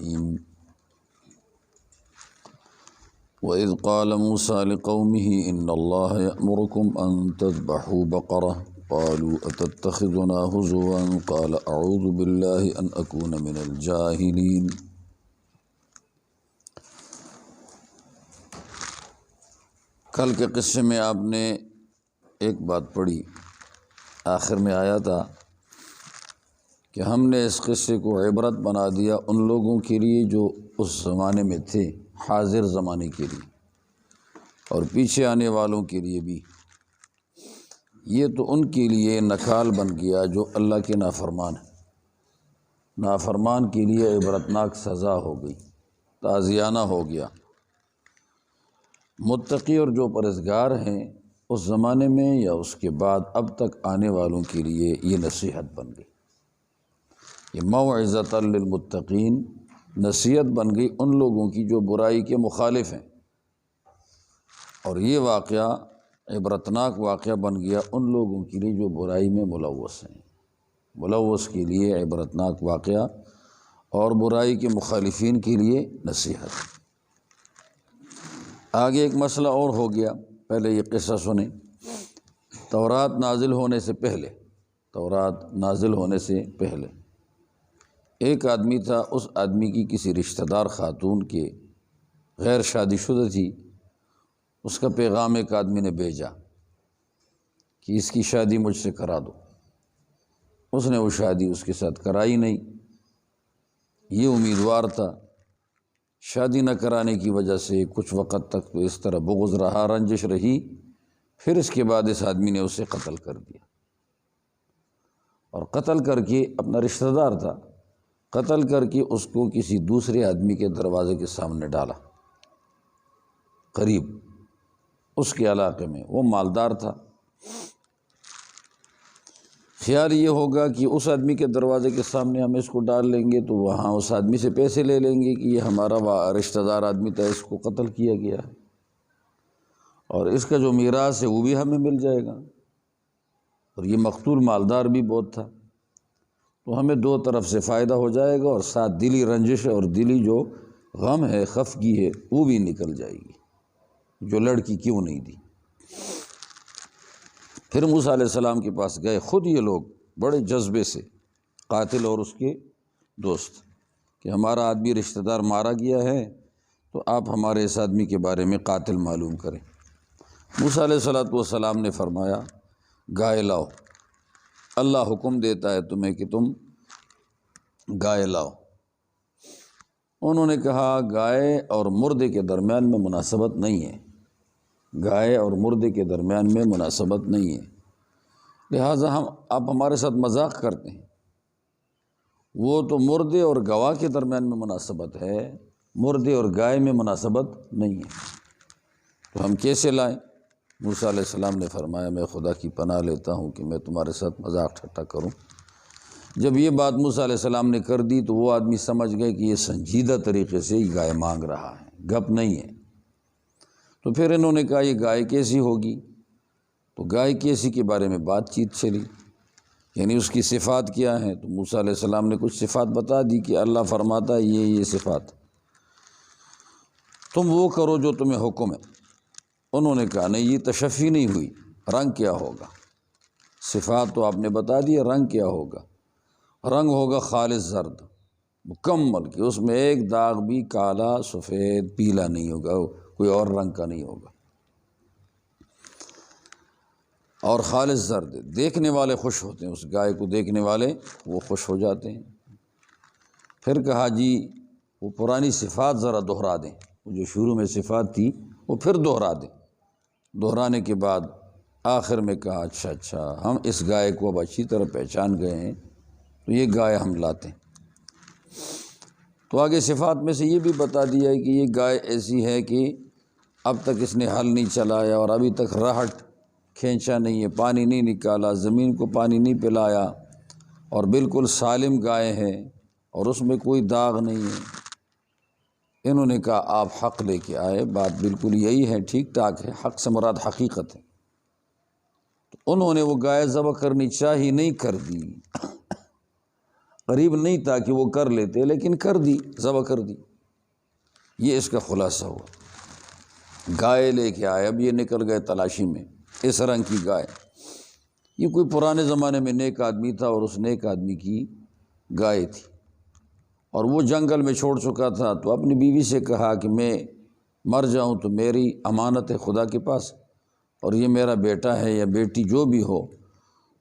الرحیم۔ وَإِذْ قَالَ مُوسَىٰ لِقَوْمِهِ إِنَّ اللَّهَ يَأْمُرُكُمْ أَن تَذْبَحُوا بَقَرَةً قَالُوا أَتَتَّخِذُنَا هُزُوًا قَالَ أَعُوذُ بِاللَّهِ أَنْ أَكُونَ مِنَ الْجَاهِلِينَ۔ کل کے قصے میں آپ نے ایک بات پڑھی، آخر میں آیا تھا کہ ہم نے اس قصے کو عبرت بنا دیا ان لوگوں کے لیے جو اس زمانے میں تھے، حاضر زمانے کے لیے اور پیچھے آنے والوں کے لیے بھی۔ یہ تو ان کے لیے نکال بن گیا جو اللہ کے نافرمان ہیں، نافرمان کے لیے عبرتناک سزا ہو گئی، تعزیانہ ہو گیا۔ متقی اور جو پرہیزگار ہیں اس زمانے میں یا اس کے بعد اب تک آنے والوں کے لیے یہ نصیحت بن گئی، یہ موعظۃ للمتقین، نصیحت بن گئی ان لوگوں کی جو برائی کے مخالف ہیں، اور یہ واقعہ عبرتناک واقعہ بن گیا ان لوگوں کے لیے جو برائی میں ملوث ہیں، ملوث کے لیے عبرتناک واقعہ اور برائی کے مخالفین کے لیے نصیحت۔ آگے ایک مسئلہ اور ہو گیا، پہلے یہ قصہ سنیں۔ تورات نازل ہونے سے پہلے ایک آدمی تھا، اس آدمی کی کسی رشتہ دار خاتون کے غیر شادی شدہ تھی، اس کا پیغام ایک آدمی نے بھیجا کہ اس کی شادی مجھ سے کرا دو۔ اس نے وہ شادی اس کے ساتھ کرائی نہیں، یہ امیدوار تھا، شادی نہ کرانے کی وجہ سے کچھ وقت تک تو اس طرح بغض رہا، رنجش رہی، پھر اس کے بعد اس آدمی نے اسے قتل کر دیا، اور قتل کر کے اپنا رشتہ دار تھا، قتل کر کے اس کو کسی دوسرے آدمی کے دروازے کے سامنے ڈالا، قریب اس کے علاقے میں، وہ مالدار تھا، خیال یہ ہوگا کہ اس آدمی کے دروازے کے سامنے ہم اس کو ڈال لیں گے تو وہاں اس آدمی سے پیسے لے لیں گے کہ یہ ہمارا رشتہ دار آدمی تھا، اس کو قتل کیا گیا ہے، اور اس کا جو میراث ہے وہ بھی ہمیں مل جائے گا، اور یہ مقتول مالدار بھی بہت تھا، تو ہمیں دو طرف سے فائدہ ہو جائے گا، اور ساتھ دلی رنجش اور دلی جو غم ہے، خفگی ہے، وہ بھی نکل جائے گی، جو لڑکی کیوں نہیں دی۔ پھر موسیٰ علیہ السلام کے پاس گئے خود یہ لوگ بڑے جذبے سے، قاتل اور اس کے دوست، کہ ہمارا آدمی رشتہ دار مارا گیا ہے، تو آپ ہمارے اس آدمی کے بارے میں قاتل معلوم کریں۔ موسیٰ علیہ السلام نے فرمایا گائے لاؤ، اللہ حکم دیتا ہے تمہیں کہ تم گائے لاؤ۔ انہوں نے کہا گائے اور مردے کے درمیان میں مناسبت نہیں ہے، گائے اور مردے کے درمیان میں مناسبت نہیں ہے، لہٰذا آپ ہمارے ساتھ مذاق کرتے ہیں، وہ تو مردے اور گواہ کے درمیان میں مناسبت ہے، مردے اور گائے میں مناسبت نہیں ہے، تو ہم کیسے لائیں؟ موسیٰ علیہ السلام نے فرمایا میں خدا کی پناہ لیتا ہوں کہ میں تمہارے ساتھ مذاق ٹھٹا کروں۔ جب یہ بات موسیٰ علیہ السلام نے کر دی تو وہ آدمی سمجھ گئے کہ یہ سنجیدہ طریقے سے یہ گائے مانگ رہا ہے، گپ نہیں ہے، تو پھر انہوں نے کہا یہ گائے کیسی ہوگی؟ تو گائے کیسی کے بارے میں بات چیت چلی، یعنی اس کی صفات کیا ہیں، تو موسیٰ علیہ السلام نے کچھ صفات بتا دی کہ اللہ فرماتا ہے یہ صفات، تم وہ کرو جو تمہیں حکم ہے۔ انہوں نے کہا نہیں، یہ تشفی نہیں ہوئی، رنگ کیا ہوگا؟ صفات تو آپ نے بتا دی، رنگ کیا ہوگا؟ رنگ ہوگا خالص زرد، مکمل، کہ اس میں ایک داغ بھی کالا، سفید، پیلا نہیں ہوگا، کوئی اور رنگ کا نہیں ہوگا، اور خالص زرد، دیکھنے والے خوش ہوتے ہیں، اس گائے کو دیکھنے والے وہ خوش ہو جاتے ہیں۔ پھر کہا جی وہ پرانی صفات ذرا دہرا دیں، وہ جو شروع میں صفات تھی وہ پھر دہرا دیں۔ دہرانے کے بعد آخر میں کہا اچھا ہم اس گائے کو اب اچھی طرح پہچان گئے ہیں، تو یہ گائے ہم لاتے ہیں۔ تو آگے صفات میں سے یہ بھی بتا دیا ہے کہ یہ گائے ایسی ہے کہ اب تک اس نے ہل نہیں چلایا اور ابھی تک رہٹ کھینچا نہیں ہے، پانی نہیں نکالا، زمین کو پانی نہیں پلایا، اور بالکل سالم گائے ہے، اور اس میں کوئی داغ نہیں ہے۔ انہوں نے کہا آپ حق لے کے آئے، بات بالکل یہی ہے، ٹھیک ٹھاک ہے، حق سے مراد حقیقت ہے۔ تو انہوں نے وہ گائے ذبح کرنی چاہی نہیں کر دی، قریب نہیں تھا کہ وہ کر لیتے، لیکن کر دی، ذبح کر دی۔ یہ اس کا خلاصہ ہوا۔ گائے لے کے آئے، اب یہ نکل گئے تلاشی میں، اس رنگ کی گائے۔ یہ کوئی پرانے زمانے میں نیک آدمی تھا اور اس نیک آدمی کی گائے تھی، اور وہ جنگل میں چھوڑ چکا تھا، تو اپنی بیوی سے کہا کہ میں مر جاؤں تو میری امانت ہے خدا کے پاس، اور یہ میرا بیٹا ہے یا بیٹی جو بھی ہو،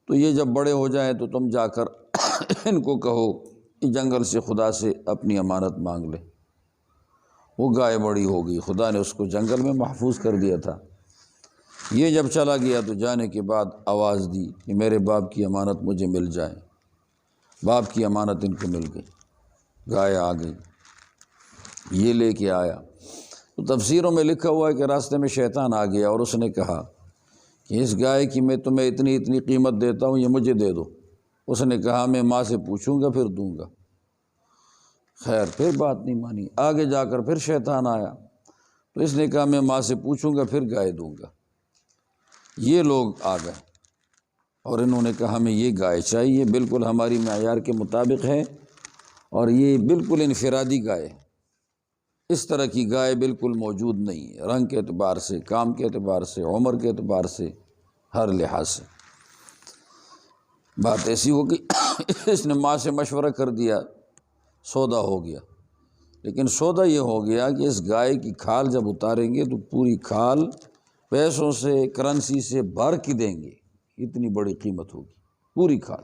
تو یہ جب بڑے ہو جائیں تو تم جا کر ان کو کہو کہ جنگل سے خدا سے اپنی امانت مانگ لے۔ وہ گائے بڑی ہو گئی، خدا نے اس کو جنگل میں محفوظ کر دیا تھا۔ یہ جب چلا گیا تو جانے کے بعد آواز دی کہ میرے باپ کی امانت مجھے مل جائے۔ باپ کی امانت ان کو مل گئی، گائے آ گئی، یہ لے کے آیا۔ تو تفسیروں میں لکھا ہوا ہے کہ راستے میں شیطان آ گیا اور اس نے کہا کہ اس گائے کی میں تمہیں اتنی قیمت دیتا ہوں، یہ مجھے دے دو۔ اس نے کہا میں ماں سے پوچھوں گا پھر دوں گا۔ خیر پھر بات نہیں مانی، آگے جا کر پھر شیطان آیا تو اس نے کہا میں ماں سے پوچھوں گا پھر گائے دوں گا۔ یہ لوگ آ گئے اور انہوں نے کہا ہمیں یہ گائے چاہیے، بالکل ہماری معیار کے مطابق ہے، اور یہ بالکل انفرادی گائے ہے، اس طرح کی گائے بالکل موجود نہیں ہے، رنگ کے اعتبار سے، کام کے اعتبار سے، عمر کے اعتبار سے، ہر لحاظ سے۔ بات ایسی ہو گئی اس نے ماں سے مشورہ کر دیا، سودا ہو گیا۔ لیکن سودا یہ ہو گیا کہ اس گائے کی کھال جب اتاریں گے تو پوری کھال پیسوں سے، کرنسی سے بھر کے دیں گے، اتنی بڑی قیمت ہوگی پوری کھال۔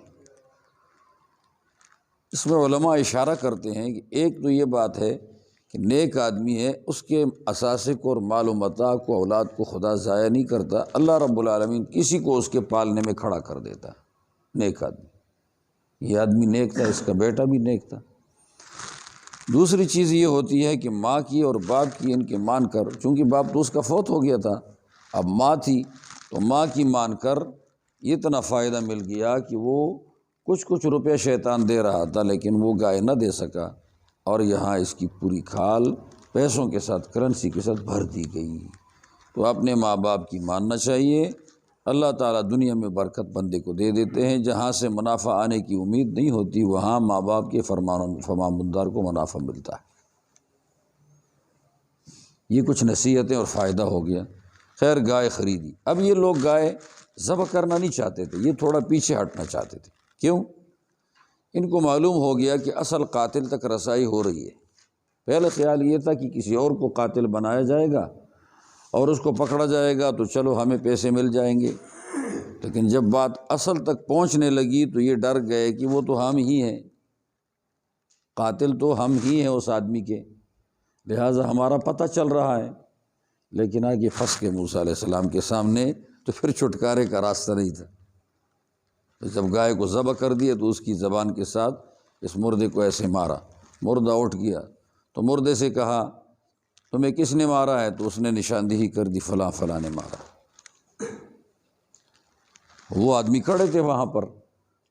اس میں علماء اشارہ کرتے ہیں کہ ایک تو یہ بات ہے کہ نیک آدمی ہے، اس کے اثاثے کو اور مال و متاع کو، اولاد کو خدا ضائع نہیں کرتا، اللہ رب العالمین کسی کو اس کے پالنے میں کھڑا کر دیتا ہے۔ نیک آدمی، یہ آدمی نیک تھا، اس کا بیٹا بھی نیک تھا۔ دوسری چیز یہ ہوتی ہے کہ ماں کی اور باپ کی ان کے مان کر، چونکہ باپ تو اس کا فوت ہو گیا تھا، اب ماں تھی تو ماں کی مان کر اتنا فائدہ مل گیا کہ وہ کچھ روپے شیطان دے رہا تھا لیکن وہ گائے نہ دے سکا، اور یہاں اس کی پوری کھال پیسوں کے ساتھ، کرنسی کے ساتھ بھر دی گئی۔ تو اپنے ماں باپ کی ماننا چاہیے۔ اللہ تعالیٰ دنیا میں برکت بندے کو دے دیتے ہیں، جہاں سے منافع آنے کی امید نہیں ہوتی وہاں ماں باپ کے فرمانبردار کو منافع ملتا ہے۔ یہ کچھ نصیحتیں اور فائدہ ہو گیا۔ خیر گائے خریدی، اب یہ لوگ گائے ذبح کرنا نہیں چاہتے تھے، یہ تھوڑا پیچھے ہٹنا چاہتے تھے۔ کیوں؟ ان کو معلوم ہو گیا کہ اصل قاتل تک رسائی ہو رہی ہے۔ پہلے خیال یہ تھا کہ کسی اور کو قاتل بنایا جائے گا اور اس کو پکڑا جائے گا تو چلو ہمیں پیسے مل جائیں گے، لیکن جب بات اصل تک پہنچنے لگی تو یہ ڈر گئے کہ وہ تو ہم ہی ہیں، قاتل تو ہم ہی ہیں اس آدمی کے، لہٰذا ہمارا پتہ چل رہا ہے۔ لیکن آگے پھنس کے موسیٰ علیہ السلام کے سامنے، تو پھر چھٹکارے کا راستہ نہیں تھا۔ تو جب گائے کو ذبح کر دیا تو اس کی زبان کے ساتھ اس مردے کو ایسے مارا، مردہ اٹھ گیا تو مردے سے کہا تمہیں کس نے مارا ہے؟ تو اس نے نشاندہی کر دی، فلاں فلاں نے مارا۔ وہ آدمی کھڑے تھے وہاں پر،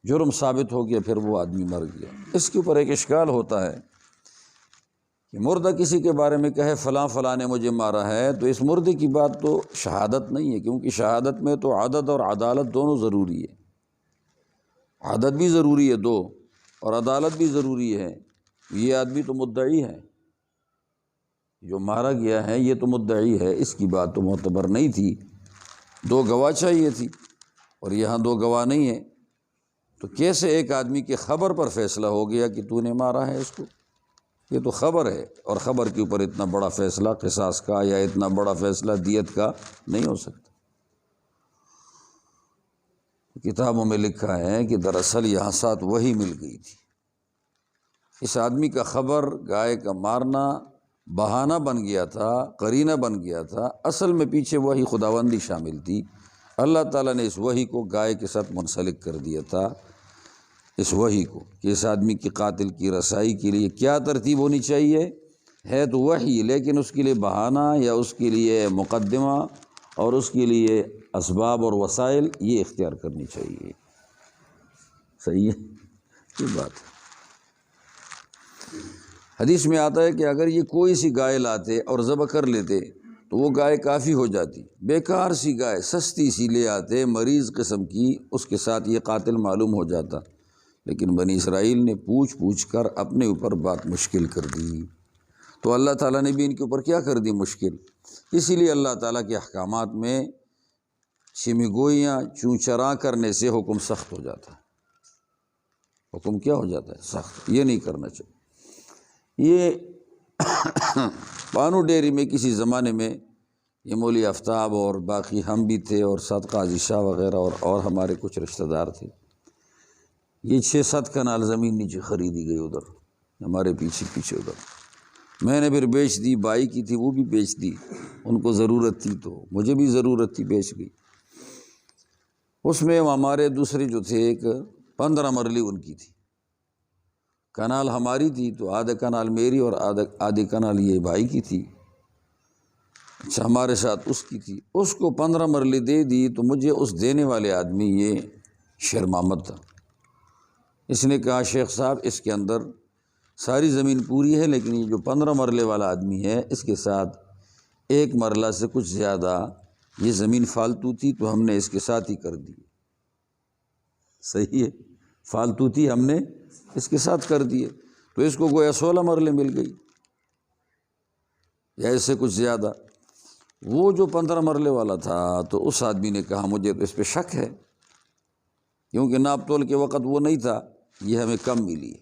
جرم ثابت ہو گیا، پھر وہ آدمی مر گیا۔ اس کے اوپر ایک اشکال ہوتا ہے کہ مردہ کسی کے بارے میں کہے فلاں فلاں نے مجھے مارا ہے، تو اس مردے کی بات تو شہادت نہیں ہے، کیونکہ شہادت میں تو عدد اور عدالت دونوں ضروری ہے۔ عدد بھی ضروری ہے دو، اور عدالت بھی ضروری ہے۔ یہ آدمی تو مدعی ہے، جو مارا گیا ہے یہ تو مدعی ہے، اس کی بات تو معتبر نہیں تھی، دو گواہ چاہیے تھی، اور یہاں دو گواہ نہیں ہیں، تو کیسے ایک آدمی کے خبر پر فیصلہ ہو گیا کہ تو نے مارا ہے اس کو؟ یہ تو خبر ہے، اور خبر کے اوپر اتنا بڑا فیصلہ قصاص کا یا اتنا بڑا فیصلہ دیت کا نہیں ہو سکتا۔ کتابوں میں لکھا ہے کہ دراصل یہاں ساتھ وحی مل گئی تھی۔ اس آدمی کا خبر گائے کا مارنا بہانہ بن گیا تھا، قرینہ بن گیا تھا، اصل میں پیچھے وحی خداوندی شامل تھی۔ اللہ تعالیٰ نے اس وحی کو گائے کے ساتھ منسلک کر دیا تھا، اس وحی کو کہ اس آدمی کی قاتل کی رسائی کے لیے کیا ترتیب ہونی چاہیے، ہے تو وحی، لیکن اس کے لیے بہانہ یا اس کے لیے مقدمہ اور اس کے لیے اسباب اور وسائل یہ اختیار کرنی چاہیے۔ صحیح ہے یہ بات ہے۔ حدیث میں آتا ہے کہ اگر یہ کوئی سی گائے لاتے اور ذبح کر لیتے تو وہ گائے کافی ہو جاتی، بیکار سی گائے سستی سی لے آتے، مریض قسم کی، اس کے ساتھ یہ قاتل معلوم ہو جاتا، لیکن بنی اسرائیل نے پوچھ پوچھ کر اپنے اوپر بات مشکل کر دی، تو اللہ تعالیٰ نے بھی ان کے اوپر کیا کر دی؟ مشکل۔ اسی لیے اللہ تعالیٰ کے احکامات میں چھمی گوئیاں چوں چرا کرنے سے حکم سخت ہو جاتا ہے۔ حکم کیا ہو جاتا ہے؟ سخت۔ یہ نہیں کرنا چاہیے۔ یہ پانو ڈیری میں کسی زمانے میں یہ مولی آفتاب اور باقی ہم بھی تھے، اور ساتھ قاضی شاہ وغیرہ اور ہمارے کچھ رشتہ دار تھے۔ یہ 6-7 کنال زمین نیچے خریدی گئی ادھر ہمارے پیچھے ادھر۔ میں نے پھر بیچ دی، بائی کی تھی وہ بھی بیچ دی، ان کو ضرورت تھی تو مجھے بھی ضرورت تھی، بیچ گئی۔ اس میں ہمارے دوسرے جو تھے ایک 15 مرلی ان کی تھی، کنال ہماری تھی تو آدھا کنال میری اور آدھی کنال یہ بھائی کی تھی۔ اچھا، ہمارے ساتھ اس کی تھی، اس کو 15 مرلی دے دی تو مجھے اس دینے والے آدمی یہ شیر محمد تھا، اس نے کہا شیخ صاحب اس کے اندر ساری زمین پوری ہے، لیکن یہ جو 15 مرلے والا آدمی ہے اس کے ساتھ 1 مرلہ سے کچھ زیادہ یہ زمین فالتو تھی تو ہم نے اس کے ساتھ ہی کر دی۔ صحیح ہے، فالتو تھی ہم نے اس کے ساتھ کر دیے، تو اس کو گویا 16 مرلے مل گئی یا اس سے کچھ زیادہ۔ وہ جو 15 مرلے والا تھا تو اس آدمی نے کہا مجھے تو اس پہ شک ہے، کیونکہ ناپ تول کے وقت وہ نہیں تھا، یہ ہمیں کم ملی۔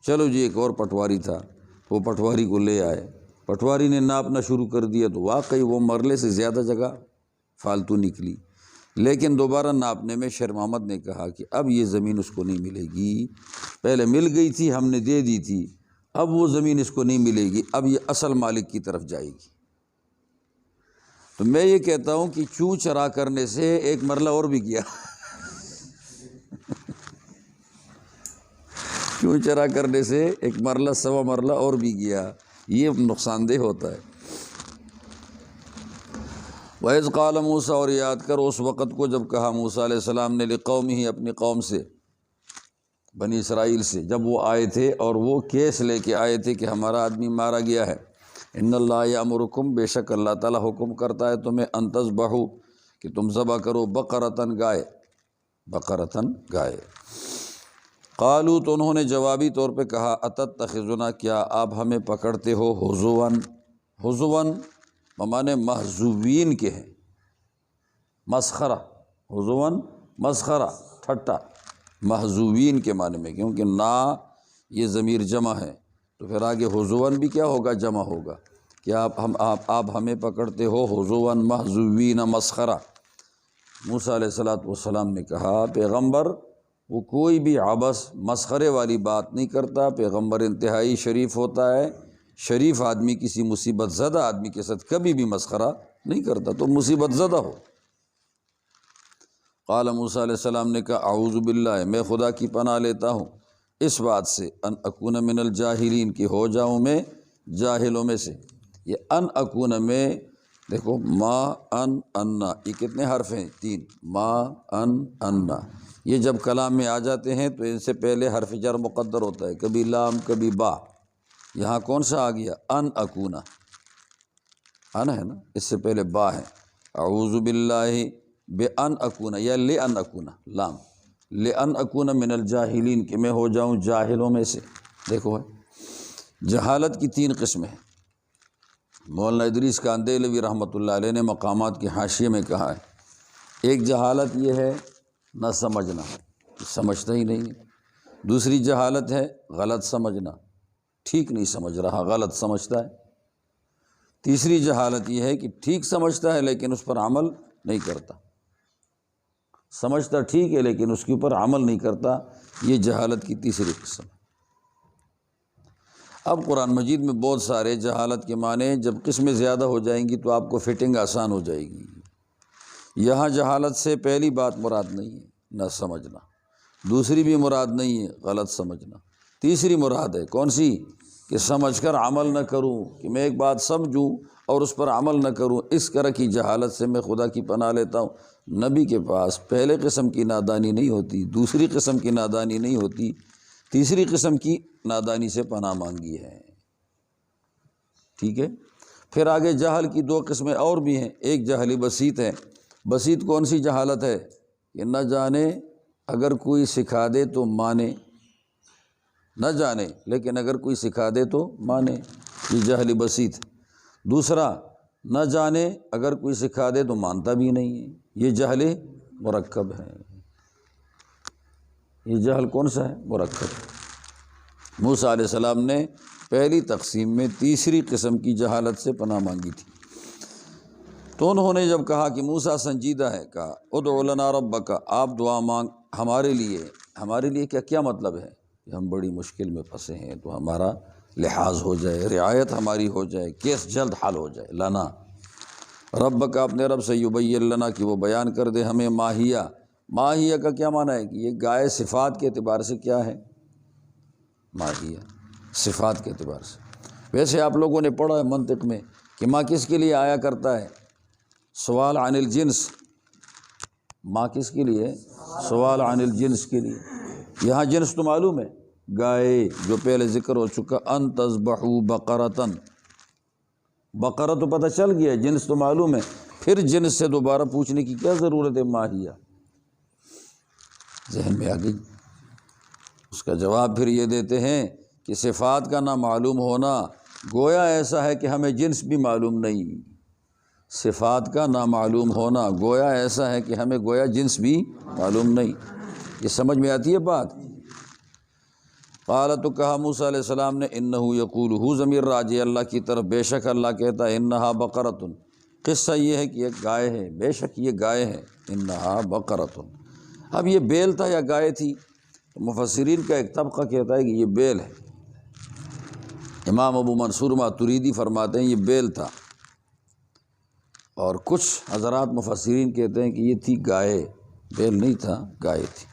چلو جی، ایک اور پٹواری تھا، وہ پٹواری کو لے آئے، پٹواری نے ناپنا شروع کر دیا تو واقعی وہ مرلے سے زیادہ جگہ فالتو نکلی، لیکن دوبارہ ناپنے میں شیر محمد نے کہا کہ اب یہ زمین اس کو نہیں ملے گی، پہلے مل گئی تھی ہم نے دے دی تھی، اب وہ زمین اس کو نہیں ملے گی، اب یہ اصل مالک کی طرف جائے گی۔ تو میں یہ کہتا ہوں کہ چوں چرا کرنے سے 1 مرلہ اور بھی گیا، چوں چرا کرنے سے 1 مرلہ 1.25 مرلہ اور بھی گیا، یہ نقصان دہ ہوتا ہے۔ وَإِذْ قَالَ موسیٰ، اور یاد کر اس وقت کو جب کہا موسیٰ علیہ السلام نے لِقَوْمِهِ، اپنی قوم سے، بنی اسرائیل سے، جب وہ آئے تھے اور وہ کیس لے کے آئے تھے کہ ہمارا آدمی مارا گیا ہے، ان اللہ یامرکم، بے شک اللہ تعالیٰ حکم کرتا ہے تمہیں، ان تذبحوا، کہ تم ذبح کرو، بقرۃ، گائے، بقرۃ، گائے۔ قالوا، تو انہوں نے جوابی طور پہ کہا، اتتخذنا، کیا آپ ہمیں پکڑتے ہو، ہزواً، ہزواً بمانے محزوین کے ہیں، مسخرہ، ہزواً مسخرہ، ٹھٹا، محزوین کے معنی میں، کیونکہ نا یہ ضمیر جمع ہے تو پھر آگے ہزواً بھی کیا ہوگا؟ جمع ہوگا، کہ آپ ہمیں پکڑتے ہو، ہزواً محزوین، مسخرہ۔ موسیٰ علیہ السلام نے کہا پیغمبر وہ کوئی بھی عبث مسخرے والی بات نہیں کرتا، پیغمبر انتہائی شریف ہوتا ہے، شریف آدمی کسی مصیبت زدہ آدمی کے ساتھ کبھی بھی مسخرہ نہیں کرتا، تو مصیبت زدہ ہو۔ قال، موسیٰ علیہ السلام نے کہا، اعوذ باللہ، میں خدا کی پناہ لیتا ہوں اس بات سے، ان اکون من الجاہلین، کہ ہو جاؤں میں جاہلوں میں سے۔ یہ ان اکون میں دیکھو، ما، ان، انا، یہ کتنے حرف ہیں؟ 3، ما، ان، انا، یہ جب کلام میں آ جاتے ہیں تو ان سے پہلے حرف جر مقدر ہوتا ہے، کبھی لام کبھی با۔ یہاں کون سا آ گیا؟ ان اکونا، ان ہے نا، اس سے پہلے با ہے۔ اعوذ باللہ بے ان اکونا، یا لے ان اکونا، لام، لے ان اکونا من الجاہلین، کہ میں ہو جاؤں جاہلوں میں سے۔ دیکھو جہالت کی 3 قسمیں ہیں۔ مولانا ادریس کاندھلوی رحمۃ اللہ علیہ نے مقامات کے حاشیے میں کہا ہے، ایک جہالت یہ ہے نہ سمجھنا، سمجھتا ہی نہیں ہے۔ دوسری جہالت ہے غلط سمجھنا، ٹھیک نہیں سمجھ رہا، غلط سمجھتا ہے۔ تیسری جہالت یہ ہے کہ ٹھیک سمجھتا ہے لیکن اس پر عمل نہیں کرتا، سمجھتا ٹھیک ہے لیکن اس کے اوپر عمل نہیں کرتا، یہ جہالت کی تیسری قسم۔ اب قرآن مجید میں بہت سارے جہالت کے معنی، جب قسمیں زیادہ ہو جائیں گی تو آپ کو فٹنگ آسان ہو جائے گی۔ یہاں جہالت سے پہلی بات مراد نہیں ہے نہ سمجھنا، دوسری بھی مراد نہیں ہے غلط سمجھنا، تیسری مراد ہے کون سی؟ کہ سمجھ کر عمل نہ کروں، کہ میں ایک بات سمجھوں اور اس پر عمل نہ کروں، اس طرح کی جہالت سے میں خدا کی پناہ لیتا ہوں۔ نبی کے پاس پہلے قسم کی نادانی نہیں ہوتی، دوسری قسم کی نادانی نہیں ہوتی، تیسری قسم کی نادانی سے پناہ مانگی ہے۔ ٹھیک ہے، پھر آگے جہل کی 2 قسمیں اور بھی ہیں، ایک جہل بسیط ہے۔ بسیط کون سی جہالت ہے؟ کہ نہ جانے اگر کوئی سکھا دے تو مانے، نہ جانے لیکن اگر کوئی سکھا دے تو مانے، یہ جہل بسیط۔ دوسرا، نہ جانے اگر کوئی سکھا دے تو مانتا بھی نہیں ہے، یہ جہل مرکب ہے۔ یہ جہل کون سا ہے؟ مرکب۔ موسیٰ علیہ السلام نے پہلی تقسیم میں تیسری قسم کی جہالت سے پناہ مانگی تھی۔ تو انہوں نے جب کہا کہ موسیٰ سنجیدہ ہے، کہا ادع لنا ربک، آپ دعا مانگ ہمارے لیے۔ ہمارے لیے کیا مطلب ہے؟ کہ ہم بڑی مشکل میں پھنسے ہیں تو ہمارا لحاظ ہو جائے، رعایت ہماری ہو جائے، کیس جلد حل ہو جائے۔ لنا ربک، اپنے رب سے، یبین لنا، کہ وہ بیان کر دے ہمیں، ماہیہ۔ ماہیہ کا کیا معنی ہے؟ کہ یہ گائے صفات کے اعتبار سے کیا ہے؟ ماہیہ، صفات کے اعتبار سے۔ ویسے آپ لوگوں نے پڑھا ہے منطق میں کہ ماں کس کے لیے آیا کرتا ہے؟ سوال عن الجنس۔ ماں کس کے لیے؟ سوال عن الجنس کے لیے۔ یہاں جنس تو معلوم ہے، گائے، جو پہلے ذکر ہو چکا، ان تذبحوا بقرۃ، بقرہ تو پتہ چل گیا، جنس تو معلوم ہے، پھر جنس سے دوبارہ پوچھنے کی کیا ضرورت ہے؟ ماہیہ ذہن میں آ گئی۔ اس کا جواب پھر یہ دیتے ہیں کہ صفات کا نہ معلوم ہونا گویا ایسا ہے کہ ہمیں جنس بھی معلوم نہیں۔ صفات کا نہ معلوم ہونا گویا ایسا ہے کہ ہمیں گویا جنس بھی معلوم نہیں۔ یہ سمجھ میں آتی ہے بات؟ قال، تو کہا موسیٰ علیہ السلام نے، انہ یقول، ہو ضمیر راجع اللہ کی طرف، بے شک اللہ کہتا ہے، انہا بقرۃ، قصہ یہ ہے کہ ایک گائے ہے، بے شک یہ گائے ہے، انہا بقرۃ۔ اب یہ بیل تھا یا گائے تھی؟ تو مفسرین کا ایک طبقہ کہتا ہے کہ یہ بیل ہے۔ امام ابو منصور ماتریدی فرماتے ہیں یہ بیل تھا، اور کچھ حضرات مفسرین کہتے ہیں کہ یہ تھی گائے، بیل نہیں تھا، گائے تھی۔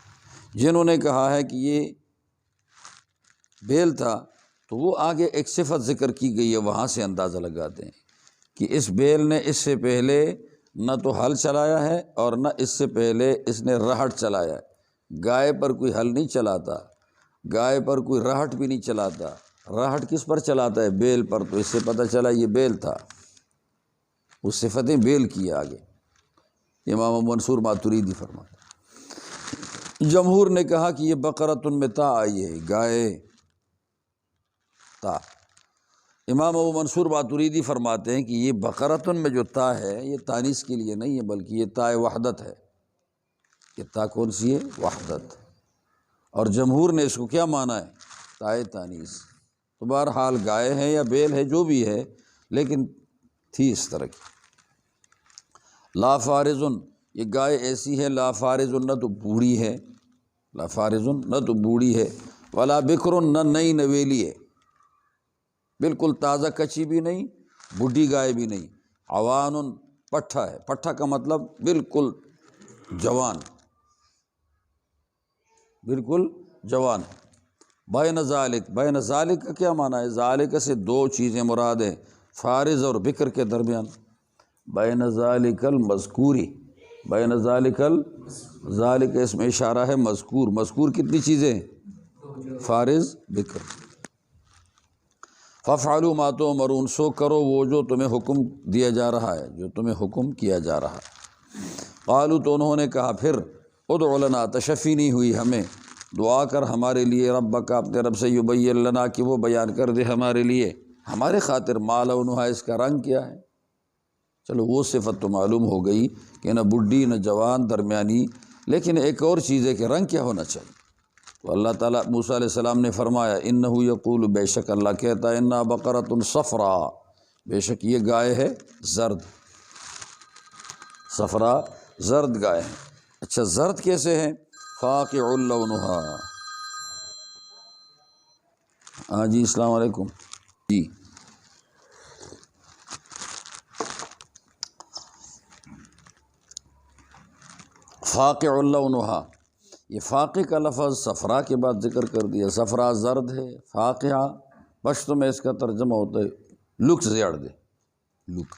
جنہوں نے کہا ہے کہ یہ بیل تھا تو وہ آگے ایک صفت ذکر کی گئی ہے، وہاں سے اندازہ لگاتے ہیں کہ اس بیل نے اس سے پہلے نہ تو ہل چلایا ہے اور نہ اس سے پہلے اس نے رہٹ چلایا ہے۔ گائے پر کوئی ہل نہیں چلاتا، گائے پر کوئی رہٹ بھی نہیں چلاتا۔ رہٹ کس پر چلاتا ہے؟ بیل پر۔ تو اس سے پتہ چلا یہ بیل تھا، وہ صفتیں بیل کی آگے، امام ابو منصور ماتریدی فرماتے۔ جمہور نے کہا کہ یہ بقرۃ میں تا آئی ہے، گائے، تا۔ امام ابو منصور ماتریدی فرماتے ہیں کہ یہ بقرۃ میں جو تا ہے یہ تانیث کے لیے نہیں ہے، بلکہ یہ تا وحدت ہے۔ یہ تا کون سی ہے؟ وحدت۔ اور جمہور نے اس کو کیا مانا ہے؟ تا تانیث۔ تو بہرحال گائے ہے یا بیل ہے، جو بھی ہے، لیکن تھی اس طرح کی۔ لا فارزن، یہ گائے ایسی ہے، لا فارزن، نہ تو بوڑھی ہے، لا فارزن، نہ تو بوڑھی ہے، ولا بکرن، نہ نئی نویلی ہے، بالکل تازہ کچی بھی نہیں، بڈھی گائے بھی نہیں۔ عوان، پٹھا ہے، پٹھا کا مطلب بالکل جوان، بالکل جوان ہے۔ بین ذالک، بین ذالک کا کیا معنی ہے؟ ذالک سے دو چیزیں مراد ہیں، فارز اور بکر کے درمیان۔ بین ذالک المذکوری، بین ذالک ذالک اس میں اشارہ ہے مذکور، مذکور کتنی چیزیں ہیں؟ فارز، بکر۔ فافعلوا ما تؤمرون، سو کرو وہ جو تمہیں حکم دیا جا رہا ہے، جو تمہیں حکم کیا جا رہا ہے۔ قالوا، تو انہوں نے کہا پھر، ادع لنا، تشفی نہیں ہوئی ہمیں، دعا کر ہمارے لیے، ربک، اپنے رب سے، یبین لنا، کہ وہ بیان کر دے ہمارے لیے، ہمارے خاطر، ما لونھا، اس کا رنگ کیا ہے۔ چلو وہ صفت تو معلوم ہو گئی کہ نہ بڈھی نہ جوان، درمیانی، لیکن ایک اور چیز ہے کہ رنگ کیا ہونا چاہیے۔ تو اللہ تعالیٰ موسیٰ علیہ السلام نے فرمایا، انہ یقول، بے شک اللہ کہتا ہے، انہا بقرۃ صفرا، بے شک یہ گائے ہے زرد، صفرا، زرد گائے ہے۔ اچھا، زرد کیسے ہے؟ فاقع لونھا۔ ہاں جی، السلام علیکم جی۔ فاقع لونھا، یہ فاقع کا لفظ صفرا کے بعد ذکر کر دیا۔ صفرا زرد ہے، فاقعہ پشتو میں اس کا ترجمہ ہوتا ہے لک زیڑ دے، لک۔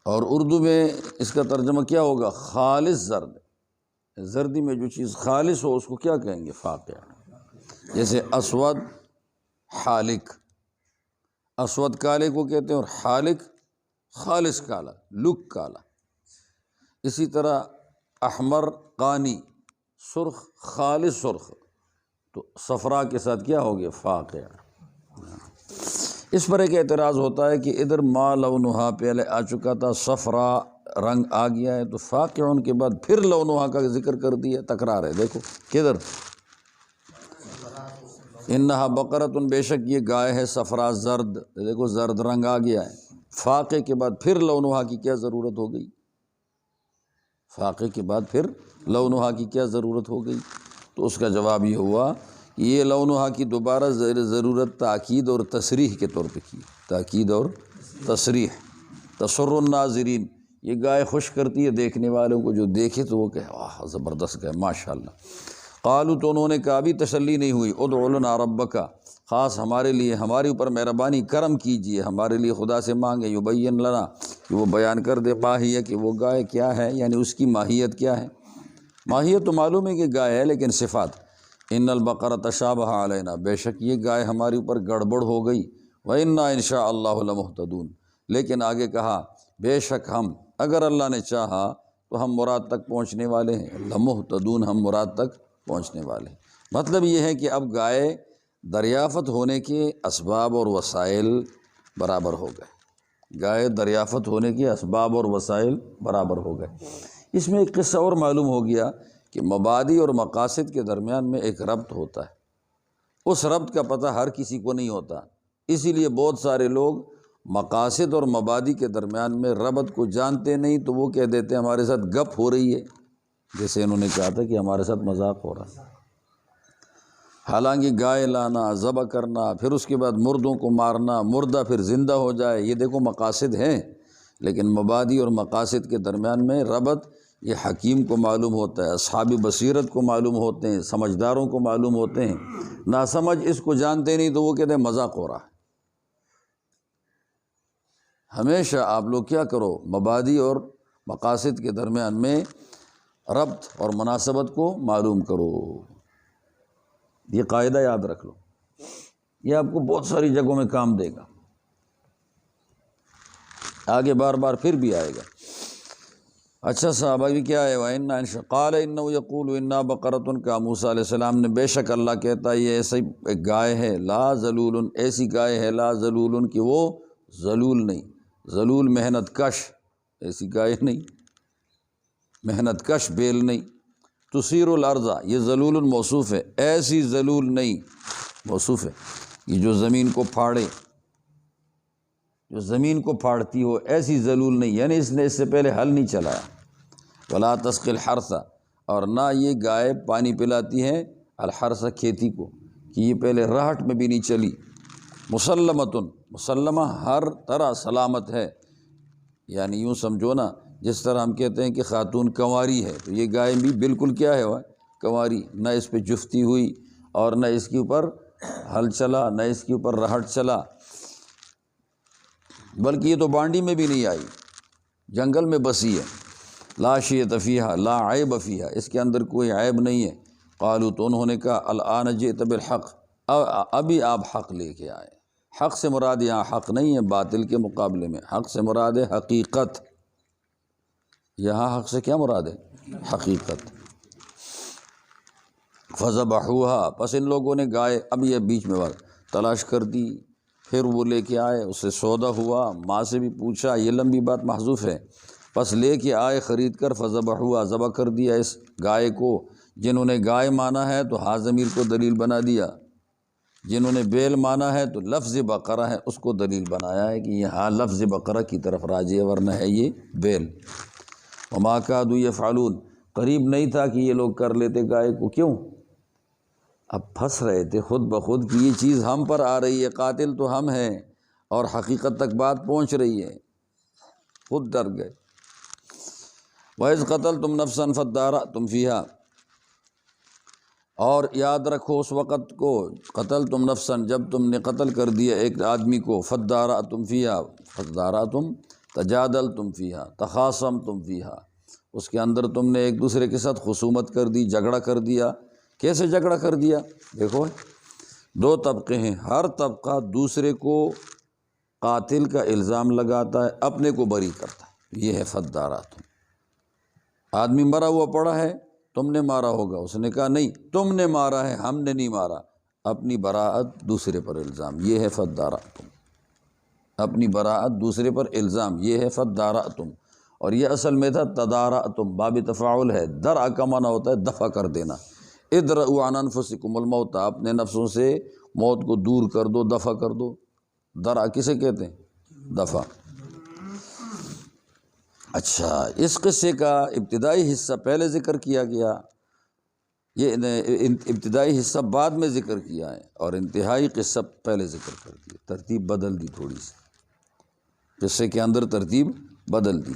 اور اردو میں اس کا ترجمہ کیا ہوگا؟ خالص زرد۔ زردی میں جو چیز خالص ہو اس کو کیا کہیں گے؟ فاقعہ۔ جیسے اسود، حالق، اسود کالے کو کہتے ہیں، اور حالق خالص کالا، لک کالا۔ اسی طرح احمر قانی، سرخ خالص سرخ، تو صفرا کے ساتھ کیا ہو گیا؟ فاقع۔ اس پر ایک اعتراض ہوتا ہے کہ ادھر ما لونہا پہلے آ چکا تھا، صفرا رنگ آ گیا ہے، تو فاقعن کے بعد پھر لونہا کا ذکر کر دیا، تکرار ہے۔ دیکھو کدھر، انہا بقرۃ، بے شک یہ گائے ہے، صفرا زرد، دیکھو زرد رنگ آ گیا ہے۔ فاقے کے بعد پھر لونہا کی کیا ضرورت ہو گئی؟ فاقے کے بعد پھر لونہا کی کیا ضرورت ہو گئی؟ تو اس کا جواب یہ ہوا کہ یہ لونہا کی دوبارہ ضرورت تاکید اور تصریح کے طور پہ کی، تاکید اور تصریح۔ تسر الناظرین، یہ گائے خوش کرتی ہے دیکھنے والوں کو، جو دیکھے تو وہ کہے واہ زبردست گائے ماشاءاللہ۔ قالوا، تو انہوں نے کہا بھی تسلی نہیں ہوئی، ادع لنا ربک، خاص ہمارے لیے، ہمارے اوپر مہربانی کرم کیجئے، ہمارے لیے خدا سے مانگے، یبین لنا، کہ وہ بیان کر دے ماہیہ، کہ وہ گائے کیا ہے، یعنی اس کی ماہیت کیا ہے۔ ماہیت تو معلوم ہے کہ گائے ہے، لیکن صفات، ان البقرۃ تشابہ علینا، بے شک یہ گائے ہمارے اوپر گڑبڑ ہو گئی، وَإِنَّا إِن شَاءَ اللَّهُ لَمُهْتَدُونَ، لیکن آگے کہا بے شک ہم، اگر اللہ نے چاہا تو ہم مراد تک پہنچنے والے ہیں، لمہتدون، ہم مراد تک پہنچنے والے ہیں۔ مطلب یہ ہے کہ اب گائے دریافت ہونے کے اسباب اور وسائل برابر ہو گئے، گائے دریافت ہونے کے اسباب اور وسائل برابر ہو گئے۔ اس میں ایک قصہ اور معلوم ہو گیا کہ مبادی اور مقاصد کے درمیان میں ایک ربط ہوتا ہے، اس ربط کا پتہ ہر کسی کو نہیں ہوتا، اسی لیے بہت سارے لوگ مقاصد اور مبادی کے درمیان میں ربط کو جانتے نہیں، تو وہ کہہ دیتے ہیں ہمارے ساتھ گپ ہو رہی ہے، جیسے انہوں نے کہا تھا کہ ہمارے ساتھ مذاق ہو رہا ہے۔ حالانکہ گائے لانا، ذبح کرنا، پھر اس کے بعد مردوں کو مارنا، مردہ پھر زندہ ہو جائے، یہ دیکھو مقاصد ہیں، لیکن مبادی اور مقاصد کے درمیان میں ربط یہ حکیم کو معلوم ہوتا ہے، اصحاب بصیرت کو معلوم ہوتے ہیں، سمجھداروں کو معلوم ہوتے ہیں، ناسمجھ اس کو جانتے نہیں تو وہ کہتے ہیں مذاق ہو رہا ہے۔ ہمیشہ آپ لوگ کیا کرو، مبادی اور مقاصد کے درمیان میں ربط اور مناسبت کو معلوم کرو، یہ قاعدہ یاد رکھ لو، یہ آپ کو بہت ساری جگہوں میں کام دے گا، آگے بار بار پھر بھی آئے گا۔ اچھا صاحب ابھی کیا ہے، وَإِنَّا قَالَ إِنَّهُ يَقُولُ إِنَّا بَقَرَةٌ، کا موسیٰ علیہ السلام نے، بے شک اللہ کہتا ہے یہ ایسی ایک گائے ہے، لا ذلول، ایسی گائے ہے، لا ذلول، کہ وہ ذلول نہیں، ذلول محنت کش، ایسی گائے نہیں، محنت کش بیل نہیں، تثیر الارض، یہ ذلول موصوف ہے، ایسی ذلول نہیں موصوف ہے، یہ جو زمین کو پھاڑے، جو زمین کو پھاڑتی ہو، ایسی ذلول نہیں، یعنی اس نے اس سے پہلے ہل نہیں چلایا۔ ولا تسقی الحرث، اور نہ یہ گائے پانی پلاتی ہے الحرث، کھیتی کو، کہ یہ پہلے راہٹ میں بھی نہیں چلی۔ مسلمتن، مسلمہ ہر طرح سلامت ہے، یعنی یوں سمجھو نا، جس طرح ہم کہتے ہیں کہ خاتون کنواری ہے، تو یہ گائے بھی بالکل کیا ہے، وہ کنواری، نہ اس پہ جفتی ہوئی اور نہ اس کے اوپر ہل چلا، نہ اس کے اوپر راہٹ چلا، بلکہ یہ تو بانڈی میں بھی نہیں آئی، جنگل میں بسی ہے۔ لا شیۃ فیہا، لا عیب فیہا، اس کے اندر کوئی عیب نہیں ہے۔ قالوا، تو انہوں نے کہا الآن جئت بالحق، ابھی آپ حق لے کے آئے۔ حق سے مراد یہاں حق نہیں ہے باطل کے مقابلے میں، حق سے مراد ہے حقیقت، یہاں حق سے کیا مراد ہے؟ حقیقت۔ فذبحوها، پس ان لوگوں نے گائے، اب یہ بیچ میں بات، تلاش کر دی، پھر وہ لے کے آئے، اس سے سودا ہوا، ماں سے بھی پوچھا، یہ لمبی بات محذوف ہے، پس لے کے آئے خرید کر، فذبحوها، ذبح کر دیا اس گائے کو۔ جنہوں نے گائے مانا ہے تو ہا ضمیر کو دلیل بنا دیا، جنہوں نے بیل مانا ہے تو لفظ بقرہ ہے اس کو دلیل بنایا ہے کہ یہ ہاں لفظ بقرہ کی طرف راجع ہے، ورنہ ہے یہ بیل۔ وما کادوا یفعلون، قریب نہیں تھا کہ یہ لوگ کر لیتے گائے کو، کیوں؟ اب پھنس رہے تھے خود بخود کہ یہ چیز ہم پر آ رہی ہے، قاتل تو ہم ہیں، اور حقیقت تک بات پہنچ رہی ہے، خود ڈر گئے۔ وَإِذْ قَتَلْتُمْ نَفْسًا فَادَّارَأْتُمْ فِيهَا، اور یاد رکھو اس وقت کو، قتلتم نفسا، جب تم نے قتل کر دیا ایک آدمی کو، فَادَّارَأْتُمْ فِيهَا، فَادَّارَأْتُمْ تجادلتم فیہا، تخاصمتم فیہا، اس کے اندر تم نے ایک دوسرے کے ساتھ خصومت کر دی، جھگڑا کر دیا۔ کیسے جھگڑا کر دیا؟ دیکھو دو طبقے ہیں، ہر طبقہ دوسرے کو قاتل کا الزام لگاتا ہے، اپنے کو بری کرتا ہے، یہ ہے فَادَّارَأْتُمْ۔ آدمی مرا ہوا پڑا ہے، تم نے مارا ہوگا، اس نے کہا نہیں تم نے مارا ہے، ہم نے نہیں مارا، اپنی براءت دوسرے پر الزام، یہ ہے فدارأتم، اپنی براءت دوسرے پر الزام، یہ ہے فدارأتم۔ اور یہ اصل میں تھا تدارأتم، باب تفاعل ہے، درع کا معنی ہوتا ہے دفع کر دینا، ادرؤوا عن انفسکم الموت، اپنے نفسوں سے موت کو دور کر دو، دفع کر دو۔ درع کسے کہتے ہیں؟ دفع۔ اچھا، اس قصے کا ابتدائی حصہ پہلے ذکر کیا گیا، یہ ابتدائی حصہ بعد میں ذکر کیا ہے، اور انتہائی قصہ پہلے ذکر کر دیا، ترتیب بدل دی تھوڑی سی، قصے کے اندر ترتیب بدل دی،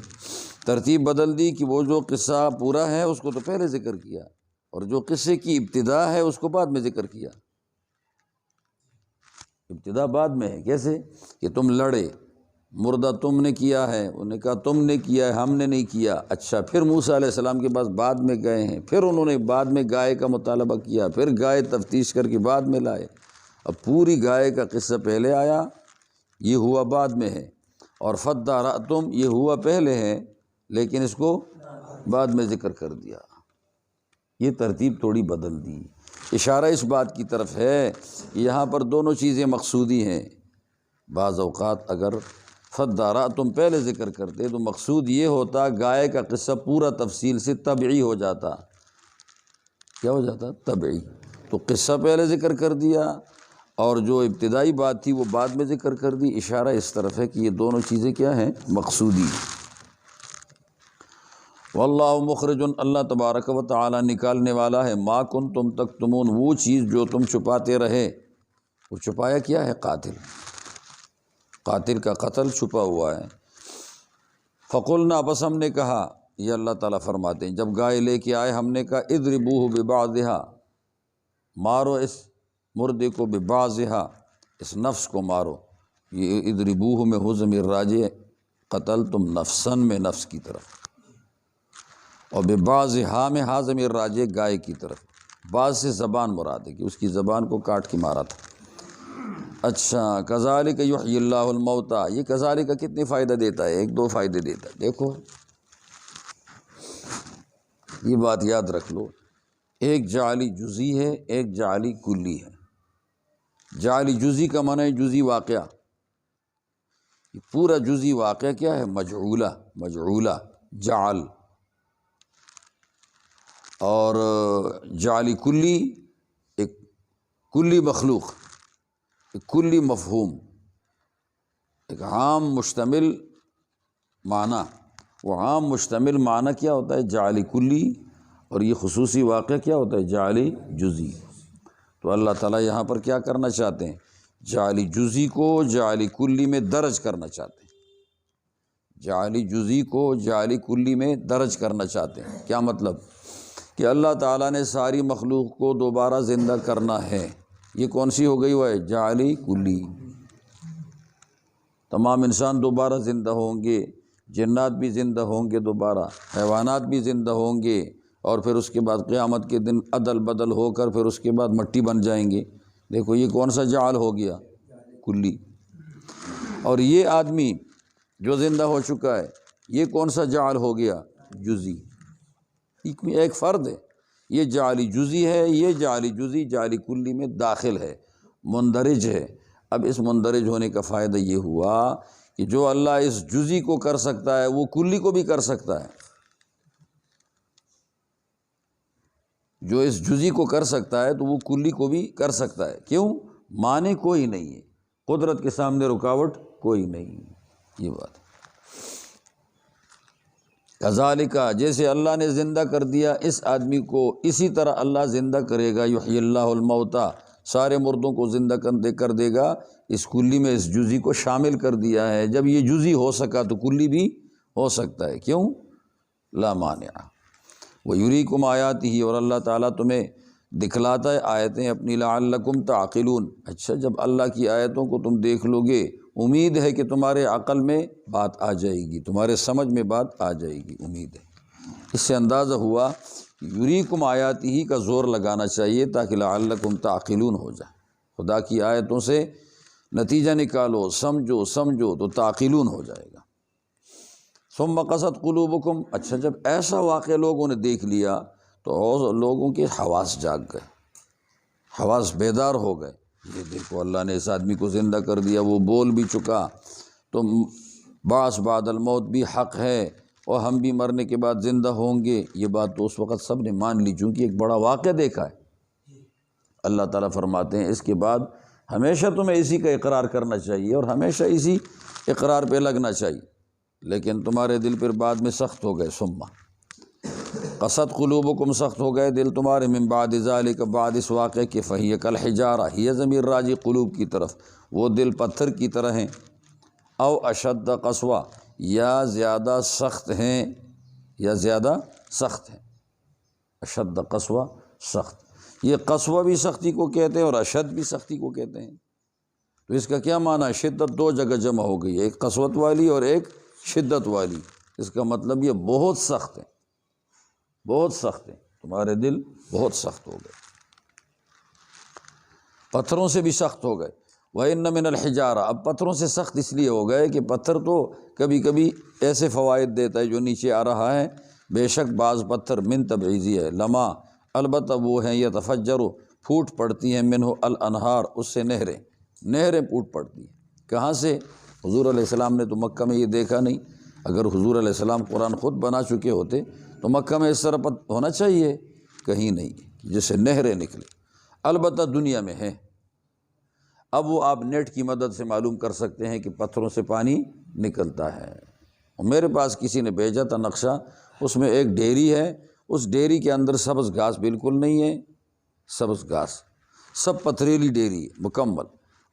ترتیب بدل دی کہ وہ جو قصہ پورا ہے اس کو تو پہلے ذکر کیا، اور جو قصے کی ابتدا ہے اس کو بعد میں ذکر کیا۔ ابتدا بعد میں ہے، کیسے کہ تم لڑے، مردہ تم نے کیا ہے، انہوں نے کہا تم نے کیا ہے، ہم نے نہیں کیا۔ اچھا، پھر موسیٰ علیہ السلام کے پاس بعد میں گئے ہیں، پھر انہوں نے بعد میں گائے کا مطالبہ کیا، پھر گائے تفتیش کر کے بعد میں لائے، اب پوری گائے کا قصہ پہلے آیا، یہ ہوا بعد میں ہے، اور فدارأتم یہ ہوا پہلے ہے لیکن اس کو بعد میں ذکر کر دیا، یہ ترتیب تھوڑی بدل دی۔ اشارہ اس بات کی طرف ہے کہ یہاں پر دونوں چیزیں مقصودی ہیں۔ بعض اوقات اگر فدارأتم پہلے ذکر کرتے تو مقصود یہ ہوتا گائے کا قصہ پورا تفصیل سے طبعی ہو جاتا، کیا ہو جاتا؟ طبعی۔ تو قصہ پہلے ذکر کر دیا اور جو ابتدائی بات تھی وہ بعد میں ذکر کر دی، اشارہ اس طرف ہے کہ یہ دونوں چیزیں کیا ہیں؟ مقصودی۔ واللہ مخرج، اللہ تبارک و تعالی نکالنے والا ہے، ما کنتم تکتمون، وہ چیز جو تم چھپاتے رہے۔ وہ چھپایا کیا ہے؟ قاتل، قاتل کا قتل چھپا ہوا ہے۔ فقلنا، بس ہم نے کہا، یہ اللہ تعالیٰ فرماتے ہیں جب گائے لے کے آئے ہم نے کہا اضربوہ ببعضھا، مارو اس مردے کو، ببعضھا اس نفس کو مارو، یہ اضربوہ میں ہو ضمیر راجع، قتلتم نفسا میں نفس کی طرف، اور ببعضھا میں ہا ضمیر راجع گائے کی طرف، بعض سے زبان مراد ہے کہ اس کی زبان کو کاٹ کے مارا تھا۔ اچھا، کذالک یحیی اللہ الموتیٰ، یہ کذالک کتنے فائدہ دیتا ہے؟ ایک دو فائدے دیتا ہے، دیکھو یہ بات یاد رکھ لو، ایک جعلی جزئی ہے، ایک جعلی کلی ہے۔ جعلی جزئی کا معنی ہے جزئی واقعہ، یہ پورا جزئی واقعہ کیا ہے؟ مجعولہ، مجعولہ جعل، اور جعلی کلی ایک کلی مخلوق، ایک کلی مفہوم، ایک عام مشتمل معنی۔ وہ عام مشتمل معنی کیا ہوتا ہے؟ جعلی کلی، اور یہ خصوصی واقعہ کیا ہوتا ہے؟ جعلی جزئی۔ تو اللہ تعالیٰ یہاں پر کیا کرنا چاہتے ہیں؟ جعلی جزئی کو جعلی کلی میں درج کرنا چاہتے ہیں، جعلی جزئی کو جعلی کلی میں درج کرنا چاہتے ہیں۔ کیا مطلب؟ کہ اللہ تعالیٰ نے ساری مخلوق کو دوبارہ زندہ کرنا ہے، یہ کون سی ہو گئی؟ وہ ہے جعلی کلی، تمام انسان دوبارہ زندہ ہوں گے، جنات بھی زندہ ہوں گے دوبارہ، حیوانات بھی زندہ ہوں گے، اور پھر اس کے بعد قیامت کے دن عدل بدل ہو کر پھر اس کے بعد مٹی بن جائیں گے۔ دیکھو یہ کون سا جعل ہو گیا؟ کلی۔ اور یہ آدمی جو زندہ ہو چکا ہے یہ کون سا جعل ہو گیا؟ جزئی۔ ایک فرد ہے، یہ جعلی جزئی ہے، یہ جعلی جزئی جعلی کلی میں داخل ہے، مندرج ہے۔ اب اس مندرج ہونے کا فائدہ یہ ہوا کہ جو اللہ اس جزئی کو کر سکتا ہے وہ کلی کو بھی کر سکتا ہے، جو اس جزئی کو کر سکتا ہے تو وہ کلی کو بھی کر سکتا ہے۔ کیوں؟ معنی کوئی نہیں ہے، قدرت کے سامنے رکاوٹ کوئی نہیں، یہ بات۔ کذالک، جیسے اللہ نے زندہ کر دیا اس آدمی کو، اسی طرح اللہ زندہ کرے گا، یحیی اللہ الموتیٰ، سارے مردوں کو زندہ کر دے گا۔ اس کلی میں اس جزئی کو شامل کر دیا ہے، جب یہ جزئی ہو سکا تو کلی بھی ہو سکتا ہے۔ کیوں؟ لا مانع۔ وَيُرِيكُمْ آیاتہ، اور اللہ تعالیٰ تمہیں دکھلاتا ہے آیتیں اپنی، لعلکم تعقلون۔ اچھا، جب اللہ کی آیتوں کو تم دیکھ لو گے امید ہے کہ تمہارے عقل میں بات آ جائے گی، تمہارے سمجھ میں بات آ جائے گی، امید ہے۔ اس سے اندازہ ہوا یُرِيكُمْ آیاتہ کا زور لگانا چاہیے تاکہ لعلکم تعقلون ہو جائے۔ خدا کی آیتوں سے نتیجہ نکالو، سمجھو تو تعقلون ہو جائے گا۔ ثم قست قلوبکم، اچھا جب ایسا واقعہ لوگوں نے دیکھ لیا تو اور لوگوں کے حواس جاگ گئے، حواس بیدار ہو گئے، یہ دیکھو اللہ نے اس آدمی کو زندہ کر دیا، وہ بول بھی چکا، تو بعث بعد الموت بھی حق ہے اور ہم بھی مرنے کے بعد زندہ ہوں گے، یہ بات تو اس وقت سب نے مان لی چونکہ ایک بڑا واقعہ دیکھا ہے۔ اللہ تعالیٰ فرماتے ہیں اس کے بعد ہمیشہ تمہیں اسی کا اقرار کرنا چاہیے اور ہمیشہ اسی اقرار پہ لگنا چاہیے، لیکن تمہارے دل پھر بعد میں سخت ہو گئے، ثم قست قلوبکم، سخت ہو گئے دل تمہارے، من بعد ذالک، بعد اس واقعے کے، فہی کالحجارہ، یہ ضمیر راجع قلوب کی طرف، وہ دل پتھر کی طرح ہیں، او اشد قسوہ، یا زیادہ سخت ہیں، یا زیادہ سخت ہیں، اشد قسوہ، سخت، یہ قسوہ بھی سختی کو کہتے ہیں اور اشد بھی سختی کو کہتے ہیں۔ تو اس کا کیا معنی ہے؟ شدت دو جگہ جمع ہو گئی ہے، ایک قسوت والی اور ایک شدت والی، اس کا مطلب یہ بہت سخت ہے، بہت سخت ہے، تمہارے دل بہت سخت ہو گئے، پتھروں سے بھی سخت ہو گئے۔ وَإِنَّ مِنَ الْحِجَارَةِ، اب پتھروں سے سخت اس لیے ہو گئے کہ پتھر تو کبھی کبھی ایسے فوائد دیتا ہے جو نیچے آ رہا ہے، بے شک بعض پتھر من تبعیضی ہے، لما، البتہ وہ ہیں، یتفجر، پھوٹ پڑتی ہیں، منہ الانہار، اس سے نہریں، نہریں پھوٹ پڑتی ہیں، کہاں سے؟ حضور علیہ السلام نے تو مکہ میں یہ دیکھا نہیں، اگر حضور علیہ السلام قرآن خود بنا چکے ہوتے تو مکہ میں اس طرح ہونا چاہیے، کہیں نہیں، جس سے نہریں نکلیں، البتہ دنیا میں ہیں۔ اب وہ آپ نیٹ کی مدد سے معلوم کر سکتے ہیں کہ پتھروں سے پانی نکلتا ہے۔ میرے پاس کسی نے بھیجا تھا نقشہ، اس میں ایک ڈیری ہے، اس ڈیری کے اندر سبز گھاس بالکل نہیں ہے، سبز گھاس، سب پتھریلی ڈیری ہے مکمل،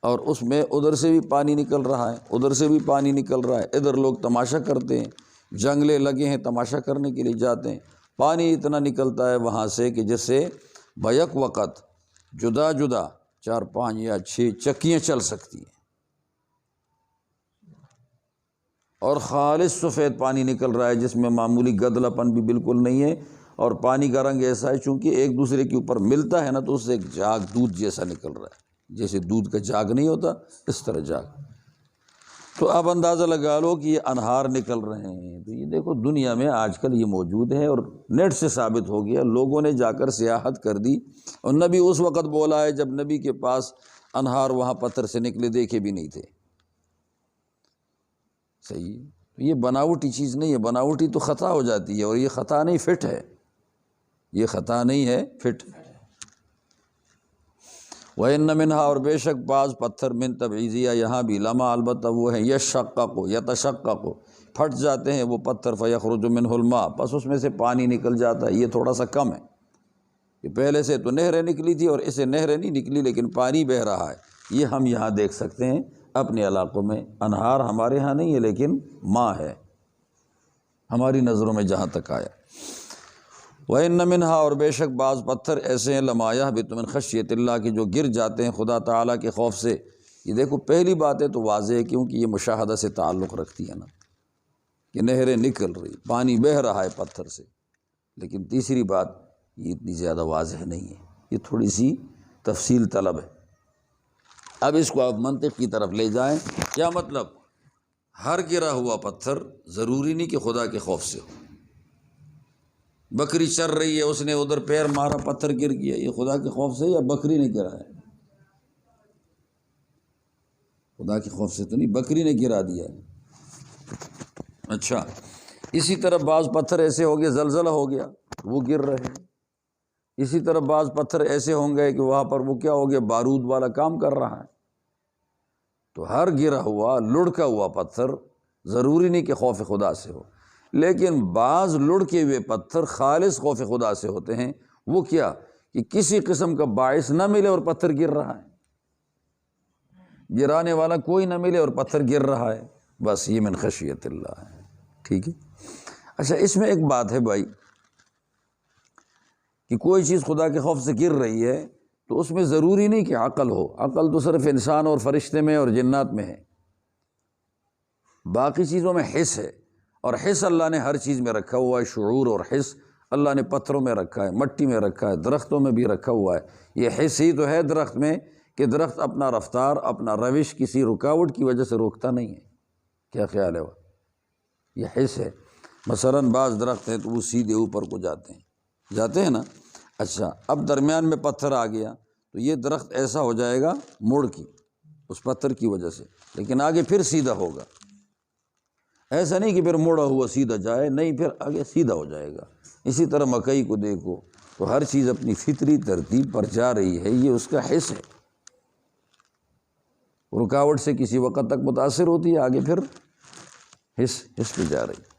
اور اس میں ادھر سے بھی پانی نکل رہا ہے، ادھر سے بھی پانی نکل رہا ہے، ادھر لوگ تماشا کرتے ہیں، جنگلے لگے ہیں، تماشا کرنے کے لیے جاتے ہیں، پانی اتنا نکلتا ہے وہاں سے کہ جس سے بیک وقت جدا جدا 4 5 یا 6 چکیاں چل سکتی ہیں، اور خالص سفید پانی نکل رہا ہے جس میں معمولی گدلا پن بھی بالکل نہیں ہے، اور پانی کا رنگ ایسا ہے چونکہ ایک دوسرے کے اوپر ملتا ہے نا تو اس سے ایک جاگ دودھ جیسا نکل رہا ہے، جیسے دودھ کا جاگ نہیں ہوتا اس طرح جاگ۔ تو اب اندازہ لگا لو کہ یہ انہار نکل رہے ہیں، تو یہ دیکھو دنیا میں آج کل یہ موجود ہے، اور نیٹ سے ثابت ہو گیا، لوگوں نے جا کر سیاحت کر دی، اور نبی اس وقت بولا ہے جب نبی کے پاس انہار وہاں پتھر سے نکلے دیکھے بھی نہیں تھے۔ صحیح، تو یہ بناوٹی چیز نہیں ہے، بناوٹی تو خطا ہو جاتی ہے، اور یہ خطا نہیں، فٹ ہے، یہ خطا نہیں ہے، فٹ۔ وَإِنَّ مِنْهَا، اور بے شک بعض پتھر، من تبعیضیہ، یہاں بھی، لما، البتہ وہ ہیں، یشقق، یتشقق، پھٹ جاتے ہیں وہ پتھر، فیخرج منہ الماء، پس اس میں سے پانی نکل جاتا ہے، یہ تھوڑا سا کم ہے، کہ پہلے سے تو نہریں نکلی تھی اور اسے نہریں نہیں نکلی لیکن پانی بہہ رہا ہے، یہ ہم یہاں دیکھ سکتے ہیں اپنے علاقوں میں، انہار ہمارے ہاں نہیں ہے لیکن ماں ہے ہماری نظروں میں جہاں تک آیا۔ وَإِنَّ مِنْهَا، اور بے شک بعض پتھر ایسے ہیں، لَمَا يَهْبِطُ مِنْ خَشْيَةِ اللَّهِ، کہ جو گر جاتے ہیں خدا تعالیٰ کے خوف سے۔ یہ دیکھو پہلی بات ہے تو واضح ہے کیونکہ یہ مشاہدہ سے تعلق رکھتی ہے نا، کہ نہریں نکل رہی، پانی بہہ رہا ہے پتھر سے، لیکن تیسری بات یہ اتنی زیادہ واضح نہیں ہے، یہ تھوڑی سی تفصیل طلب ہے۔ اب اس کو آپ منطق کی طرف لے جائیں، کیا مطلب؟ ہر گرا ہوا پتھر ضروری نہیں کہ خدا کے خوف سے ہو، بکری چر رہی ہے، اس نے ادھر پیر مارا، پتھر گر گیا، یہ خدا کے خوف سے یا بکری نے گرا ہے؟ خدا کے خوف سے تو نہیں، بکری نے گرا دیا ہے۔ اچھا، اسی طرح بعض پتھر ایسے ہو گئے، زلزلہ ہو گیا وہ گر رہے ہیں، اسی طرح بعض پتھر ایسے ہوں گے کہ وہاں پر وہ کیا ہو گیا، بارود والا کام کر رہا ہے۔ تو ہر گرا ہوا، لڑکا ہوا پتھر ضروری نہیں کہ خوف خدا سے ہو، لیکن بعض لڑکے ہوئے پتھر خالص خوف خدا سے ہوتے ہیں۔ وہ کیا کہ کسی قسم کا باعث نہ ملے اور پتھر گر رہا ہے، گرانے والا کوئی نہ ملے اور پتھر گر رہا ہے، بس یہ من خشیت اللہ ہے۔ ٹھیک ہے، اچھا اس میں ایک بات ہے بھائی کہ کوئی چیز خدا کے خوف سے گر رہی ہے تو اس میں ضروری نہیں کہ عقل ہو، عقل تو صرف انسان اور فرشتے میں اور جنات میں ہے، باقی چیزوں میں حس ہے، اور حس اللہ نے ہر چیز میں رکھا ہوا ہے، شعور اور حس اللہ نے پتھروں میں رکھا ہے، مٹی میں رکھا ہے، درختوں میں بھی رکھا ہوا ہے۔ یہ حس ہی تو ہے درخت میں کہ درخت اپنا رفتار، اپنا روش کسی رکاوٹ کی وجہ سے روکتا نہیں ہے۔ کیا خیال ہے وہ؟ یہ حس ہے۔ مثلاً بعض درخت ہیں تو وہ سیدھے اوپر کو جاتے ہیں نا، اچھا اب درمیان میں پتھر آ گیا تو یہ درخت ایسا ہو جائے گا مڑ کی اس پتھر کی وجہ سے، لیکن آگے پھر سیدھا ہوگا، ایسا نہیں کہ پھر مڑا ہوا سیدھا جائے، نہیں پھر آگے سیدھا ہو جائے گا۔ اسی طرح مکئی کو دیکھو تو ہر چیز اپنی فطری ترتیب پر جا رہی ہے، یہ اس کا حص ہے، رکاوٹ سے کسی وقت تک متاثر ہوتی ہے، آگے پھر حص پہ جا رہی ہے۔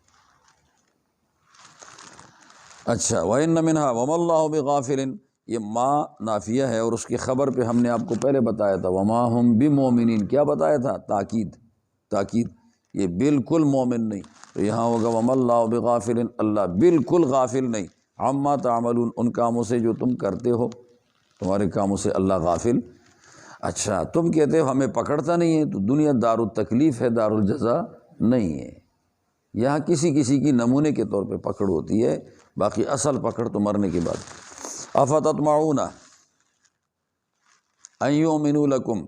اچھا وَإِنَّ مِنْهَا وَمَا اللَّهُ بِغَافِلٍ، یہ ما نافیہ ہے اور اس کی خبر پہ ہم نے آپ کو پہلے بتایا تھا وَمَا هُمْ بِمُؤْمِنِينَ، کیا بتایا تھا؟ تاکید، یہ بالکل مومن نہیں، تو یہاں ہوگا وَمَا اللَّهُ بِغَافِلٍ، اللہ بالکل غافل نہیں، عَمَّا تَعْمَلُونَ، ان کاموں سے جو تم کرتے ہو، تمہارے کاموں سے اللہ غافل۔ اچھا تم کہتے ہو ہمیں پکڑتا نہیں ہے، تو دنیا دار التکلیف ہے، دار الجزا نہیں ہے، یہاں کسی کی نمونے کے طور پہ پکڑ ہوتی ہے، باقی اصل پکڑ تو مرنے کے بعد۔ افتطمعون ان یؤمنوا لکم،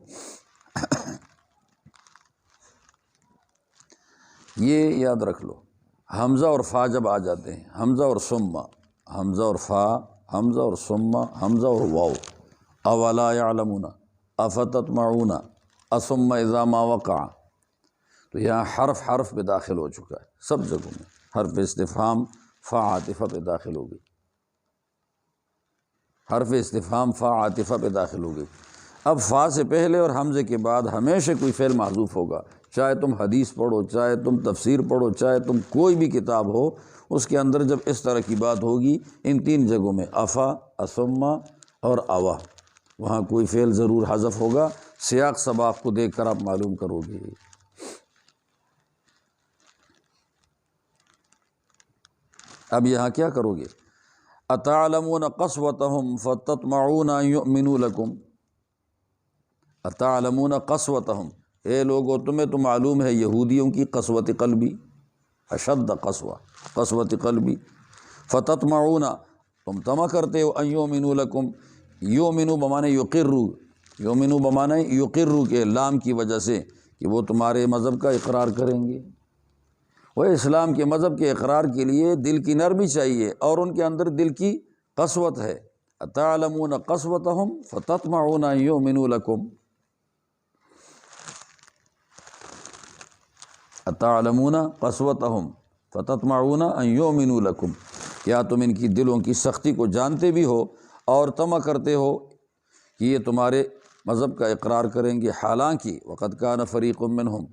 یہ یاد رکھ لو، حمزہ اور فا جب آ جاتے ہیں، حمزہ اور ثم، حمزہ اور فا، حمزہ اور ثم، حمزہ اور واو، اولا یعلمون، افتطمعون، اثم اذا ما وقع، تو یہاں حرف پہ داخل ہو چکا ہے، سب جگہوں میں حرف استفہام فا عاطفہ پہ داخل ہو گئی، حرف استفہام فا عاطفہ پہ داخل ہو گئی۔ اب فا سے پہلے اور حمزے کے بعد ہمیشہ کوئی فعل محذوف ہوگا، چاہے تم حدیث پڑھو، چاہے تم تفسیر پڑھو، چاہے تم کوئی بھی کتاب ہو، اس کے اندر جب اس طرح کی بات ہوگی ان تین جگہوں میں افا، اسما اور اوا، وہاں کوئی فعل ضرور حذف ہوگا، سیاق سباق کو دیکھ کر آپ معلوم کرو گے۔ اب یہاں کیا کرو گے؟ اتعلمون قسوتهم فتطمعون ان یؤمنوا لکم، اتعلمون قسوتهم، اے لوگو تمہیں تو معلوم ہے یہودیوں کی قسوت قلبی، اشد قسوت قلبی، فتطمعون تم طمع کرتے ہو ان یؤمنوا لکم، یؤمنوا بمعنی یقروا، یؤمنوا بمعنی یقروا کے لام کی وجہ سے کہ وہ تمہارے مذہب کا اقرار کریں گے۔ وہ اسلام کے مذہب کے اقرار کے لیے دل کی نرمی چاہیے اور ان کے اندر دل کی قسوت ہے۔ اتعلمون قسوتهم فتطمعون ان یؤمنوا لکم، اتعلمون قسوتهم فتطمعون ان یؤمنوا لکم، کیا تم ان کی دلوں کی سختی کو جانتے بھی ہو اور طمع کرتے ہو کہ یہ تمہارے مذہب کا اقرار کریں گے، حالانکہ وقد کان فریق منہم،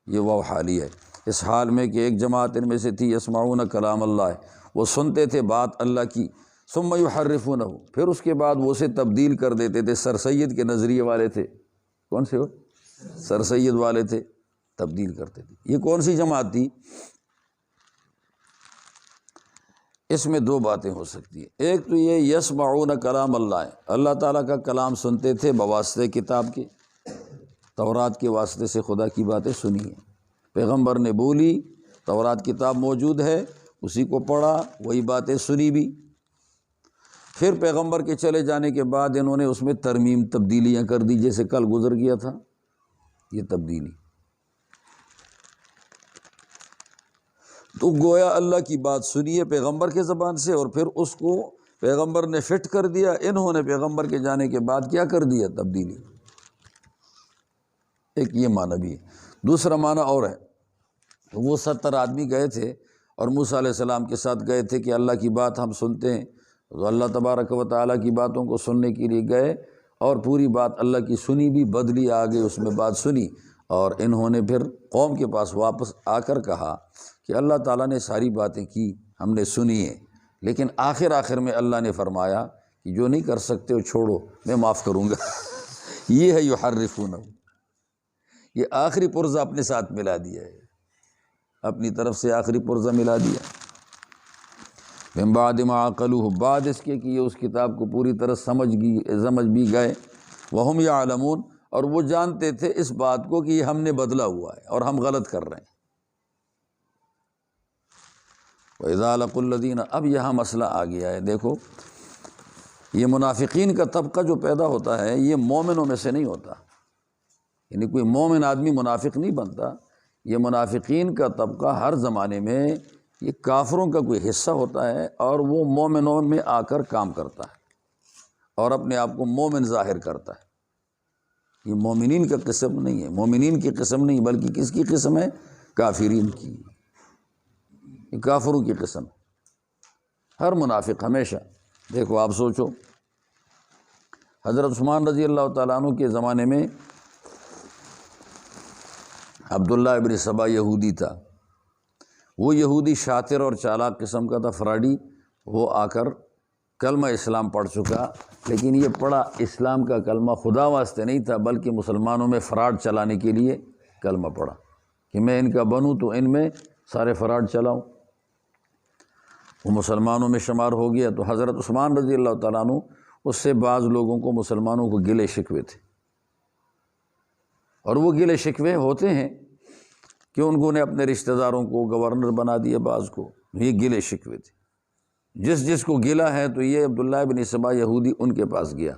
یہ واو حالی ہے، اس حال میں کہ ایک جماعت ان میں سے تھی، یسمعون کلام اللہ، وہ سنتے تھے بات اللہ کی، ثم یحرفونہ، پھر اس کے بعد وہ اسے تبدیل کر دیتے تھے، سر سید کے نظریے والے تھے، کون سے ہو؟ سر سید والے تھے، تبدیل کرتے تھے۔ یہ کون سی جماعت تھی؟ اس میں دو باتیں ہو سکتی ہیں، ایک تو یہ یسمعون کلام اللہ، اللہ تعالیٰ کا کلام سنتے تھے بواسطہ کتاب کے، تورات کے واسطے سے خدا کی باتیں سنی ہیں، پیغمبر نے بولی، تورات کتاب موجود ہے، اسی کو پڑھا، وہی باتیں سنی بھی، پھر پیغمبر کے چلے جانے کے بعد انہوں نے اس میں ترمیم تبدیلیاں کر دی، جیسے کل گزر گیا تھا یہ تبدیلی، تو گویا اللہ کی بات سنی ہے پیغمبر کے زبان سے اور پھر اس کو پیغمبر نے فٹ کر دیا، انہوں نے پیغمبر کے جانے کے بعد کیا کر دیا؟ تبدیلی۔ ایک یہ معنی بھی ہے، دوسرا معنی اور ہے، وہ 70 آدمی گئے تھے اور موسیٰ علیہ السلام کے ساتھ گئے تھے کہ اللہ کی بات ہم سنتے ہیں، تو اللہ تبارک و تعالیٰ کی باتوں کو سننے کے لیے گئے اور پوری بات اللہ کی سنی بھی، بدلی آگے اس میں بات سنی، اور انہوں نے پھر قوم کے پاس واپس آ کر کہا کہ اللہ تعالیٰ نے ساری باتیں کی، ہم نے سنی ہیں، لیکن آخر میں اللہ نے فرمایا کہ جو نہیں کر سکتے وہ چھوڑو، میں معاف کروں گا۔ یہ ہے یحرفونہ، یہ آخری پرزہ اپنے ساتھ ملا دیا ہے، اپنی طرف سے آخری پرزہ ملا دیا، من بعد ما عقلوہ، بعد اس کے کہ یہ اس کتاب کو پوری طرح سمجھ بھی گئے، وہم یعلمون، اور وہ جانتے تھے اس بات کو کہ یہ ہم نے بدلا ہوا ہے اور ہم غلط کر رہے ہیں۔ وَإِذَا لَقُوا الَّذِينَ، اب یہاں مسئلہ آ گیا ہے، دیکھو یہ منافقین کا طبقہ جو پیدا ہوتا ہے یہ مومنوں میں سے نہیں ہوتا، یعنی کوئی مومن آدمی منافق نہیں بنتا، یہ منافقین کا طبقہ ہر زمانے میں یہ کافروں کا کوئی حصہ ہوتا ہے، اور وہ مومنوں میں آ کر کام کرتا ہے اور اپنے آپ کو مومن ظاہر کرتا ہے۔ یہ مومنین کا قسم نہیں ہے، مومنین کی قسم نہیں، بلکہ کس کی قسم ہے؟ کافرین کی، یہ کافروں کی قسم ہے۔ ہر منافق ہمیشہ، دیکھو آپ سوچو، حضرت عثمان رضی اللہ تعالیٰ عنہ کے زمانے میں عبداللہ ابن سبا یہودی تھا، وہ یہودی شاطر اور چالاک قسم کا تھا، فراڈی، وہ آ کر کلمہ اسلام پڑھ چکا، لیکن یہ پڑھا اسلام کا کلمہ خدا واسطے نہیں تھا، بلکہ مسلمانوں میں فراڈ چلانے کے لیے کلمہ پڑھا کہ میں ان کا بنوں تو ان میں سارے فراڈ چلاؤں۔ وہ مسلمانوں میں شمار ہو گیا، تو حضرت عثمان رضی اللہ تعالیٰ عنہ اس سے بعض لوگوں کو، مسلمانوں کو گلے شکوے تھے، اور وہ گلے شکوے ہوتے ہیں کہ ان نے اپنے رشتہ داروں کو گورنر بنا دیا، بعض کو، یہ گلے شکوے تھے۔ جس کو گلا ہے تو یہ عبداللہ بن سبا یہودی ان کے پاس گیا،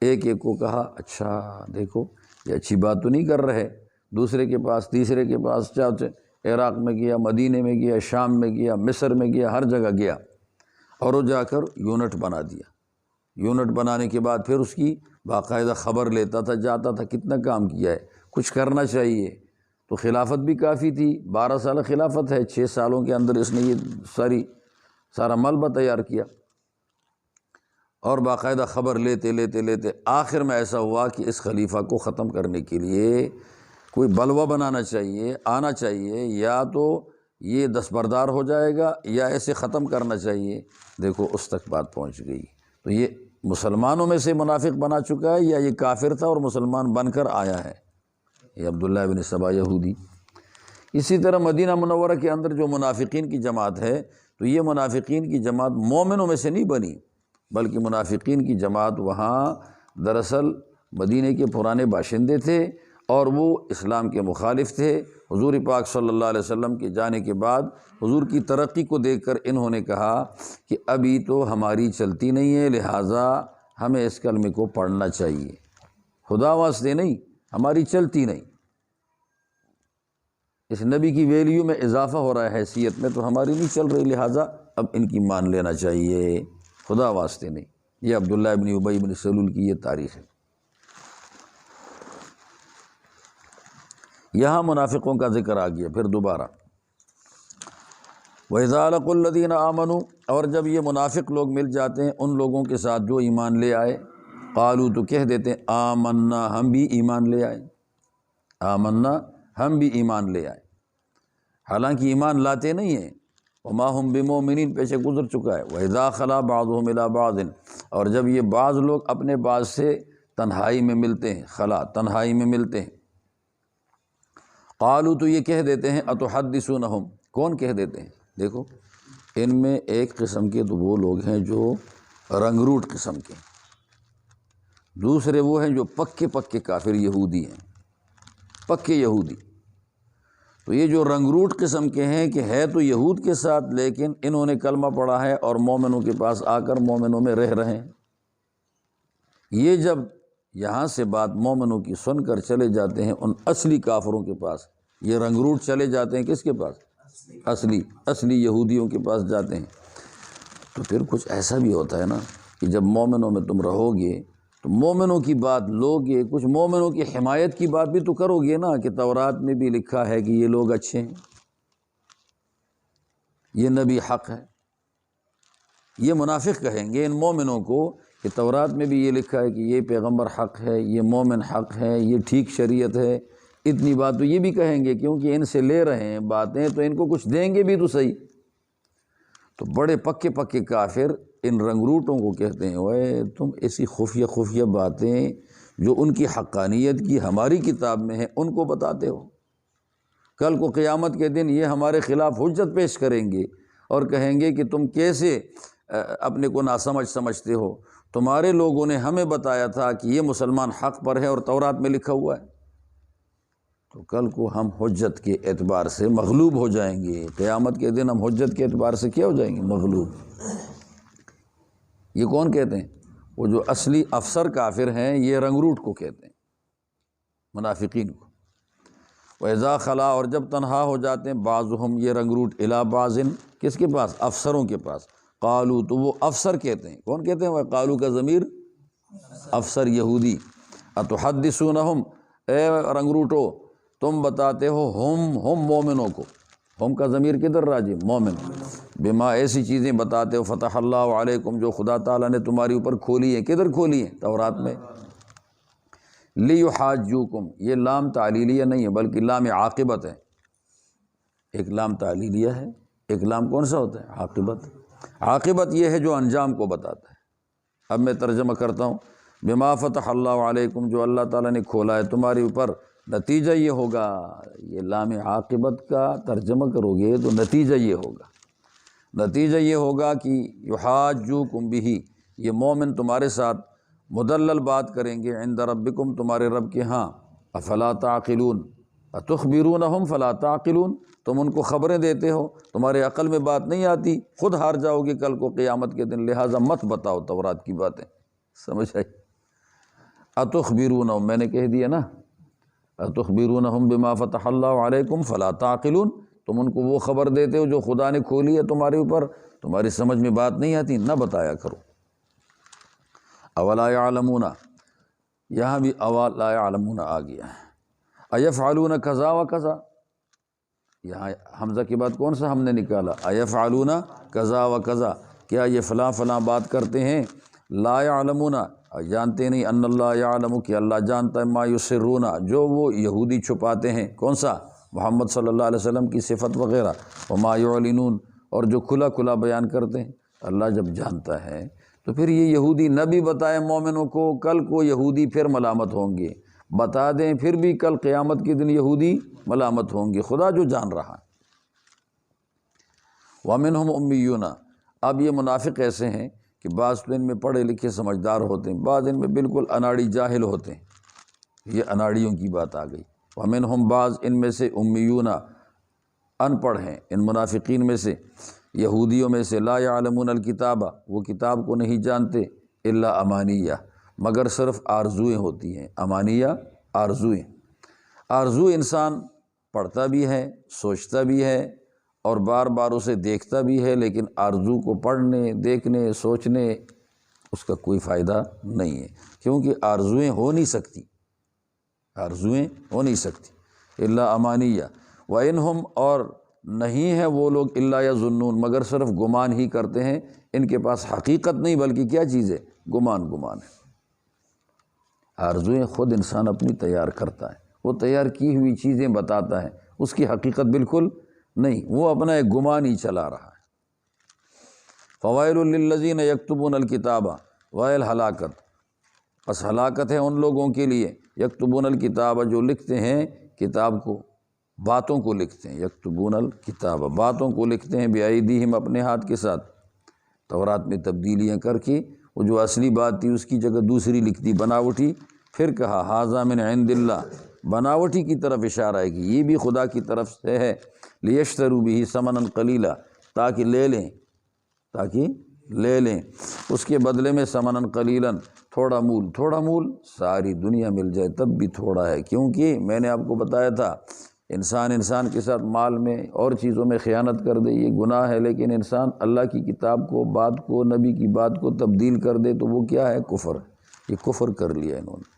ایک کو کہا اچھا دیکھو یہ اچھی بات تو نہیں کر رہے، دوسرے کے پاس، تیسرے کے پاس، عراق میں گیا، مدینے میں گیا، شام میں گیا، مصر میں گیا، ہر جگہ گیا، اور وہ جا کر یونٹ بنا دیا۔ یونٹ بنانے کے بعد پھر اس کی باقاعدہ خبر لیتا تھا، جاتا تھا، کتنا کام کیا ہے، کچھ کرنا چاہیے۔ تو خلافت بھی کافی تھی، 12 سال خلافت ہے، 6 سالوں کے اندر اس نے یہ سارا ملبہ تیار کیا، اور باقاعدہ خبر لیتے لیتے لیتے آخر میں ایسا ہوا کہ اس خلیفہ کو ختم کرنے کے لیے کوئی بلوہ بنانا چاہیے، آنا چاہیے، یا تو یہ دستبردار ہو جائے گا یا ایسے ختم کرنا چاہیے۔ دیکھو اس تک بات پہنچ گئی۔ تو یہ مسلمانوں میں سے منافق بنا چکا ہے، یا یہ کافر تھا اور مسلمان بن کر آیا ہے، یہ عبداللہ بن سبا یہودی۔ اسی طرح مدینہ منورہ کے اندر جو منافقین کی جماعت ہے، تو یہ منافقین کی جماعت مومنوں میں سے نہیں بنی، بلکہ منافقین کی جماعت وہاں دراصل مدینہ کے پرانے باشندے تھے، اور وہ اسلام کے مخالف تھے۔ حضور پاک صلی اللہ علیہ وسلم کے جانے کے بعد حضور کی ترقی کو دیکھ کر انہوں نے کہا کہ ابھی تو ہماری چلتی نہیں ہے، لہٰذا ہمیں اس کلمے کو پڑھنا چاہیے، خدا واسطے نہیں، ہماری چلتی نہیں، اس نبی کی ویلیو میں اضافہ ہو رہا ہے، حیثیت میں، تو ہماری نہیں چل رہی، لہٰذا اب ان کی مان لینا چاہیے، خدا واسطے نہیں۔ یہ عبداللہ ابن ابی بن سلول کی یہ تاریخ ہے۔ یہاں منافقوں کا ذکر آ گیا پھر دوبارہ، وَإِذَا لَقُوا الَّذِينَ آمَنُوا، اور جب یہ منافق لوگ مل جاتے ہیں ان لوگوں کے ساتھ جو ایمان لے آئے، قالوا تو کہہ دیتے ہیں آمنا، ہم بھی ایمان لے آئے، آمنا، ہم بھی ایمان لے آئے، حالانکہ ایمان لاتے نہیں ہیں، وما ہم بمؤمنین، پیچھے گزر چکا ہے۔ وَإِذَا خَلَا بَعْضُهُمْ إِلَىٰ بَعْضٍ، اور جب یہ بعض لوگ اپنے بعض سے تنہائی میں ملتے ہیں، خلا، تنہائی میں ملتے ہیں، قالوا تو یہ کہہ دیتے ہیں اتحدثونہم، کون کہہ دیتے ہیں؟ دیکھو ان میں ایک قسم کے تو وہ لوگ ہیں جو رنگروٹ قسم کے، دوسرے وہ ہیں جو پکے کافر یہودی ہیں، پکے یہودی۔ تو یہ جو رنگروٹ قسم کے ہیں کہ ہے تو یہود کے ساتھ، لیکن انہوں نے کلمہ پڑھا ہے اور مومنوں کے پاس آ کر مومنوں میں رہ رہے ہیں، یہ جب یہاں سے بات مومنوں کی سن کر چلے جاتے ہیں ان اصلی کافروں کے پاس، یہ رنگروٹ چلے جاتے ہیں کس کے پاس؟ اصلی یہودیوں کے پاس جاتے ہیں۔ تو پھر کچھ ایسا بھی ہوتا ہے نا کہ جب مومنوں میں تم رہو گے تو مومنوں کی بات لوگے، کچھ مومنوں کی حمایت کی بات بھی تو کرو گے نا، کہ تورات میں بھی لکھا ہے کہ یہ لوگ اچھے ہیں، یہ نبی حق ہے۔ یہ منافق کہیں گے ان مومنوں کو کہ تورات میں بھی یہ لکھا ہے کہ یہ پیغمبر حق ہے، یہ مومن حق ہے، یہ ٹھیک شریعت ہے، اتنی بات تو یہ بھی کہیں گے، کیونکہ ان سے لے رہے ہیں باتیں تو ان کو کچھ دیں گے بھی تو صحیح۔ تو بڑے پکے کافر ان رنگروٹوں کو کہتے ہیں اوے تم ایسی خفیہ باتیں جو ان کی حقانیت کی ہماری کتاب میں ہیں ان کو بتاتے ہو، کل کو قیامت کے دن یہ ہمارے خلاف حجت پیش کریں گے اور کہیں گے کہ تم کیسے اپنے کو ناسمجھ سمجھتے ہو، تمہارے لوگوں نے ہمیں بتایا تھا کہ یہ مسلمان حق پر ہے اور تورات میں لکھا ہوا ہے۔ تو کل کو ہم حجت کے اعتبار سے مغلوب ہو جائیں گے، قیامت کے دن ہم حجت کے اعتبار سے کیا ہو جائیں گے؟ مغلوب۔ یہ کون کہتے ہیں؟ وہ جو اصلی افسر کافر ہیں، یہ رنگروٹ کو کہتے ہیں، منافقین کو۔ وَإِذَا خَلَا، اور جب تنہا ہو جاتے ہیں، بعضهم یہ رنگروٹ، الی بعض، کس کے پاس؟ افسروں کے پاس، قالو، تو وہ افسر کہتے ہیں، کون کہتے ہیں؟ وہ قالو کا ضمیر افسر یہودی، اتحدثونہم، اے رنگروٹو تم بتاتے ہو، ہم مومنوں کو، ہم کا ضمیر کدھر راجی؟ مومن، بما ایسی چیزیں بتاتے ہو، فتح اللہ علیکم، جو خدا تعالیٰ نے تمہاری اوپر کھولی ہیں، کدھر کھولی ہیں؟ تورات میں۔ لیحاجوکم، یہ لام تعلیلیہ نہیں ہے بلکہ لام عاقبت ہے، ایک لام تعلیلیہ ہے، ایک لام کون سا ہوتا ہے؟ عاقبت۔ عاقبت یہ ہے جو انجام کو بتاتا ہے۔ اب میں ترجمہ کرتا ہوں، بما فتح اللہ علیکم، جو اللہ تعالیٰ نے کھولا ہے تمہارے اوپر، نتیجہ یہ ہوگا، یہ لام عاقبت کا ترجمہ کرو گے تو نتیجہ یہ ہوگا، نتیجہ یہ ہوگا کہ یحاجوکم بہ، یہ مومن تمہارے ساتھ مدلل بات کریں گے، عند ربکم، تمہارے رب کے ہاں، افلا تعقلون، اتخبرونہم فلا تعقلون، تم ان کو خبریں دیتے ہو، تمہارے عقل میں بات نہیں آتی، خود ہار جاؤ گے کل کو قیامت کے دن، لہٰذا مت بتاؤ تورات کی باتیں، سمجھ آئی؟ اتخبرونہم، میں نے کہہ دیا نا، اتخبرونہم بما فتح اللہ علیکم فلا تعقلون، تم ان کو وہ خبر دیتے ہو جو خدا نے کھولی ہے تمہارے اوپر، تمہاری سمجھ میں بات نہیں آتی، نہ بتایا کرو۔ اولا یعلمون، یہاں بھی اولا یعلمون آ گیا ہے، ایفعلون کذا و کذا، یہاں حمزہ کے بعد کون سا ہم نے نکالا؟ ایفعلون کذا و کذا، کیا یہ فلاں فلاں بات کرتے ہیں؟ لا یعلمون، جانتے نہیں، ان اللہ یعلم، کہ اللہ جانتا ہے، ما یسرون، جو وہ یہودی چھپاتے ہیں، کون سا؟ محمد صلی اللہ علیہ وسلم کی صفت وغیرہ، وما یعلنون، اور جو کھلا کھلا بیان کرتے ہیں، اللہ جب جانتا ہے تو پھر یہ یہودی نہ بھی بتائیں مومنوں کو، کل کو یہودی پھر ملامت ہوں گے، بتا دیں پھر بھی کل قیامت کے دن یہودی ملامت ہوں گے، خدا جو جان رہا ہے۔ وَمِنْهُمْ أُمِّيُّونَ، اب یہ منافق ایسے ہیں کہ بعض تو ان میں پڑھے لکھے سمجھدار ہوتے ہیں، بعض ان میں بالکل اناڑی جاہل ہوتے ہیں، یہ اناڑیوں کی بات آ گئی۔ وَمِنْهُمْ، بعض ان میں سے، امیون، ان پڑھ ہیں، ان منافقین میں سے، یہودیوں میں سے، لا یعلمون الکتاب، وہ کتاب کو نہیں جانتے، الا امانیہ، مگر صرف آرزوئیں ہوتی ہیں، امانیہ آرزوئیں، آرزو انسان پڑھتا بھی ہے، سوچتا بھی ہے، اور بار بار اسے دیکھتا بھی ہے، لیکن آرزو کو پڑھنے، دیکھنے، سوچنے اس کا کوئی فائدہ نہیں ہے، کیونکہ آرزوئیں ہو نہیں سکتی، آرزوئیں ہو نہیں سکتی، الا امانیہ، وَإِنْهُمْ، اور نہیں ہے وہ لوگ، الا یظنون، مگر صرف گمان ہی کرتے ہیں، ان کے پاس حقیقت نہیں بلکہ کیا چیز ہے؟ گمان، گمان ہے۔ آرزوئیں خود انسان اپنی تیار کرتا ہے، وہ تیار کی ہوئی چیزیں بتاتا ہے، اس کی حقیقت بالکل نہیں، وہ اپنا ایک گمان ہی چلا رہا ہے۔ فوائل للذین یکتبون الکتاب، ویل، ہلاکت، پس ہلاکت ہے ان لوگوں کے لیے، یکتبون الکتاب، جو لکھتے ہیں کتاب کو، باتوں کو لکھتے ہیں، یکتبون الکتاب، باتوں کو لکھتے ہیں، بایدیہم، اپنے ہاتھ کے ساتھ، تورات میں تبدیلیاں کر کے وہ جو اصلی بات تھی اس کی جگہ دوسری لکھ دی، بناوٹی، پھر کہا ھذا من عند اللہ، بناوٹی کی طرف اشارہ ہے کہ یہ بھی خدا کی طرف سے ہے، لیشتروا بہ ثمنا قلیلا، تاکہ لے لیں اس کے بدلے میں، ثمنا قلیلا، تھوڑا مول، تھوڑا مول ساری دنیا مل جائے تب بھی تھوڑا ہے، کیونکہ میں نے آپ کو بتایا تھا انسان کے ساتھ مال میں اور چیزوں میں خیانت کر دے یہ گناہ ہے، لیکن انسان اللہ کی کتاب کو، بات کو، نبی کی بات کو تبدیل کر دے تو وہ کیا ہے؟ کفر، یہ کفر کر لیا انہوں نے۔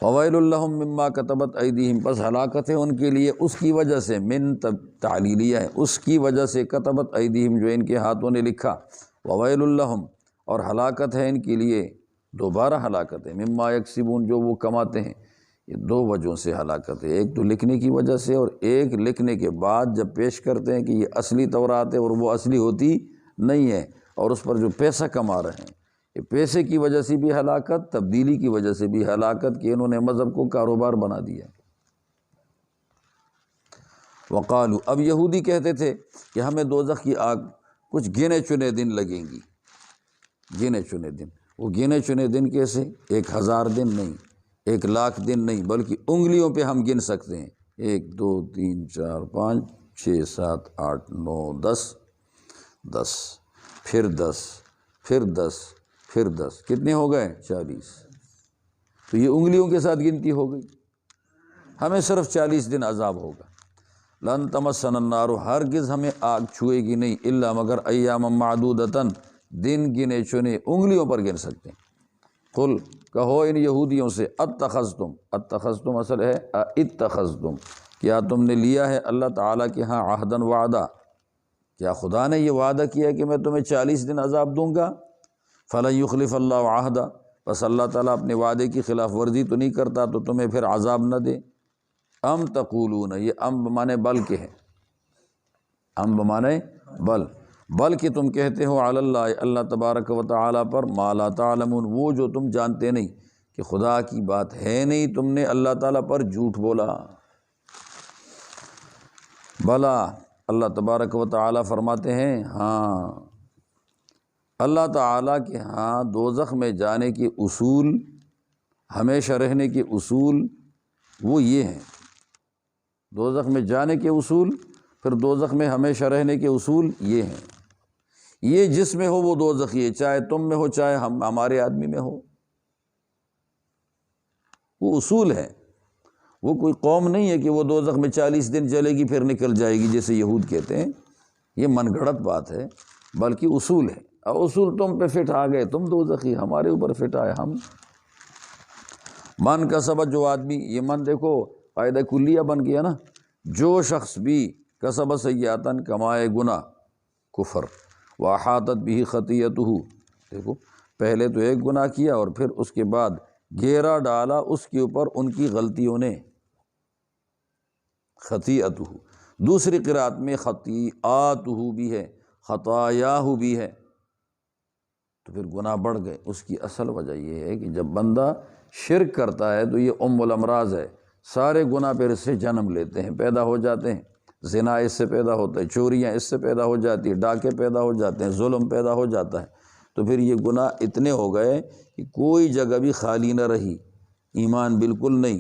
فوائل لہم مما کتبت ایدیہم، پس ہلاکت ہے ان کے لیے اس کی وجہ سے، من تعلیلیہ ہے، اس کی وجہ سے، کتبت ایدیہم، جو ان کے ہاتھوں نے لکھا، وویل لہم، اور ہلاکت ہے ان کے لیے، دوبارہ ہلاکت ہے، مما یکسبون، جو وہ کماتے ہیں، یہ دو وجہوں سے ہلاکت ہے، ایک تو لکھنے کی وجہ سے، اور ایک لکھنے کے بعد جب پیش کرتے ہیں کہ یہ اصلی تورات ہے اور وہ اصلی ہوتی نہیں ہے، اور اس پر جو پیسہ کما رہے ہیں، یہ پیسے کی وجہ سے بھی ہلاکت، تبدیلی کی وجہ سے بھی ہلاکت، کہ انہوں نے مذہب کو کاروبار بنا دیا۔ وقالو، اب یہودی کہتے تھے کہ ہمیں دوزخ کی آگ کچھ گنے چنے دن لگیں گی، گنے چنے دن، وہ گنے چنے دن کیسے؟ 1000 دن نہیں، 1,00,000 دن نہیں، بلکہ انگلیوں پہ ہم گن سکتے ہیں، 1 2 3 4 5 6 7 8 9 10، 10 پھر 10 پھر 10 پھر 10، کتنے ہو گئے؟ 40، تو یہ انگلیوں کے ساتھ گنتی ہو گئی۔ ہمیں صرف 40 دن عذاب ہوگا۔ لن تمسنا النار، ہرگز ہمیں آگ چھوئے گی نہیں، الا مگر ایام معدودتاً، دن گنے چنے، انگلیوں پر گن سکتے ہیں۔ قل کہو ان یہودیوں سے، اتخذتم اصل ہے اتخذتم، کیا تم نے لیا ہے اللہ تعالیٰ کے ہاں عہداً وعدہ، کیا خدا نے یہ وعدہ کیا کہ میں تمہیں 40 دن عذاب دوں گا؟ فلن یخلف اللہ عہدہ، بس اللہ تعالیٰ اپنے وعدے کی خلاف ورزی تو نہیں کرتا تو تمہیں پھر عذاب نہ دے۔ ام تقولون، یہ ام بمانے بل کے ہے، ام بمانے بل کہ تم کہتے ہو علی اللہ، اللہ تبارک و تعالیٰ پر، ما لا تعلمون، وہ جو تم جانتے نہیں کہ خدا کی بات ہے نہیں، تم نے اللہ تعالیٰ پر جھوٹ بولا۔ بلا، اللہ تبارک و تعالیٰ فرماتے ہیں ہاں، اللہ تعالیٰ کے ہاں دوزخ میں جانے کے اصول، ہمیشہ رہنے کے اصول وہ یہ ہیں، دوزخ میں جانے کے اصول، پھر دوزخ میں ہمیشہ رہنے کے اصول یہ ہیں۔ یہ جس میں ہو وہ دوزخی ہے، چاہے تم میں ہو چاہے ہمارے آدمی میں ہو، وہ اصول ہے۔ وہ کوئی قوم نہیں ہے کہ وہ دوزخ میں 40 دن جلے گی پھر نکل جائے گی جیسے یہود کہتے ہیں، یہ من گھڑت بات ہے، بلکہ اصول ہے۔ اور اصول تم پہ فٹ آ گئے تم دوزخی، ہمارے اوپر فٹ آئے ہم۔ من کا سبب، جو آدمی، یہ من دیکھو قاعدہ کلیہ بن گیا نا، جو شخص بھی کسب سیئاتن، کمائے گناہ، کفر، واحاطت بھی خطیئتہ، دیکھو پہلے تو ایک گناہ کیا اور پھر اس کے بعد گھیرا ڈالا اس کے اوپر ان کی غلطیوں نے، خطیئتہ، دوسری قرأت میں خطیئاتہ بھی ہے، خطایاہ بھی ہے، تو پھر گناہ بڑھ گئے۔ اس کی اصل وجہ یہ ہے کہ جب بندہ شرک کرتا ہے تو یہ الامراض ہے، سارے گناہ پھر اس سے جنم لیتے ہیں، پیدا ہو جاتے ہیں۔ زنا اس سے پیدا ہوتا ہے، چوریاں اس سے پیدا ہو جاتی ہیں، ڈاکے پیدا ہو جاتے ہیں، ظلم پیدا ہو جاتا ہے، تو پھر یہ گناہ اتنے ہو گئے کہ کوئی جگہ بھی خالی نہ رہی، ایمان بالکل نہیں،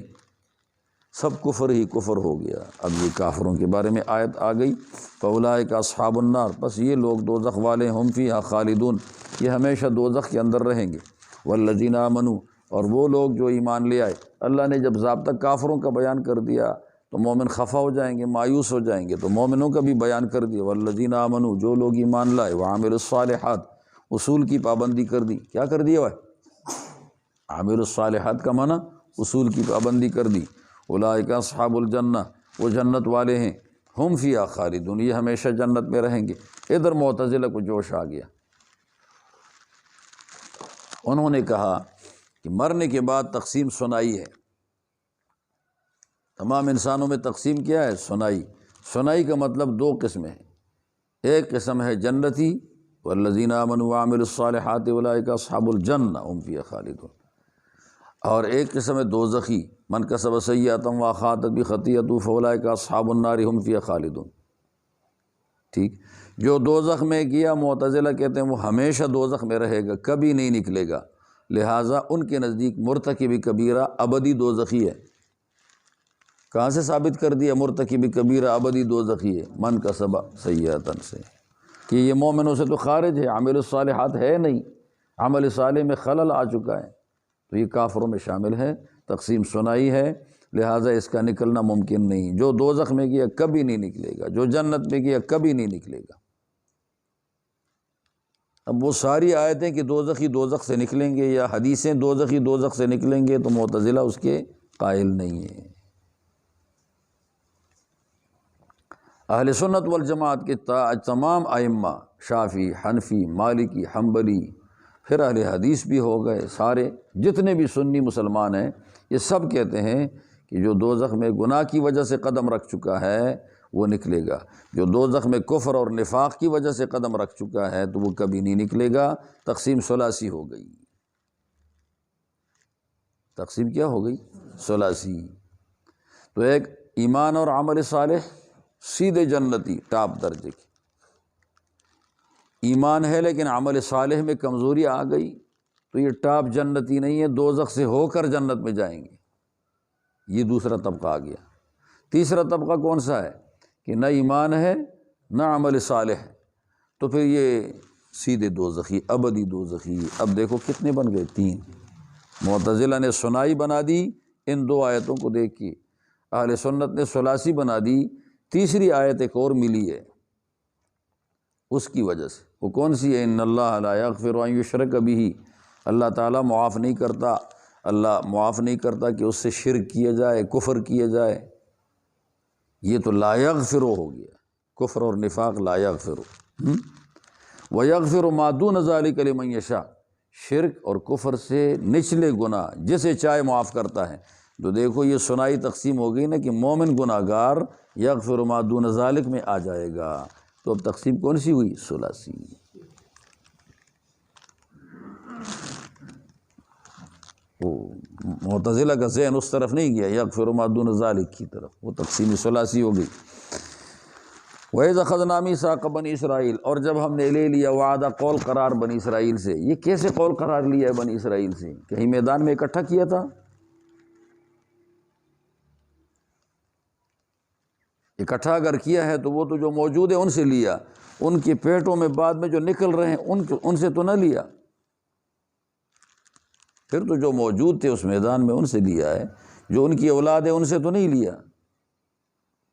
سب کفر ہی کفر ہو گیا۔ اب یہ کافروں کے بارے میں آیت آ گئی، فَأُولَٰئِکَ أَصْحَابُ النَّارِ، بس یہ لوگ دوزخ والے، ہم فیہا خالدون، یہ ہمیشہ دوزخ کے اندر رہیں گے۔ وَالَّذِينَ آمَنُوا، اور وہ لوگ جو ایمان لے آئے۔ اللہ نے جب ضابطہ کافروں کا بیان کر دیا تو مومن خفا ہو جائیں گے، مایوس ہو جائیں گے، تو مومنوں کا بھی بیان کر دیا، وَالَّذِينَ آمَنُوا، جو لوگ ایمان لائے، وَعَمِلُوا الصَّالِحَاتِ، اصول کی پابندی کر دی، کیا کر دیا عامل الصالحات کا معنی اصول کی پابندی کر دی۔ اولئک اصحاب الجنہ، وہ جنت والے ہیں، ہم فیہا خالدون، یہ ہمیشہ جنت میں رہیں گے۔ ادھر معتزلہ کو جوش آ گیا، انہوں نے کہا کہ مرنے کے بعد تقسیم ثنائی ہے، تمام انسانوں میں تقسیم کیا ہے؟ ثنائی۔ ثنائی کا مطلب دو قسمیں ہیں، ایک قسم ہے جنتی، والذین آمنوا وعملوا الصالحات اولئک اصحاب الجنہ ہم فیہا خالدون، اور ایک قسم ہے دوزخی، من کسب سیئۃ واحاطت بخطیئتہ فاولئک اصحاب النار ہم فیہا خالدون۔ ٹھیک، جو دوزخ میں گیا، معتزلہ کہتے ہیں وہ ہمیشہ دوزخ میں رہے گا، کبھی نہیں نکلے گا، لہٰذا ان کے نزدیک مرتکب کبیرہ ابدی دوزخی ہے۔ کہاں سے ثابت کر دیا مرتکب کبیرہ ابدی دوزخی ہے؟ من کسب سیئۃ سے، کہ یہ مومنوں سے تو خارج ہے، عامل الصالحات ہے نہیں، عمل صالح میں خلل آ چکا ہے، تو یہ کافروں میں شامل ہے، تقسیم ثنائی ہے، لہٰذا اس کا نکلنا ممکن نہیں۔ جو دوزخ میں گیا کبھی نہیں نکلے گا، جو جنت میں گیا کبھی نہیں نکلے گا۔ اب وہ ساری آیتیں کہ دوزخی دوزخ سے نکلیں گے، یا حدیثیں دوزخی دوزخ سے نکلیں گے، تو معتزلہ اس کے قائل نہیں ہیں۔ اہل سنت والجماعت کے تمام ائمہ، شافعی، حنفی، مالکی، حنبلی، پھر اہل حدیث بھی ہو گئے، سارے جتنے بھی سنی مسلمان ہیں، یہ سب کہتے ہیں کہ جو دوزخ میں گناہ کی وجہ سے قدم رکھ چکا ہے وہ نکلے گا، جو دوزخ میں کفر اور نفاق کی وجہ سے قدم رکھ چکا ہے تو وہ کبھی نہیں نکلے گا۔ تقسیم ثلاثی ہو گئی، تقسیم کیا ہو گئی؟ ثلاثی۔ تو ایک ایمان اور عمل صالح، سیدھے جنتی، ٹاپ درجے کی، ایمان ہے لیکن عمل صالح میں کمزوری آ گئی تو یہ ٹاپ جنتی نہیں ہے، دوزخ سے ہو کر جنت میں جائیں گے، یہ دوسرا طبقہ آ گیا۔ تیسرا طبقہ کون سا ہے؟ کہ نہ ایمان ہے نہ عمل صالح ہے، تو پھر یہ سیدھے دوزخی، ابدی دوزخی۔ اب دیکھو کتنے بن گئے؟ 3۔ معتزلہ نے ثنائی بنا دی ان دو آیتوں کو دیکھ کے، اہل سنت نے ثلاثی بنا دی، تیسری آیت ایک اور ملی ہے اس کی وجہ سے، وہ کون سی ہے؟ ان اللہ لا یغفر ان یشرک بہ، اللہ تعالیٰ معاف نہیں کرتا، اللہ معاف نہیں کرتا کہ اس سے شرک کیا جائے، کفر کیا جائے۔ یہ تو لا یغفر ہو گیا، کفر اور نفاق لا یغفر۔ وَيَغْفِرُ مَا دُونَ ذَلِكَ لِمَن يَشَاءُ، شرک اور کفر سے نچلے گناہ جسے چاہے معاف کرتا ہے۔ تو دیکھو یہ ثنائی تقسیم ہو گئی نا کہ مومن گناہ گار یغفر ما دون ذالک میں آ جائے گا، تو اب تقسیم کون سی ہوئی؟ ثلاثی۔ معتزلہ کا ذہن اس طرف نہیں گیا، یغفر ما دون ذالک کی طرف، وہ تقسیم ثلاثی ہو گئی۔ وَإِذْ أَخَذْنَا مِيثَاقَ بَنِي اسرائیل، اور جب ہم نے لے لیا وعدہ قول قرار بنی اسرائیل سے۔ یہ کیسے قول قرار لیا ہے بنی اسرائیل سے؟ کہیں میدان میں اکٹھا کیا تھا؟ اکٹھا اگر کیا ہے تو وہ تو جو موجود ہے ان سے لیا، ان کے پیٹوں میں بعد میں جو نکل رہے ہیں ان سے تو نہ لیا، پھر تو جو موجود تھے اس میدان میں ان سے لیا ہے، جو ان کی اولاد ہے ان سے تو نہیں لیا،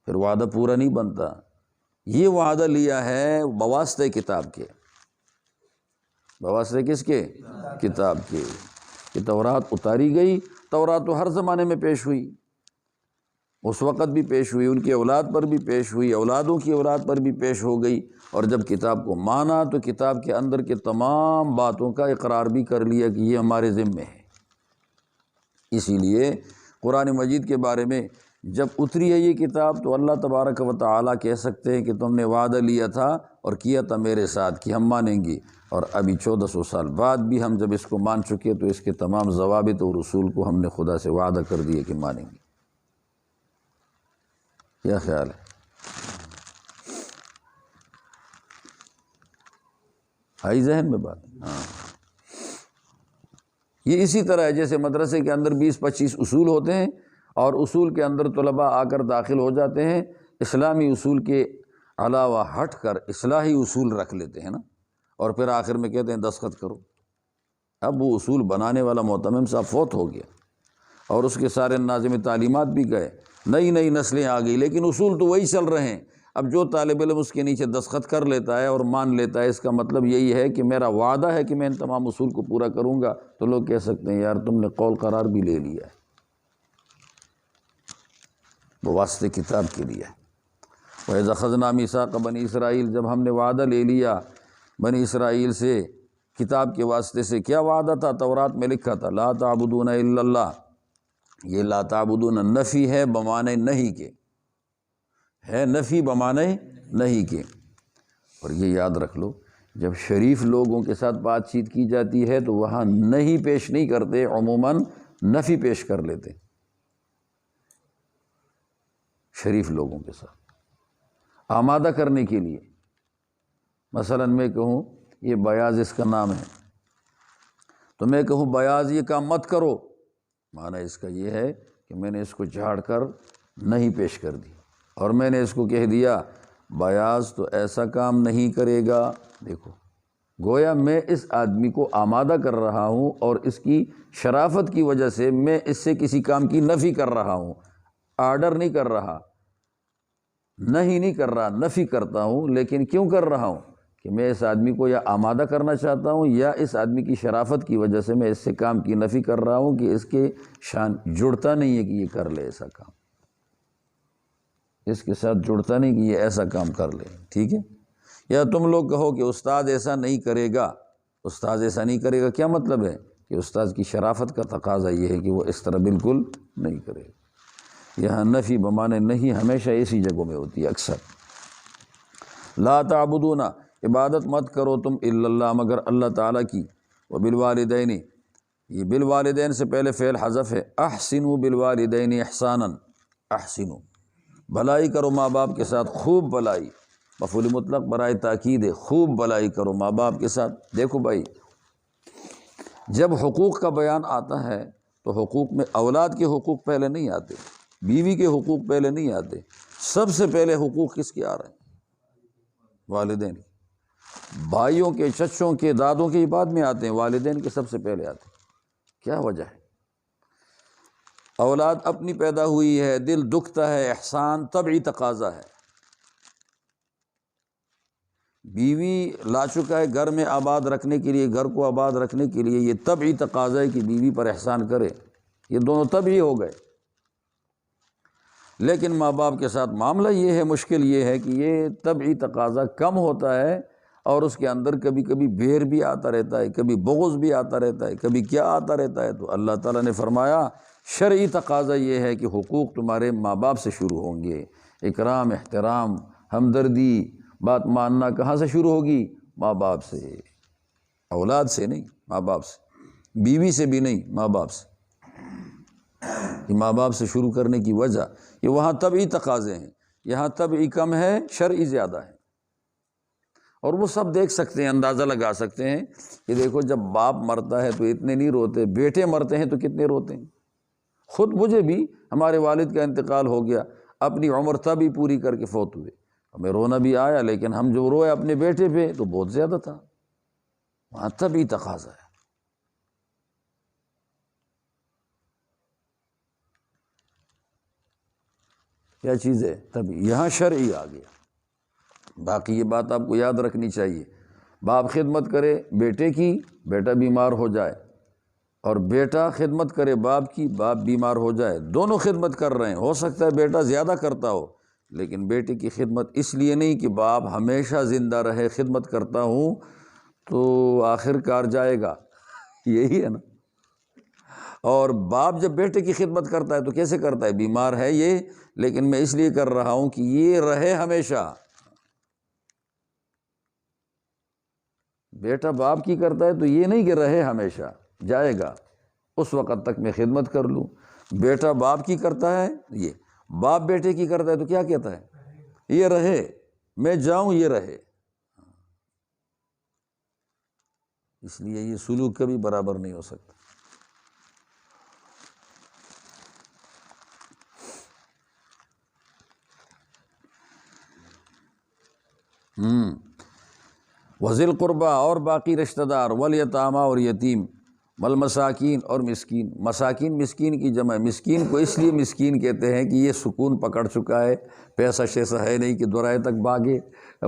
پھر وعدہ پورا نہیں بنتا۔ یہ وعدہ لیا ہے بواسطہ کتاب کے، بواسطہ کس کے؟ کتاب کے، کہ تورات اتاری گئی۔ تورات تو ہر زمانے میں پیش ہوئی، اس وقت بھی پیش ہوئی، ان کی اولاد پر بھی پیش ہوئی، اولادوں کی اولاد پر بھی پیش ہو گئی، اور جب کتاب کو مانا تو کتاب کے اندر کے تمام باتوں کا اقرار بھی کر لیا کہ یہ ہمارے ذمے ہے۔ اسی لیے قرآن مجید کے بارے میں جب اتری ہے یہ کتاب تو اللہ تبارک و تعالیٰ کہہ سکتے ہیں کہ تم نے وعدہ لیا تھا اور کیا تھا میرے ساتھ کہ ہم مانیں گے، اور ابھی 1400 سال بعد بھی ہم جب اس کو مان چکے تو اس کے تمام ضوابط اور اصول کو ہم نے خدا سے وعدہ کر دیا کہ مانیں گے۔ کیا خیال ہے؟ آئی ذہن میں بات؟ ہاں، یہ اسی طرح ہے جیسے مدرسے کے اندر 20-25 اصول ہوتے ہیں، اور اصول کے اندر طلباء آ کر داخل ہو جاتے ہیں، اسلامی اصول کے علاوہ ہٹ کر اصلاحی اصول رکھ لیتے ہیں نا، اور پھر آخر میں کہتے ہیں دستخط کرو۔ اب وہ اصول بنانے والا معتمم صاحب فوت ہو گیا، اور اس کے سارے ناظم تعلیمات بھی گئے، نئی نئی نسلیں آ گئی، لیکن اصول تو وہی چل رہے ہیں۔ اب جو طالب علم اس کے نیچے دستخط کر لیتا ہے اور مان لیتا ہے، اس کا مطلب یہی ہے کہ میرا وعدہ ہے کہ میں ان تمام اصول کو پورا کروں گا، تو لوگ کہہ سکتے ہیں یار تم نے قول قرار بھی لے لیا ہے، وہ واسطے کتاب کے لیے۔ وَإِذْ أَخَذْنَا مِيثَاقَ بَنِي اسرائیل، جب ہم نے وعدہ لے لیا بنی اسرائیل سے کتاب کے واسطے سے، کیا وعدہ تھا؟ تورات میں لکھا تھا لا تعبدون الا اللہ۔ یہ لا تعبدون نفی ہے بمعنی نہیں کے، ہے نفی بمعنی نہیں کے، اور یہ یاد رکھ لو جب شریف لوگوں کے ساتھ بات چیت کی جاتی ہے تو وہاں نہیں پیش نہیں کرتے، عموماً نفی پیش کر لیتے شریف لوگوں کے ساتھ آمادہ کرنے کے لیے۔ مثلا میں کہوں یہ بیاض اس کا نام ہے، تو میں کہوں بیاض یہ کام مت کرو، معنی اس کا یہ ہے کہ میں نے اس کو جھاڑ کر نہیں پیش کر دی، اور میں نے اس کو کہہ دیا بیاض تو ایسا کام نہیں کرے گا۔ دیکھو گویا میں اس آدمی کو آمادہ کر رہا ہوں، اور اس کی شرافت کی وجہ سے میں اس سے کسی کام کی نفی کر رہا ہوں، آرڈر نہیں کر رہا، نہیں کر رہا، نفی کرتا ہوں۔ لیکن کیوں کر رہا ہوں؟ کہ میں اس آدمی کو یا آمادہ کرنا چاہتا ہوں، یا اس آدمی کی شرافت کی وجہ سے میں اس سے کام کی نفی کر رہا ہوں کہ اس کے شان جڑتا نہیں ہے کہ یہ کر لے ایسا کام، اس کے ساتھ جڑتا نہیں کہ یہ ایسا کام کر لے، ٹھیک ہے؟ یا تم لوگ کہو کہ استاد ایسا نہیں کرے گا، استاد ایسا نہیں کرے گا، کیا مطلب ہے؟ کہ استاد کی شرافت کا تقاضا یہ ہے کہ وہ اس طرح بالکل نہیں کرے گا۔ یہاں نفی بمانے نہیں ہمیشہ اسی جگہوں میں ہوتی ہے اکثر۔ لا تعبدون، عبادت مت کرو تم الا اللہ، مگر اللہ تعالیٰ کی، وبالوالدین، یہ بالوالدین سے پہلے فعل حذف ہے، احسنوا بالوالدین احسانا، احسنوا، بھلائی کرو ماں باپ کے ساتھ، خوب بھلائی، مفعول مطلق برائے تاکید ہے، خوب بھلائی کرو ماں باپ کے ساتھ۔ دیکھو بھائی جب حقوق کا بیان آتا ہے تو حقوق میں اولاد کے حقوق پہلے نہیں آتے، بیوی کے حقوق پہلے نہیں آتے، سب سے پہلے حقوق کس کے آ رہے ہیں؟ والدین، بھائیوں کے، چچوں کے، دادوں کے بعد میں آتے ہیں، والدین کے سب سے پہلے آتے ہیں۔ کیا وجہ ہے؟ اولاد اپنی پیدا ہوئی ہے، دل دکھتا ہے، احسان طبعی تقاضا ہے۔ بیوی لا چکا ہے گھر میں آباد رکھنے کے لیے، گھر کو آباد رکھنے کے لیے، یہ طبعی تقاضا ہے کہ بیوی پر احسان کرے، یہ دونوں طبعی ہو گئے۔ لیکن ماں باپ کے ساتھ معاملہ یہ ہے، مشکل یہ ہے کہ یہ طبعی تقاضا کم ہوتا ہے اور اس کے اندر کبھی کبھی بیر بھی آتا رہتا ہے، کبھی بغض بھی آتا رہتا ہے، کبھی کیا آتا رہتا ہے۔ تو اللہ تعالیٰ نے فرمایا شرعی تقاضا یہ ہے کہ حقوق تمہارے ماں باپ سے شروع ہوں گے، اکرام، احترام، ہمدردی، بات ماننا کہاں سے شروع ہوگی؟ ماں باپ سے، اولاد سے نہیں، ماں باپ سے، بیوی سے بھی نہیں، ماں باپ سے۔ کہ ماں باپ سے شروع کرنے کی وجہ یہ وہاں طبعی تقاضے ہیں، یہاں طبعی کم ہے، شرعی زیادہ ہے۔ اور وہ سب دیکھ سکتے ہیں، اندازہ لگا سکتے ہیں کہ دیکھو جب باپ مرتا ہے تو اتنے نہیں روتے، بیٹے مرتے ہیں تو کتنے روتے ہیں۔ خود مجھے بھی ہمارے والد کا انتقال ہو گیا، اپنی عمر تب ہی پوری کر کے فوت ہوئے، ہمیں رونا بھی آیا، لیکن ہم جو روئے اپنے بیٹے پہ تو بہت زیادہ تھا۔ وہاں طبعی تقاضا ہے۔ کیا چیز ہے؟ طبعی، یہاں شرعی آ گیا۔ باقی یہ بات آپ کو یاد رکھنی چاہیے، باپ خدمت کرے بیٹے کی، بیٹا بیمار ہو جائے، اور بیٹا خدمت کرے باپ کی، باپ بیمار ہو جائے، دونوں خدمت کر رہے ہیں، ہو سکتا ہے بیٹا زیادہ کرتا ہو، لیکن بیٹے کی خدمت اس لیے نہیں کہ باپ ہمیشہ زندہ رہے، خدمت کرتا ہوں تو آخر کار جائے گا، یہی ہے نا۔ اور باپ جب بیٹے کی خدمت کرتا ہے تو کیسے کرتا ہے؟ بیمار ہے یہ، لیکن میں اس لیے کر رہا ہوں کہ یہ رہے ہمیشہ۔ بیٹا باپ کی کرتا ہے تو یہ نہیں کہ رہے ہمیشہ، جائے گا، اس وقت تک میں خدمت کر لوں۔ بیٹا باپ کی کرتا ہے، یہ باپ بیٹے کی کرتا ہے تو کیا کہتا ہے؟ یہ رہے، میں جاؤں یہ رہے۔ اس لیے یہ سلوک کبھی برابر نہیں ہو سکتا۔ وذی القربیٰ، اور باقی رشتہ دار، والیتامیٰ، اور یتیم، والمساکین، اور مسکین۔ مساکین مسکین کی جمع ہے، مسکین کو اس لیے مسکین کہتے ہیں کہ یہ سکون پکڑ چکا ہے، پیسہ شیسہ ہے نہیں کہ دورائے تک بھاگے،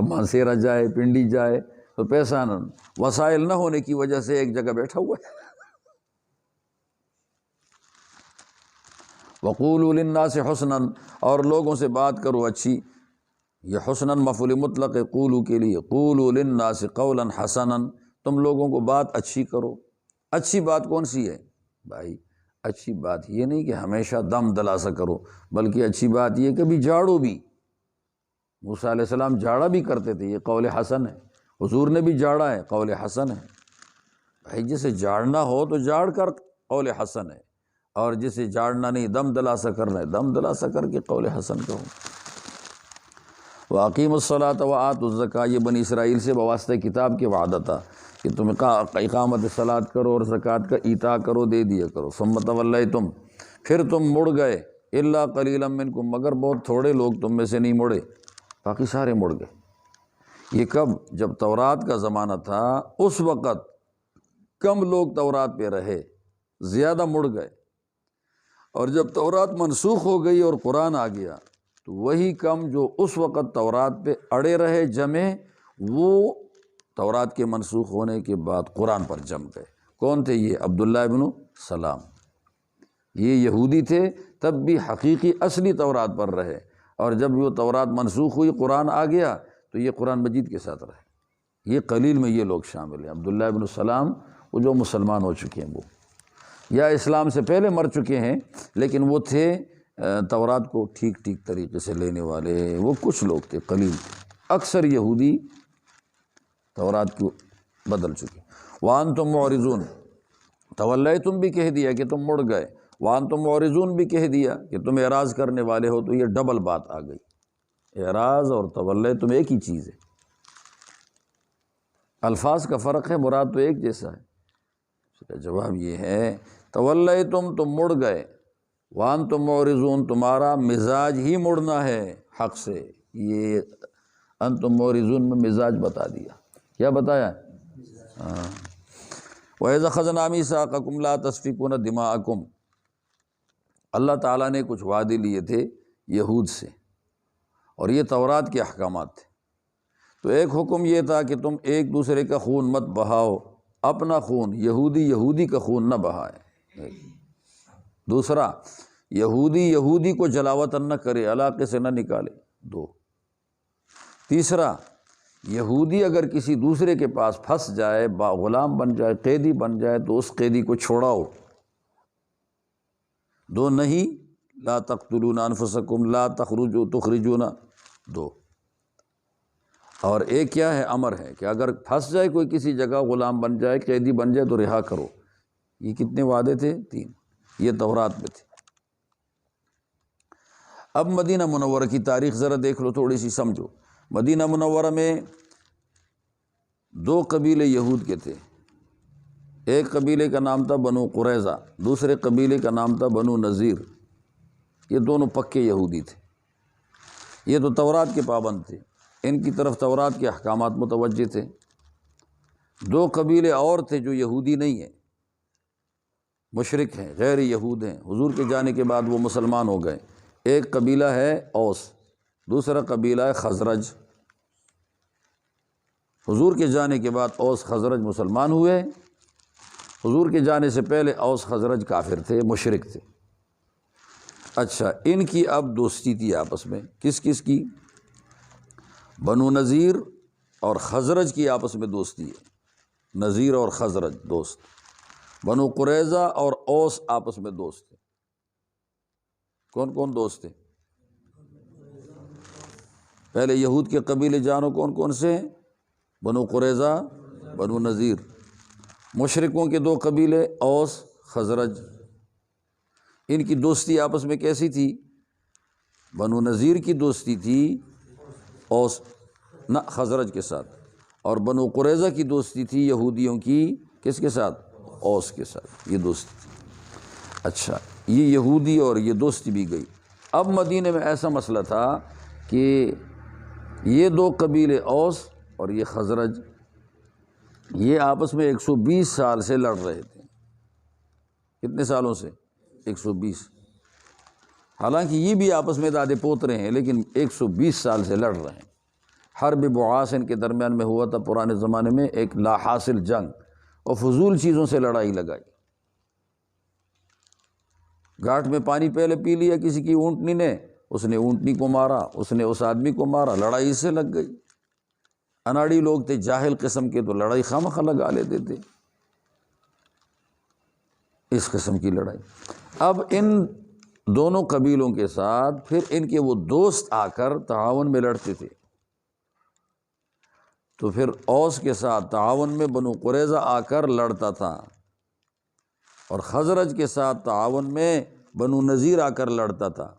مانسیرا جائے، پنڈی جائے تو پیسہ نہ، وسائل نہ ہونے کی وجہ سے ایک جگہ بیٹھا ہوا ہے۔ وقولوا للناس حسنا، اور لوگوں سے بات کرو اچھی۔ یہ حسنا مفعول مطلق ہے قولوا کے لیے، قولوا للناس قولا حسنا، تم لوگوں کو بات اچھی کرو۔ اچھی بات کون سی ہے بھائی؟ اچھی بات یہ نہیں کہ ہمیشہ دم دلاسا کرو، بلکہ اچھی بات یہ کہ بھی جھاڑو بھی۔ موسیٰ علیہ السلام جھاڑا بھی کرتے تھے، یہ قول حسن ہے۔ حضور نے بھی جھاڑا ہے، قول حسن ہے۔ بھائی جسے جھاڑنا ہو تو جھاڑ کر، قول حسن ہے، اور جسے جھاڑنا نہیں، دم دلاسا کرنا ہے، دم دلاسا کر کے قول حسن کہو۔ وَأَقِیمُوا الصَّلَاةَ وَآتُوا الزَّکاۃ، یہ بنی اسرائیل سے بواسطہ کتاب کے وعدہ تھا کہ تم اقامت صلاۃ کرو اور زکوٰۃ کا ایتاء کرو، دے دیا کرو۔ ثم تولیتم، پھر تم مڑ گئے، الا قلیلا منکم، مگر بہت تھوڑے لوگ تم میں سے نہیں مڑے، باقی سارے مڑ گئے۔ یہ کب؟ جب تورات کا زمانہ تھا، اس وقت کم لوگ تورات پہ رہے، زیادہ مڑ گئے، اور جب تورات منسوخ ہو گئی اور قرآن آ گیا تو وہی کم جو اس وقت تورات پہ اڑے رہے، جمے، وہ تورات کے منسوخ ہونے کے بعد قرآن پر جم گئے۔ کون تھے یہ؟ عبداللہ ابن سلام، یہ یہودی تھے، تب بھی حقیقی اصلی تورات پر رہے، اور جب وہ تورات منسوخ ہوئی، قرآن آ گیا تو یہ قرآن مجید کے ساتھ رہے۔ یہ قلیل میں یہ لوگ شامل ہیں، عبداللہ ابن سلام، وہ جو مسلمان ہو چکے ہیں، وہ یا اسلام سے پہلے مر چکے ہیں، لیکن وہ تھے تورات کو ٹھیک ٹھیک طریقے سے لینے والے، وہ کچھ لوگ تھے، قلیل تھے۔ اکثر یہودی تورات کو بدل چکے۔ وَأَنْتُمْ مُعْرِضُونَ، تولیتم بھی کہہ دیا کہ تم مڑ گئے، وَأَنْتُمْ مُعْرِضُونَ بھی کہہ دیا کہ تم اعراض کرنے والے ہو، تو یہ ڈبل بات آ گئی۔ اعراض اور تولیتم ایک ہی چیز ہے، الفاظ کا فرق ہے، مراد تو ایک جیسا ہے۔ اس کا جواب یہ ہے تولیتم، تم مڑ گئے، وَأَنْتُمْ مُعْرِضُونَ، تمہارا مزاج ہی مڑنا ہے حق سے۔ یہ انتم مورزون میں مزاج بتا دیا، کیا بتایا؟ وَإِذَا أَخَذْنَا مِيثَاقَكُمْ لَا تَسْفِكُونَ دِمَاءَكُمْ، اللہ تعالیٰ نے کچھ وعدے لیے تھے یہود سے، اور یہ تورات کے احکامات تھے۔ تو ایک حکم یہ تھا کہ تم ایک دوسرے کا خون مت بہاؤ، اپنا خون، یہودی کا خون نہ بہائے۔ دوسرا، یہودی کو جلاوطن نہ کرے، علاقے سے نہ نکالے، 2۔ تیسرا، یہودی اگر کسی دوسرے کے پاس پھنس جائے، غلام بن جائے، قیدی بن جائے، تو اس قیدی کو چھوڑاؤ۔ 2 نہیں، لا تقتلون انفسکم لا تخرجون، 2۔ اور ایک کیا ہے، امر ہے کہ اگر پھنس جائے کوئی کسی جگہ، غلام بن جائے، قیدی بن جائے، تو رہا کرو۔ یہ کتنے وعدے تھے؟ 3۔ یہ تورات میں تھے۔ اب مدینہ منورہ کی تاریخ ذرا دیکھ لو، تھوڑی سی سمجھو۔ مدینہ منورہ میں 2 قبیلے یہود کے تھے۔ ایک قبیلے کا نام تھا بنو قریظہ، دوسرے قبیلے کا نام تھا بنو نذیر۔ یہ دونوں پکے یہودی تھے۔ یہ تو تورات کے پابند تھے، ان کی طرف تورات کے احکامات متوجہ تھے۔ 2 قبیلے اور تھے جو یہودی نہیں ہیں، مشرک ہیں، غیر یہود ہیں، حضور کے جانے کے بعد وہ مسلمان ہو گئے۔ ایک قبیلہ ہے اوس، دوسرا قبیلہ ہے خزرج۔ حضور کے جانے کے بعد اوس خزرج مسلمان ہوئے، حضور کے جانے سے پہلے اوس خزرج کافر تھے، مشرک تھے۔ اچھا، ان کی اب دوستی تھی آپس میں، کس کس کی؟ بنو نذیر اور خزرج کی آپس میں دوستی ہے، نذیر اور خزرج دوست۔ بنو قریظہ اور اوس آپس میں دوست تھے۔ کون کون دوست تھے؟ پہلے یہود کے قبیلے جانو کون کون سے ہیں؟ بنو قریظہ، بنو نذیر۔ مشرکوں کے 2 قبیلے اوس، خزرج۔ ان کی دوستی آپس میں کیسی تھی؟ بنو نذیر کی دوستی تھی اوس نہ خزرج کے ساتھ، اور بنو قریظہ کی دوستی تھی یہودیوں کی کس کے ساتھ؟ اوس کے ساتھ، یہ دوستی تھی۔ اچھا، یہ یہودی اور یہ دوستی بھی گئی۔ اب مدینے میں ایسا مسئلہ تھا کہ یہ 2 قبیلے اوس اور یہ خزرج، یہ آپس میں 120 سال سے لڑ رہے تھے۔ کتنے سالوں سے؟ 120۔ حالانکہ یہ بھی آپس میں دادے پوترے ہیں، لیکن 120 سال سے لڑ رہے ہیں۔ حرب بعاث ان کے درمیان میں ہوا تھا پرانے زمانے میں، ایک لا حاصل جنگ، اور فضول چیزوں سے لڑائی لگائی۔ گھاٹ میں پانی پہلے پی لیا کسی کی اونٹنی نے، اس نے اونٹنی کو مارا، اس نے اس آدمی کو مارا، لڑائی اس سے لگ گئی۔ اناڑی لوگ تھے، جاہل قسم کے، تو لڑائی خامخواہ لگا لیتے تھے، اس قسم کی لڑائی۔ اب ان دونوں قبیلوں کے ساتھ پھر ان کے وہ دوست آ کر تعاون میں لڑتے تھے، تو پھر اوس کے ساتھ تعاون میں بنو قریظہ آ کر لڑتا تھا، اور خزرج کے ساتھ تعاون میں بنو نذیر آ کر لڑتا تھا۔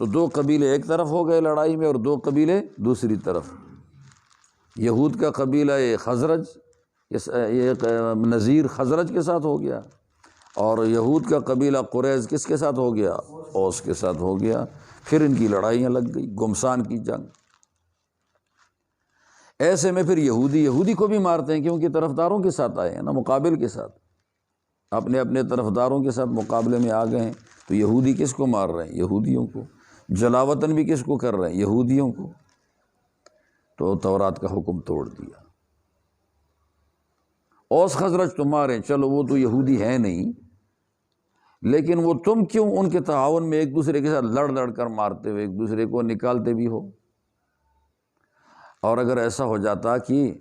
تو 2 قبیلے ایک طرف ہو گئے لڑائی میں، اور 2 قبیلے دوسری طرف۔ یہود کا قبیلہ یہ خزرج، یہ نذیر خزرج کے ساتھ ہو گیا، اور یہود کا قبیلہ قریظ کس کے ساتھ ہو گیا؟ اوس کے ساتھ ہو گیا۔ پھر ان کی لڑائیاں لگ گئی، گمسان کی جنگ۔ ایسے میں پھر یہودی کو بھی مارتے ہیں، کیونکہ طرفداروں کے ساتھ آئے ہیں نا، مقابل کے ساتھ، اپنے اپنے طرفداروں کے ساتھ مقابلے میں آ گئے ہیں۔ تو یہودی کس کو مار رہے ہیں؟ یہودیوں کو۔ جلاوطن بھی کس کو کر رہے ہیں؟ یہودیوں کو۔ تو تورات کا حکم توڑ دیا۔ اوس خزرج تو ماریں، چلو وہ تو یہودی ہے نہیں، لیکن وہ تم کیوں ان کے تعاون میں ایک دوسرے کے ساتھ لڑ کر مارتے ہو، ایک دوسرے کو نکالتے بھی ہو؟ اور اگر ایسا ہو جاتا کہ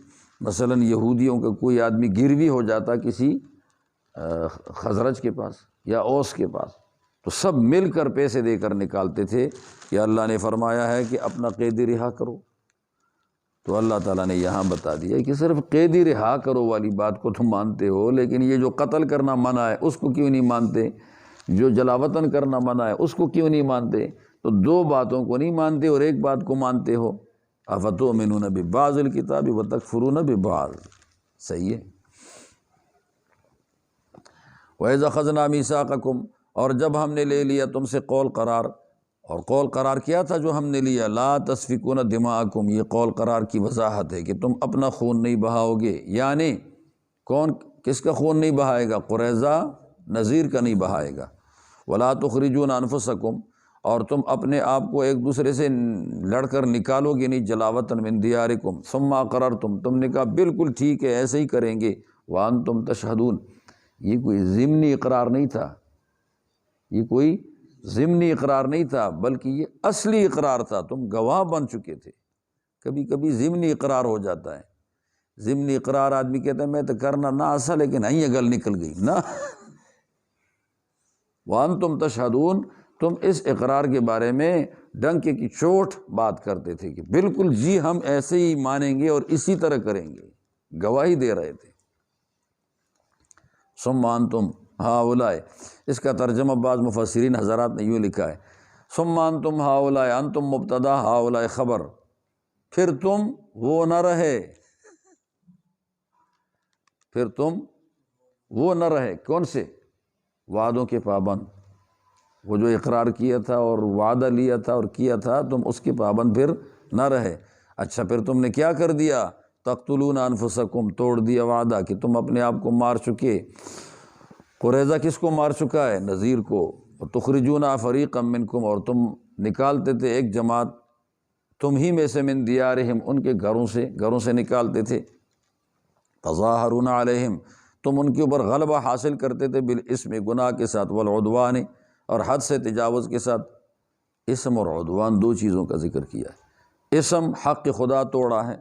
مثلاً یہودیوں کا کوئی آدمی گروی ہو جاتا کسی خزرج کے پاس یا اوس کے پاس، تو سب مل کر پیسے دے کر نکالتے تھے کہ اللہ نے فرمایا ہے کہ اپنا قیدی رہا کرو۔ تو اللہ تعالیٰ نے یہاں بتا دیا کہ صرف قیدی رہا کرو والی بات کو تم مانتے ہو، لیکن یہ جو قتل کرنا منع ہے اس کو کیوں نہیں مانتے؟ جو جلاوطن کرنا منع ہے اس کو کیوں نہیں مانتے؟ تو 2 باتوں کو نہیں مانتے اور ایک بات کو مانتے ہو۔ افتؤمنون ببعض الکتاب وتکفرون ببعض، صحیح ہے۔ وَإِذْ أَخَذْنَا مِيثَاقَكُمْ، اور جب ہم نے لے لیا تم سے قول قرار، اور قول قرار کیا تھا جو ہم نے لیا؟ لا تسفکون دماءکم، یہ قول قرار کی وضاحت ہے کہ تم اپنا خون نہیں بہاؤ گے، یعنی کون کس کا خون نہیں بہائے گا؟ قریظہ، نظیر کا نہیں بہائے گا۔ ولا تخرجون انفسکم، اور تم اپنے آپ کو ایک دوسرے سے لڑ کر نکالو گے نہیں، جلاوطن من دیارکم ثم اقررتم، تم نے کہا بالکل ٹھیک ہے ایسے ہی کریں گے، وانتم تشہدون، یہ کوئی ضمنی اقرار نہیں تھا، یہ کوئی ضمنی اقرار نہیں تھا، بلکہ یہ اصلی اقرار تھا، تم گواہ بن چکے تھے۔ کبھی کبھی ضمنی اقرار ہو جاتا ہے، ضمنی اقرار آدمی کہتا ہے میں تو کرنا نہ آسا لیکن یہ گل نکل گئی نا۔ وانتم تشہدون، تم اس اقرار کے بارے میں ڈنکے کی چوٹ بات کرتے تھے کہ بالکل جی ہم ایسے ہی مانیں گے اور اسی طرح کریں گے، گواہی دے رہے تھے۔ ثم انتم ہؤلاء، اس کا ترجمہ بعض مفسرین حضرات نے یوں لکھا ہے، ثم انتم ہؤلاء، انتم مبتدا ہؤلاء خبر، پھر تم وہ نہ رہے، پھر تم وہ نہ رہے، کون سے؟ وعدوں کے پابند، وہ جو اقرار کیا تھا اور وعدہ لیا تھا اور کیا تھا تم اس کے پابند پھر نہ رہے۔ اچھا پھر تم نے کیا کر دیا؟ تقتلون انفسکم، توڑ دیا وعدہ کہ تم اپنے آپ کو مار چکے۔ قریظہ کس کو مار چکا ہے؟ نذیر کو۔ تخرجون فریقا منکم، اور تم نکالتے تھے ایک جماعت تم ہی میں سے، من دیارہم، ان کے گھروں سے نکالتے تھے۔ تظاہرون علیہم، تم ان کے اوپر غلبہ حاصل کرتے تھے، بالاسم، گناہ کے ساتھ، والعدوان، اور حد سے تجاوز کے ساتھ۔ اسم اور عدوان دو چیزوں کا ذکر کیا ہے، اسم حق خدا توڑا ہے،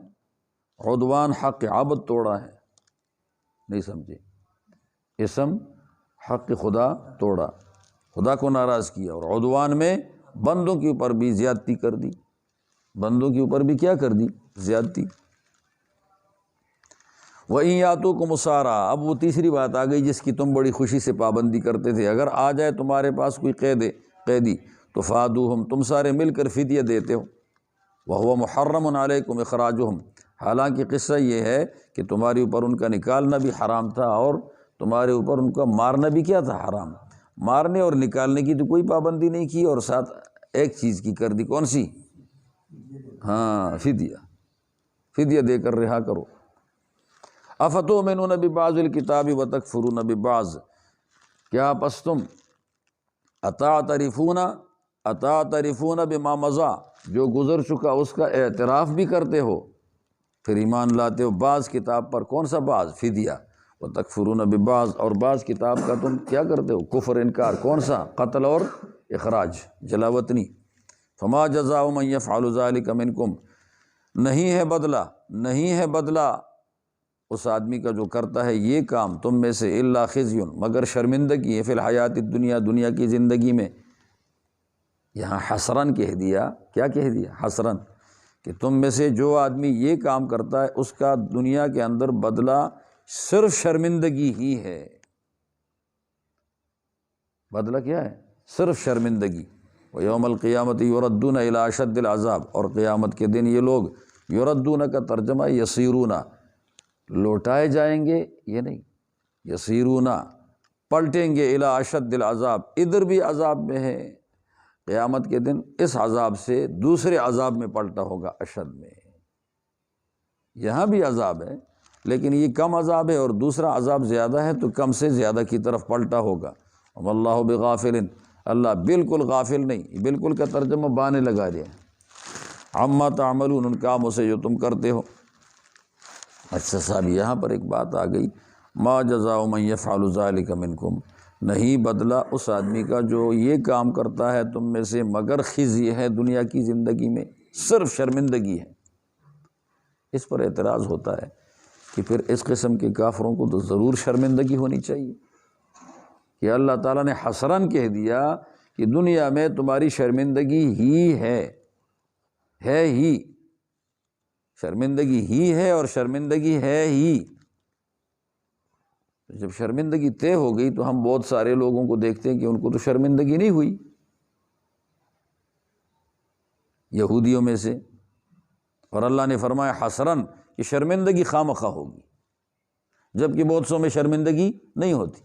عدوان حق عبد توڑا ہے، نہیں سمجھے؟ اسم حق خدا توڑا، خدا کو ناراض کیا، اور عدوان میں بندوں کے اوپر بھی زیادتی کر دی، بندوں کے اوپر بھی کیا کر دی؟ زیادتی۔ وَإِن يَأْتُوكُمْ أُسَارَىٰ، اب وہ تیسری بات آ گئی جس کی تم بڑی خوشی سے پابندی کرتے تھے، اگر آ جائے تمہارے پاس کوئی قیدی تو فادوہم، تم سارے مل کر فدیہ دیتے ہو، وَهُوَ مُحَرَّمٌ عَلَيْكُمْ إِخْرَاجُهُمْ، حالانکہ قصہ یہ ہے کہ تمہارے اوپر ان کا نکالنا بھی حرام تھا، اور تمہارے اوپر ان کا مارنا بھی کیا تھا؟ حرام۔ مارنے اور نکالنے کی تو کوئی پابندی نہیں کی، اور ساتھ ایک چیز کی کر دی، کون سی؟ ہاں، فدیہ دے کر رہا کرو۔ افتؤمنون ببعض الکتاب وتکفرون ببعض، کیا پس تم اتعترفون بما مضی، جو گزر چکا اس کا اعتراف بھی کرتے ہو، پھر ایمان لاتے ہو بعض کتاب پر، کون سا بعض؟ فدیہ۔ وتکفرون ببعض، اور بعض کتاب کا تم کیا کرتے ہو؟ کفر، انکار، کون سا؟ قتل اور اخراج، جلاوطنی۔ فما جزاء من یفعل ذلک منکم، نہیں ہے بدلہ اس آدمی کا جو کرتا ہے یہ کام تم میں سے، الا خزی، مگر شرمندگی ہے، فی الحیات الدنیا، دنیا کی زندگی میں۔ یہاں حسرن کہہ دیا، کیا کہہ دیا؟ حسرن، کہ تم میں سے جو آدمی یہ کام کرتا ہے اس کا دنیا کے اندر بدلہ صرف شرمندگی ہی ہے۔ بدلہ کیا ہے؟ صرف شرمندگی۔ وَيَوْمَ الْقِيَامَةِ يُرَدُّونَ إِلَىٰ أَشَدِّ الْعَذَابِ، اور قیامت کے دن یہ لوگ، یردون کا ترجمہ یسیرون، لوٹائے جائیں گے، یہ نہیں، یسیرون پلٹیں گے، الی اشد العذاب، ادھر بھی عذاب میں ہے، قیامت کے دن اس عذاب سے دوسرے عذاب میں پلٹا ہوگا، اشد میں۔ یہاں بھی عذاب ہے لیکن یہ کم عذاب ہے، اور دوسرا عذاب زیادہ ہے تو کم سے زیادہ کی طرف پلٹا ہوگا۔ واللہ بغافل، اللہ بالکل غافل نہیں، بالکل کا ترجمہ بانے لگا دیا، عما تعملون، ان کاموں سے جو تم کرتے ہو۔ اچھا صاحب، یہاں پر ایک بات آ گئی، ما جزاء من یفعل ذلک منکم، نہیں بدلہ اس آدمی کا جو یہ کام کرتا ہے تم میں سے، مگر خزی ہے دنیا کی زندگی میں، صرف شرمندگی ہے۔ اس پر اعتراض ہوتا ہے کہ پھر اس قسم کے کافروں کو تو ضرور شرمندگی ہونی چاہیے، کہ اللہ تعالیٰ نے حسرن کہہ دیا کہ دنیا میں تمہاری شرمندگی ہی ہے ہی، شرمندگی ہی ہے، اور شرمندگی ہے ہی۔ جب شرمندگی طے ہو گئی تو ہم بہت سارے لوگوں کو دیکھتے ہیں کہ ان کو تو شرمندگی نہیں ہوئی، یہودیوں میں سے، اور اللہ نے فرمایا حسرن کہ شرمندگی خامخواہ ہوگی، جبکہ بہت سو میں شرمندگی نہیں ہوتی۔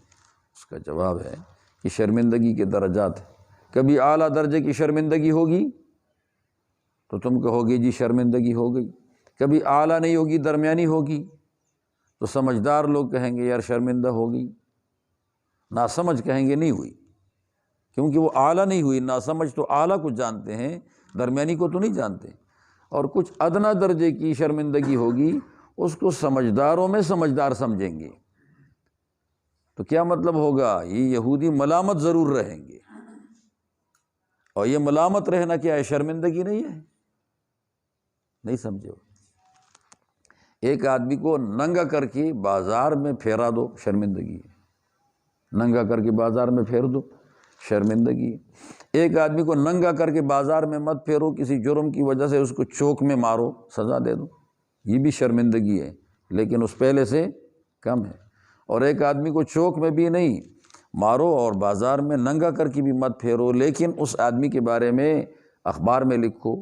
اس کا جواب ہے کہ شرمندگی کے درجات ہیں، کبھی اعلیٰ درجے کی شرمندگی ہوگی تو تم کہو گے جی شرمندگی ہو گئی، کبھی اعلیٰ نہیں ہوگی، درمیانی ہوگی تو سمجھدار لوگ کہیں گے یار شرمندہ ہوگی، ناسمجھ کہیں گے نہیں ہوئی، کیونکہ وہ اعلیٰ نہیں ہوئی۔ ناسمجھ تو اعلیٰ کو جانتے ہیں، درمیانی کو تو نہیں جانتے، اور کچھ ادنا درجے کی شرمندگی ہوگی، اس کو سمجھداروں میں سمجھدار سمجھیں گے۔ تو کیا مطلب ہوگا؟ یہ یہودی ملامت ضرور رہیں گے، اور یہ ملامت رہنا کیا ہے؟ شرمندگی نہیں ہے؟ نہیں سمجھے ہو؟ ایک آدمی کو ننگا کر کے بازار میں پھیرا دو، شرمندگی ہے۔ ننگا کر کے بازار میں پھیر دو، شرمندگی ہے۔ ایک آدمی کو ننگا کر کے بازار میں مت پھیرو، کسی جرم کی وجہ سے اس کو چوک میں مارو، سزا دے دو، یہ بھی شرمندگی ہے، لیکن اس پہلے سے کم ہے۔ اور ایک آدمی کو چوک میں بھی نہیں مارو اور بازار میں ننگا کر کے بھی مت پھیرو، لیکن اس آدمی کے بارے میں اخبار میں لکھو،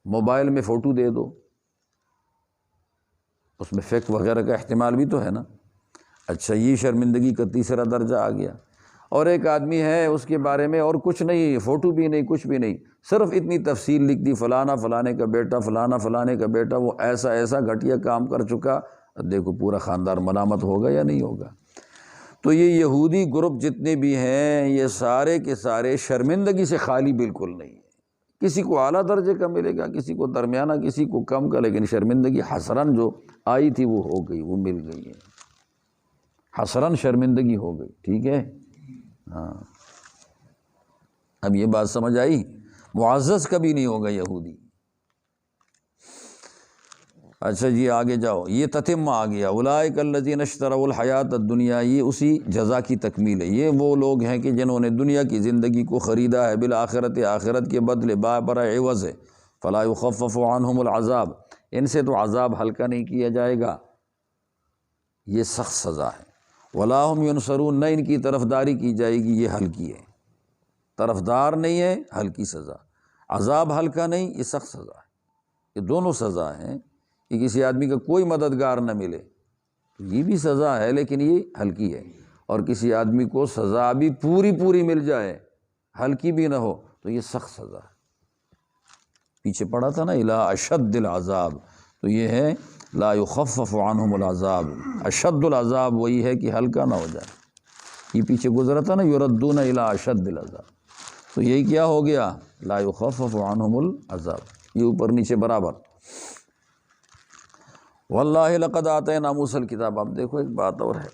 موبائل میں فوٹو دے دو، اس میں فیک وغیرہ کا احتمال بھی تو ہے نا۔ اچھا، یہ شرمندگی کا تیسرا درجہ آ گیا۔ اور ایک آدمی ہے، اس کے بارے میں اور کچھ نہیں، فوٹو بھی نہیں، کچھ بھی نہیں، صرف اتنی تفصیل لکھ دی، فلانا فلانے کا بیٹا، فلانا فلانے کا بیٹا، وہ ایسا ایسا گھٹیا کام کر چکا۔ دیکھو پورا خاندان ملامت ہوگا یا نہیں ہوگا؟ تو یہ یہودی گروپ جتنے بھی ہیں، یہ سارے کے سارے شرمندگی سے خالی بالکل نہیں ہیں۔ کسی کو اعلیٰ درجے کا ملے گا، کسی کو درمیانہ، کسی کو کم کا، لیکن شرمندگی حسراً جو آئی تھی وہ ہو گئی، وہ مل گئی ہے، حسراً شرمندگی ہو گئی۔ ٹھیک ہے؟ ہاں، اب یہ بات سمجھ آئی؟ معزز کبھی نہیں ہوگا یہودی۔ اچھا جی، آگے جاؤ، یہ تتمہ آ گیا، اولئک الذین اشتروا الحیات الدنیا، یہ اسی جزا کی تکمیل ہے۔ یہ وہ لوگ ہیں کہ جنہوں نے دنیا کی زندگی کو خریدا ہے بالآخرت، آخرت کے بدلے برائے عوض ہے، فلا یخفف عنہم العذاب، ان سے تو عذاب ہلکا نہیں کیا جائے گا، یہ سخت سزا ہے۔ ولا هم ینصرون، نہ ان کی طرفداری کی جائے گی، یہ ہلکی ہے، طرفدار نہیں ہے، ہلکی سزا۔ عذاب ہلکا نہیں، یہ سخت سزا ہے۔ یہ دونوں سزا ہیں کہ کسی آدمی کا کوئی مددگار نہ ملے، یہ بھی سزا ہے لیکن یہ ہلکی ہے، اور کسی آدمی کو سزا بھی پوری مل جائے، ہلکی بھی نہ ہو، تو یہ سخت سزا ہے۔ پیچھے پڑھا تھا نا الی اشد العذاب، تو یہ ہے لا یخفف عنہم العذاب، اشد العذاب وہی ہے کہ ہلکا نہ ہو جائے۔ یہ پیچھے گزرا تھا نا یردون الی اشد العذاب، تو یہی کیا ہو گیا؟ لا یخفف عنہم العذاب، یہ اوپر نیچے برابر۔ واللہ لقد آتینا موسیٰ الکتاب، اب دیکھو ایک بات اور ہے،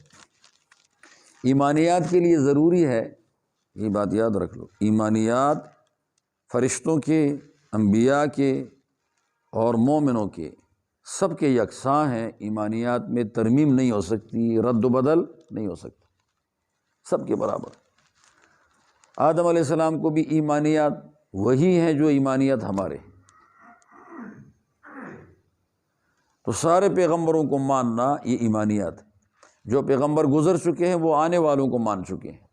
ایمانیات کے لیے ضروری ہے، یہ بات یاد رکھ لو، ایمانیات فرشتوں کے، انبیاء کے اور مومنوں کے سب کے یکساں ہیں، ایمانیات میں ترمیم نہیں ہو سکتی، رد و بدل نہیں ہو سکتا، سب کے برابر۔ آدم علیہ السلام کو بھی ایمانیات وہی ہیں جو ایمانیات ہمارے ہیں، تو سارے پیغمبروں کو ماننا یہ ایمانیات ہے۔ جو پیغمبر گزر چکے ہیں وہ آنے والوں کو مان چکے ہیں،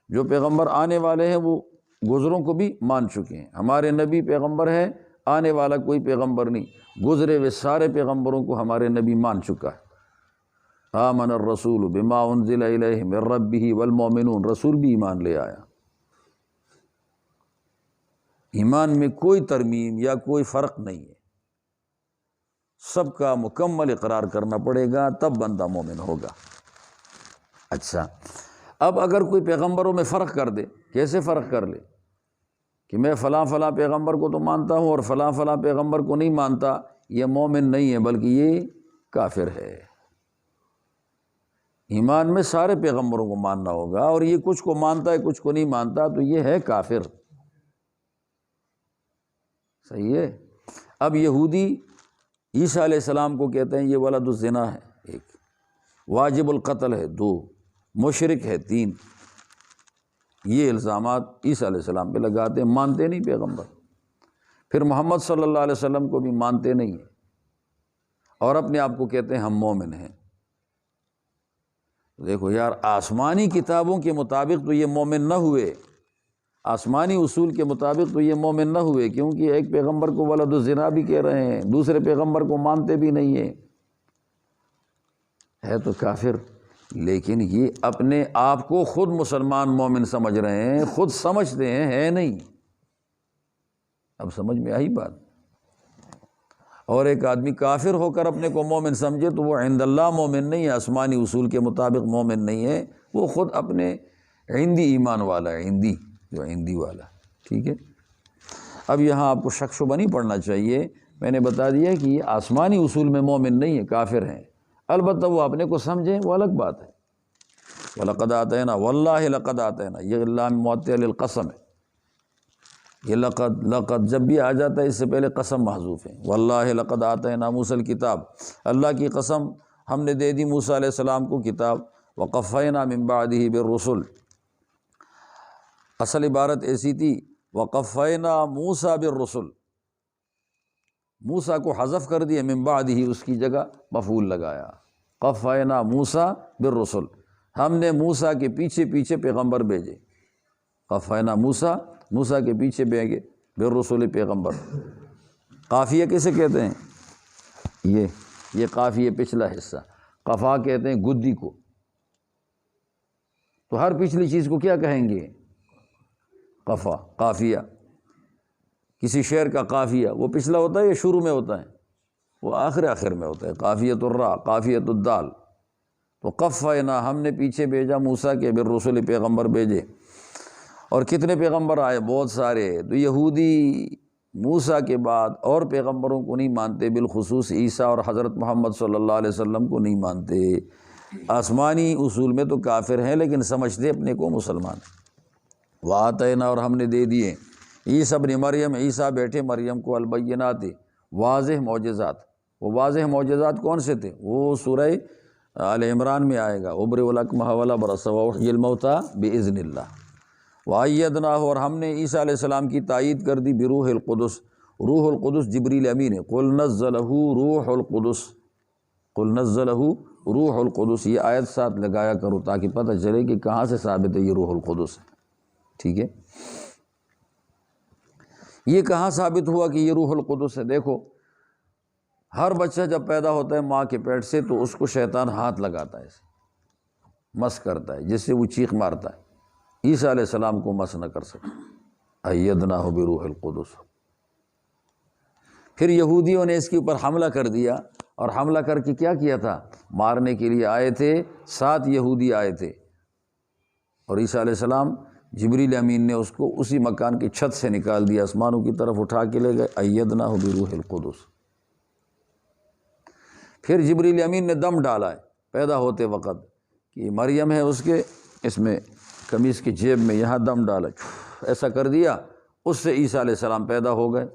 جو پیغمبر آنے والے ہیں وہ گزروں کو بھی مان چکے ہیں۔ ہمارے نبی پیغمبر ہیں، آنے والا کوئی پیغمبر نہیں، گزرے ہوئے سارے پیغمبروں کو ہمارے نبی مان چکا ہے۔ آمن الرسول بما انزل الیہ من ربہ والمؤمنون، رسول بھی ایمان لے آیا۔ ایمان میں کوئی ترمیم یا کوئی فرق نہیں ہے، سب کا مکمل اقرار کرنا پڑے گا، تب بندہ مومن ہوگا۔ اچھا، اب اگر کوئی پیغمبروں میں فرق کر دے، کیسے فرق کر لے کہ میں فلاں فلاں پیغمبر کو تو مانتا ہوں اور فلاں فلاں پیغمبر کو نہیں مانتا، یہ مومن نہیں ہے بلکہ یہ کافر ہے۔ ایمان میں سارے پیغمبروں کو ماننا ہوگا، اور یہ کچھ کو مانتا ہے کچھ کو نہیں مانتا، تو یہ ہے کافر۔ صحیح ہے؟ اب یہودی عیسیٰ علیہ السلام کو کہتے ہیں یہ ولد الزنا ہے، ایک واجب القتل ہے، دو مشرک ہے، تین، یہ الزامات عیسیٰ علیہ السلام پہ لگاتے ہیں، مانتے نہیں پیغمبر۔ پھر محمد صلی اللہ علیہ وسلم کو بھی مانتے نہیں ہیں، اور اپنے آپ کو کہتے ہیں ہم مومن ہیں۔ دیکھو یار، آسمانی کتابوں کے مطابق تو یہ مومن نہ ہوئے، آسمانی اصول کے مطابق تو یہ مومن نہ ہوئے، کیونکہ ایک پیغمبر کو ولد الزنا بھی کہہ رہے ہیں، دوسرے پیغمبر کو مانتے بھی نہیں ہیں، ہے تو کافر۔ لیکن یہ اپنے آپ کو خود مسلمان مومن سمجھ رہے ہیں، خود سمجھتے ہیں، ہے نہیں۔ اب سمجھ میں آئی بات؟ اور ایک آدمی کافر ہو کر اپنے کو مومن سمجھے تو وہ عند اللہ مومن نہیں ہے، آسمانی اصول کے مطابق مومن نہیں ہے، وہ خود اپنے عندی ایمان والا ہے، عندی جو عندی والا، ٹھیک ہے۔ اب یہاں آپ کو شک شبہ نہیں پڑنا چاہیے، میں نے بتا دیا کہ یہ آسمانی اصول میں مومن نہیں ہے، کافر ہیں، البتہ وہ اپنے کو سمجھیں وہ الگ بات ہے۔ وَلَقَدْ آتَيْنَا وَاللَّهِ لَقَدْ آتَيْنَا، یہ لام معطیہ للقسم ہے، یہ لقد جب بھی آ جاتا ہے اس سے پہلے قسم محذوف ہے۔ واللہ لقد آتینا موسیٰ الکتاب، اللہ کی قسم ہم نے دے دی موسیٰ علیہ السلام کو کتاب، وقفینا من بعدہ بالرسل، اصل عبارت ایسی تھی وقفینا موسیٰ بالرسل، موسیٰ کو حذف کر دیا، من بعدہ اس کی جگہ مفعول لگایا، قفینا موسیٰ بالرسل، ہم نے موسیٰ کے پیچھے پیچھے پیغمبر بھیجے، قفینا موسیٰ، موسیٰ کے پیچھے بھیجے بالرسل پیغمبر۔ قافیہ کیسے کہتے ہیں؟ یہ قافیہ پچھلا حصہ، قفا کہتے ہیں گدی کو، تو ہر پچھلی چیز کو کیا کہیں گے؟ قفا، قافیہ۔ کسی شعر کا قافیہ وہ پچھلا ہوتا ہے یا شروع میں ہوتا ہے؟ وہ آخر میں ہوتا ہے، قافیۃ الراء، قافیۃ الدال۔ تو قفینا، ہم نے پیچھے بھیجا موسیٰ کے بالرسل پیغمبر بھیجے، اور کتنے پیغمبر آئے؟ بہت سارے۔ تو یہودی موسیٰ کے بعد اور پیغمبروں کو نہیں مانتے، بالخصوص عیسیٰ اور حضرت محمد صلی اللہ علیہ وسلم کو نہیں مانتے۔ آسمانی اصول میں تو کافر ہیں لیکن سمجھتے اپنے کو مسلمان۔ وآتینا، اور ہم نے دے دیے عیسیٰ ابن مریم، عیسیٰ بیٹے مریم کو، البینات، واضح معجزات۔ وہ واضح معجزات کون سے تھے؟ وہ سورہ آل عمران میں آئے گا، ابرئ الاکمہ والابرص واحیی الموتیٰ باذن اللہ۔ وَأَيَّدْنَاهُ، اور ہم نے عیسیٰ علیہ السلام کی تائید کر دی، بروح القدس، روح القدس جبریل امین ہے، قل نزلہ روح القدس، قل نزلہ روح القدس، یہ آیت ساتھ لگایا کرو تاکہ پتہ چلے کہ کہاں سے ثابت ہے یہ روح القدس ہے، ٹھیک ہے۔ یہ کہاں ثابت ہوا کہ یہ روح القدس ہے؟ دیکھو، ہر بچہ جب پیدا ہوتا ہے ماں کے پیٹ سے تو اس کو شیطان ہاتھ لگاتا ہے، اسے مس کرتا ہے، جس سے وہ چیخ مارتا ہے، عیسیٰ علیہ السلام کو مس نہ کر سکے۔ ایدناہ بروح القدس۔ پھر یہودیوں نے اس کے اوپر حملہ کر دیا، اور حملہ کر کے کیا کیا تھا؟ مارنے کے لیے آئے تھے، 7 یہودی آئے تھے، اور عیسیٰ علیہ السلام، جبریل امین نے اس کو اسی مکان کی چھت سے نکال دیا، آسمانوں کی طرف اٹھا کے لے گئے۔ ایدناہ بروح القدس۔ پھر جبریل امین نے دم ڈالا ہے پیدا ہوتے وقت کہ مریم ہے، اس میں قمیص کی جیب میں یہاں دم ڈالا، ایسا کر دیا، اس سے عیسیٰ علیہ السلام پیدا ہو گئے۔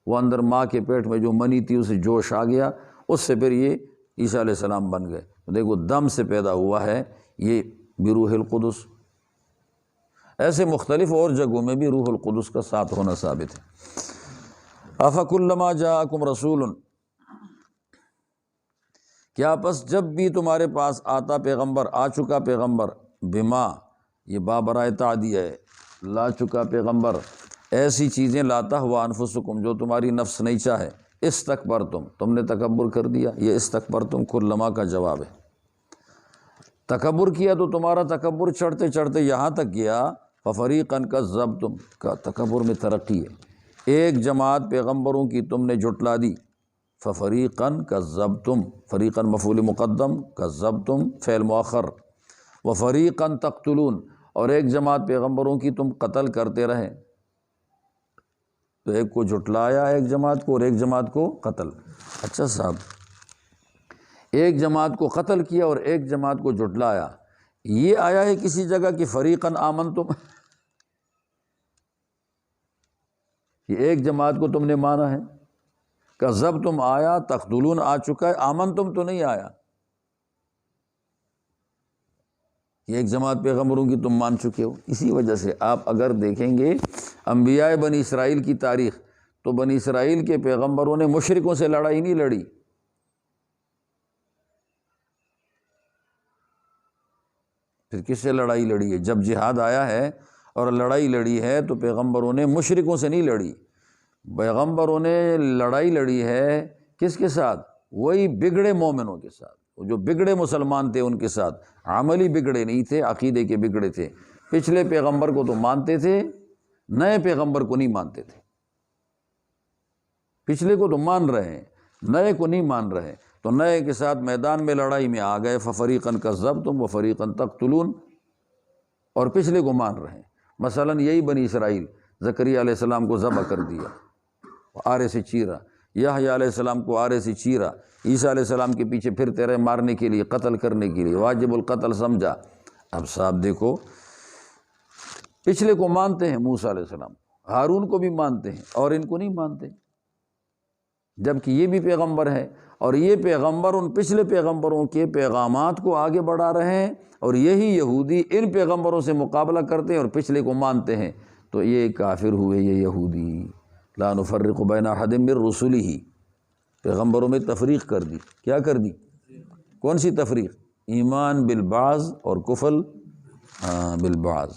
وہ اندر ماں کے پیٹ میں جو منی تھی اسے جوش آ گیا، اس سے پھر یہ عیسیٰ علیہ السلام بن گئے۔ دیکھو، دم سے پیدا ہوا ہے یہ بروح القدس۔ ایسے مختلف اور جگہوں میں بھی روح القدس کا ساتھ ہونا ثابت ہے۔ افکلما جاءکم رسول، کیا پس جب بھی تمہارے پاس آتا پیغمبر، آ چکا پیغمبر، بما، یہ بابرائے تعدیہ ہے، لا چکا پیغمبر، ایسی چیزیں لاتا ہوا انفسکم جو تمہاری نفس نہیں چاہے، استکبرتم، تم نے تکبر کر دیا۔ یہ استکبرتم کلما کا جواب ہے، تکبر کیا تو تمہارا تکبر چڑھتے چڑھتے یہاں تک گیا، ففریقاً کذبتم، کا تکبر میں ترقی ہے، ایک جماعت پیغمبروں کی تم نے جھٹلا دی، ففریقاً کذبتم، فریقاً مفعول مقدم، کذبتم فعل مؤخر، وفریقاً تقتلون، اور ایک جماعت پیغمبروں کی تم قتل کرتے رہے، تو ایک کو جھٹلایا ایک جماعت کو، اور ایک جماعت کو قتل۔ اچھا صاحب، ایک جماعت کو قتل کیا اور ایک جماعت کو جھٹلایا، یہ آیا ہے کسی جگہ کہ فریقاً آمنتم، یہ ایک جماعت کو تم نے مانا ہے، کذبتم آیا، تقتلون آ چکا ہے، آمنتم تو نہیں آیا، یہ ایک جماعت پیغمبروں کی تم مان چکے ہو۔ اسی وجہ سے آپ اگر دیکھیں گے انبیاء بنی اسرائیل کی تاریخ، تو بنی اسرائیل کے پیغمبروں نے مشرکوں سے لڑائی نہیں لڑی، پھر کس سے لڑائی لڑی ہے؟ جب جہاد آیا ہے اور لڑائی لڑی ہے تو پیغمبروں نے مشرکوں سے نہیں لڑی، پیغمبروں نے لڑائی لڑی ہے کس کے ساتھ؟ وہی بگڑے مومنوں کے ساتھ، جو بگڑے مسلمان تھے ان کے ساتھ، عملی بگڑے نہیں تھے، عقیدے کے بگڑے تھے۔ پچھلے پیغمبر کو تو مانتے تھے، نئے پیغمبر کو نہیں مانتے تھے، پچھلے کو تو مان رہے ہیں، نئے کو نہیں مان رہے، تو نئے کے ساتھ میدان میں لڑائی میں آ گئے، ففریقاً کذبتم وفریقاً تقتلون، اور پچھلے کو مان رہے ہیں۔ مثلا یہی بنی اسرائیل، زکریا علیہ السلام کو ذبح کر دیا، آرے سے چیرا، یحییٰ علیہ السلام کو آرے سے چیرا، عیسیٰ علیہ السلام کے پیچھے پھرتے رہے مارنے کے لیے، قتل کرنے کے لیے، واجب القتل سمجھا۔ اب صاحب دیکھو، پچھلے کو مانتے ہیں موسیٰ علیہ السلام، ہارون کو بھی مانتے ہیں، اور ان کو نہیں مانتے، جبکہ یہ بھی پیغمبر ہے، اور یہ پیغمبر ان پچھلے پیغمبروں کے پیغامات کو آگے بڑھا رہے ہیں، اور یہی یہودی ان پیغمبروں سے مقابلہ کرتے ہیں اور پچھلے کو مانتے ہیں، تو یہ کافر ہوئے یہ یہودی۔ لا نفرق بین احد من رسلہ، پیغمبروں میں تفریق کر دی۔ کیا کر دی؟ کون سی تفریق؟ ایمان بالبعض اور کفر بالبعض،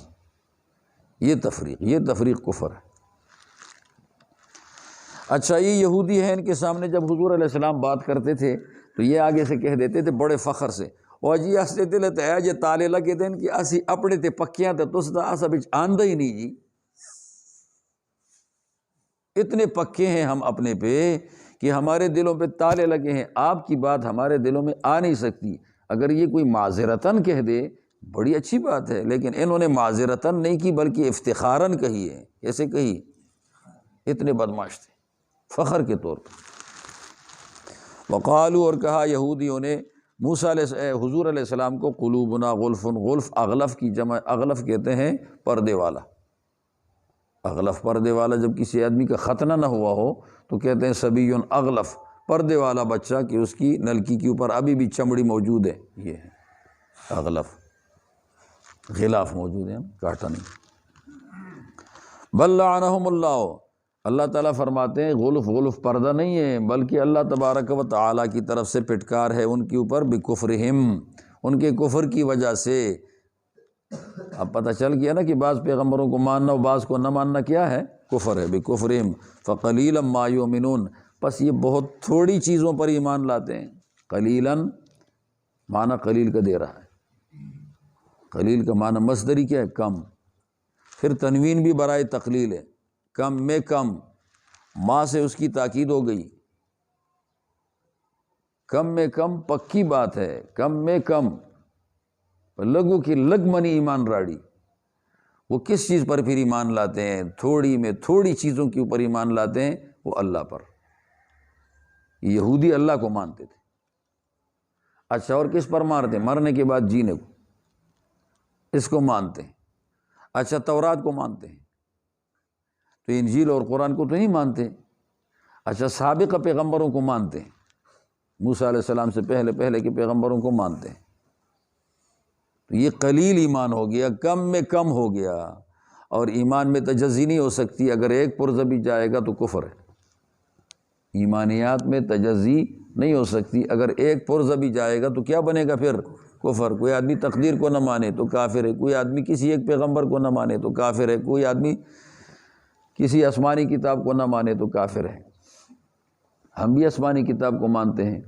یہ تفریق کفر ہے۔ اچھا، یہ یہودی ہیں، ان کے سامنے جب حضور علیہ السلام بات کرتے تھے تو یہ آگے سے کہہ دیتے تھے بڑے فخر سے، اور جی اسے دل تے ہے جے تالے لگے دین کہ اسی اپنے تے پکیاں تے تس دا اسا وچ آندا ہی نہیں جی، اتنے پکے ہیں ہم اپنے پہ کہ ہمارے دلوں پہ تالے لگے ہیں، آپ کی بات ہمارے دلوں میں آ نہیں سکتی۔ اگر یہ کوئی معذرتاً کہہ دے بڑی اچھی بات ہے، لیکن انہوں نے معذرتاً نہیں کی بلکہ افتخاراً کہی ہے۔ کیسے کہی؟ اتنے بدمعاش تھے، فخر کے طور پر۔ وقالو، اور کہا یہودیوں نے حضور علیہ السلام کو، قلوبنا غلف، غلف اغلف کی جمع، اغلف کہتے ہیں پردے والا، اغلف پردے والا، جب کسی آدمی کا ختنہ نہ ہوا ہو تو کہتے ہیں صبی اغلف، پردے والا بچہ کہ اس کی نلکی کے اوپر ابھی بھی چمڑی موجود ہے، یہ ہے اغلف، غلاف موجود ہے، کاٹا نہیں۔ بل لعنہم اللہ، اللہ تعالیٰ فرماتے ہیں غلف پردہ نہیں ہے، بلکہ اللہ تبارک و تعالیٰ کی طرف سے پھٹکار ہے ان کے اوپر، بکفرہم، ان کے کفر کی وجہ سے۔ اب پتہ چل گیا نا کہ بعض پیغمبروں کو ماننا و بعض کو نہ ماننا کیا ہے؟ کفر ہے، بکفرہم فقلیلا ما یؤمنون، بس یہ بہت تھوڑی چیزوں پر ایمان لاتے ہیں۔ قلیلاً معنی قلیل کا دے رہا ہے، قلیل کا معنی مصدری کیا ہے؟ کم، پھر تنوین بھی برائے تقلیل ہے، کم میں کم، ماں سے اس کی تاکید ہو گئی، کم میں کم پکی بات ہے، کم میں کم، لگو کی لگ منی ایمان راڑی۔ وہ کس چیز پر پھر ایمان لاتے ہیں؟ تھوڑی میں تھوڑی چیزوں کے اوپر ایمان لاتے ہیں، وہ اللہ پر۔ یہودی اللہ کو مانتے تھے، اچھا، اور کس پر مارتے؟ مرنے کے بعد جینے کو، اس کو مانتے ہیں۔ اچھا، تورات کو مانتے ہیں، تو انجیل اور قرآن کو تو نہیں مانتے۔ اچھا، سابق پیغمبروں کو مانتے ہیں، موسیٰ علیہ السلام سے پہلے کے پیغمبروں کو مانتے ہیں، تو یہ قلیل ایمان ہو گیا، کم میں کم ہو گیا، اور ایمان میں تجزی نہیں ہو سکتی، اگر ایک پرزہ بھی جائے گا تو کفر ہے۔ ایمانیات میں تجزی نہیں ہو سکتی، اگر ایک پرزہ بھی جائے گا تو کیا بنے گا پھر؟ کفر۔ کوئی آدمی تقدیر کو نہ مانے تو کافر ہے، کوئی آدمی کسی ایک پیغمبر کو نہ مانے تو کافر ہے، کوئی آدمی کسی آسمانی کتاب کو نہ مانے تو کافر ہے۔ ہم بھی آسمانی کتاب کو مانتے ہیں،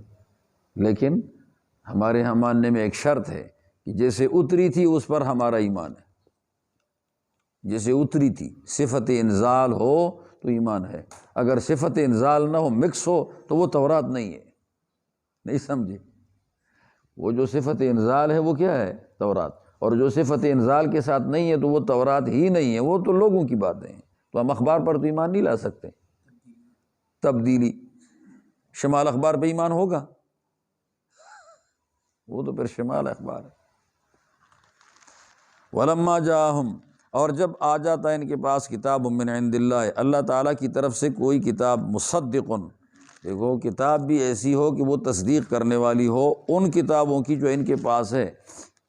لیکن ہمارے ہاں ماننے میں ایک شرط ہے کہ جیسے اتری تھی اس پر ہمارا ایمان ہے، جیسے اتری تھی، صفت انزال ہو تو ایمان ہے، اگر صفت انزال نہ ہو، مکس ہو، تو وہ تورات نہیں ہے۔ نہیں سمجھے؟ وہ جو صفت انزال ہے وہ کیا ہے؟ تورات، اور جو صفت انزال کے ساتھ نہیں ہے تو وہ تورات ہی نہیں ہے، وہ تو لوگوں کی باتیں ہیں، تو ہم اخبار پر تو ایمان نہیں لا سکتے۔ تبدیلی، شمال اخبار پہ ایمان ہوگا؟ وہ تو پھر شمال اخبار ہے۔ وَلَمَّا جَاءَهُمْ، اور جب آ جاتا ہے ان کے پاس، کتاب من عند اللہ، اللہ تعالیٰ کی طرف سے کوئی کتاب، مصدق، دیکھو کتاب بھی ایسی ہو کہ وہ تصدیق کرنے والی ہو ان کتابوں کی جو ان کے پاس ہے،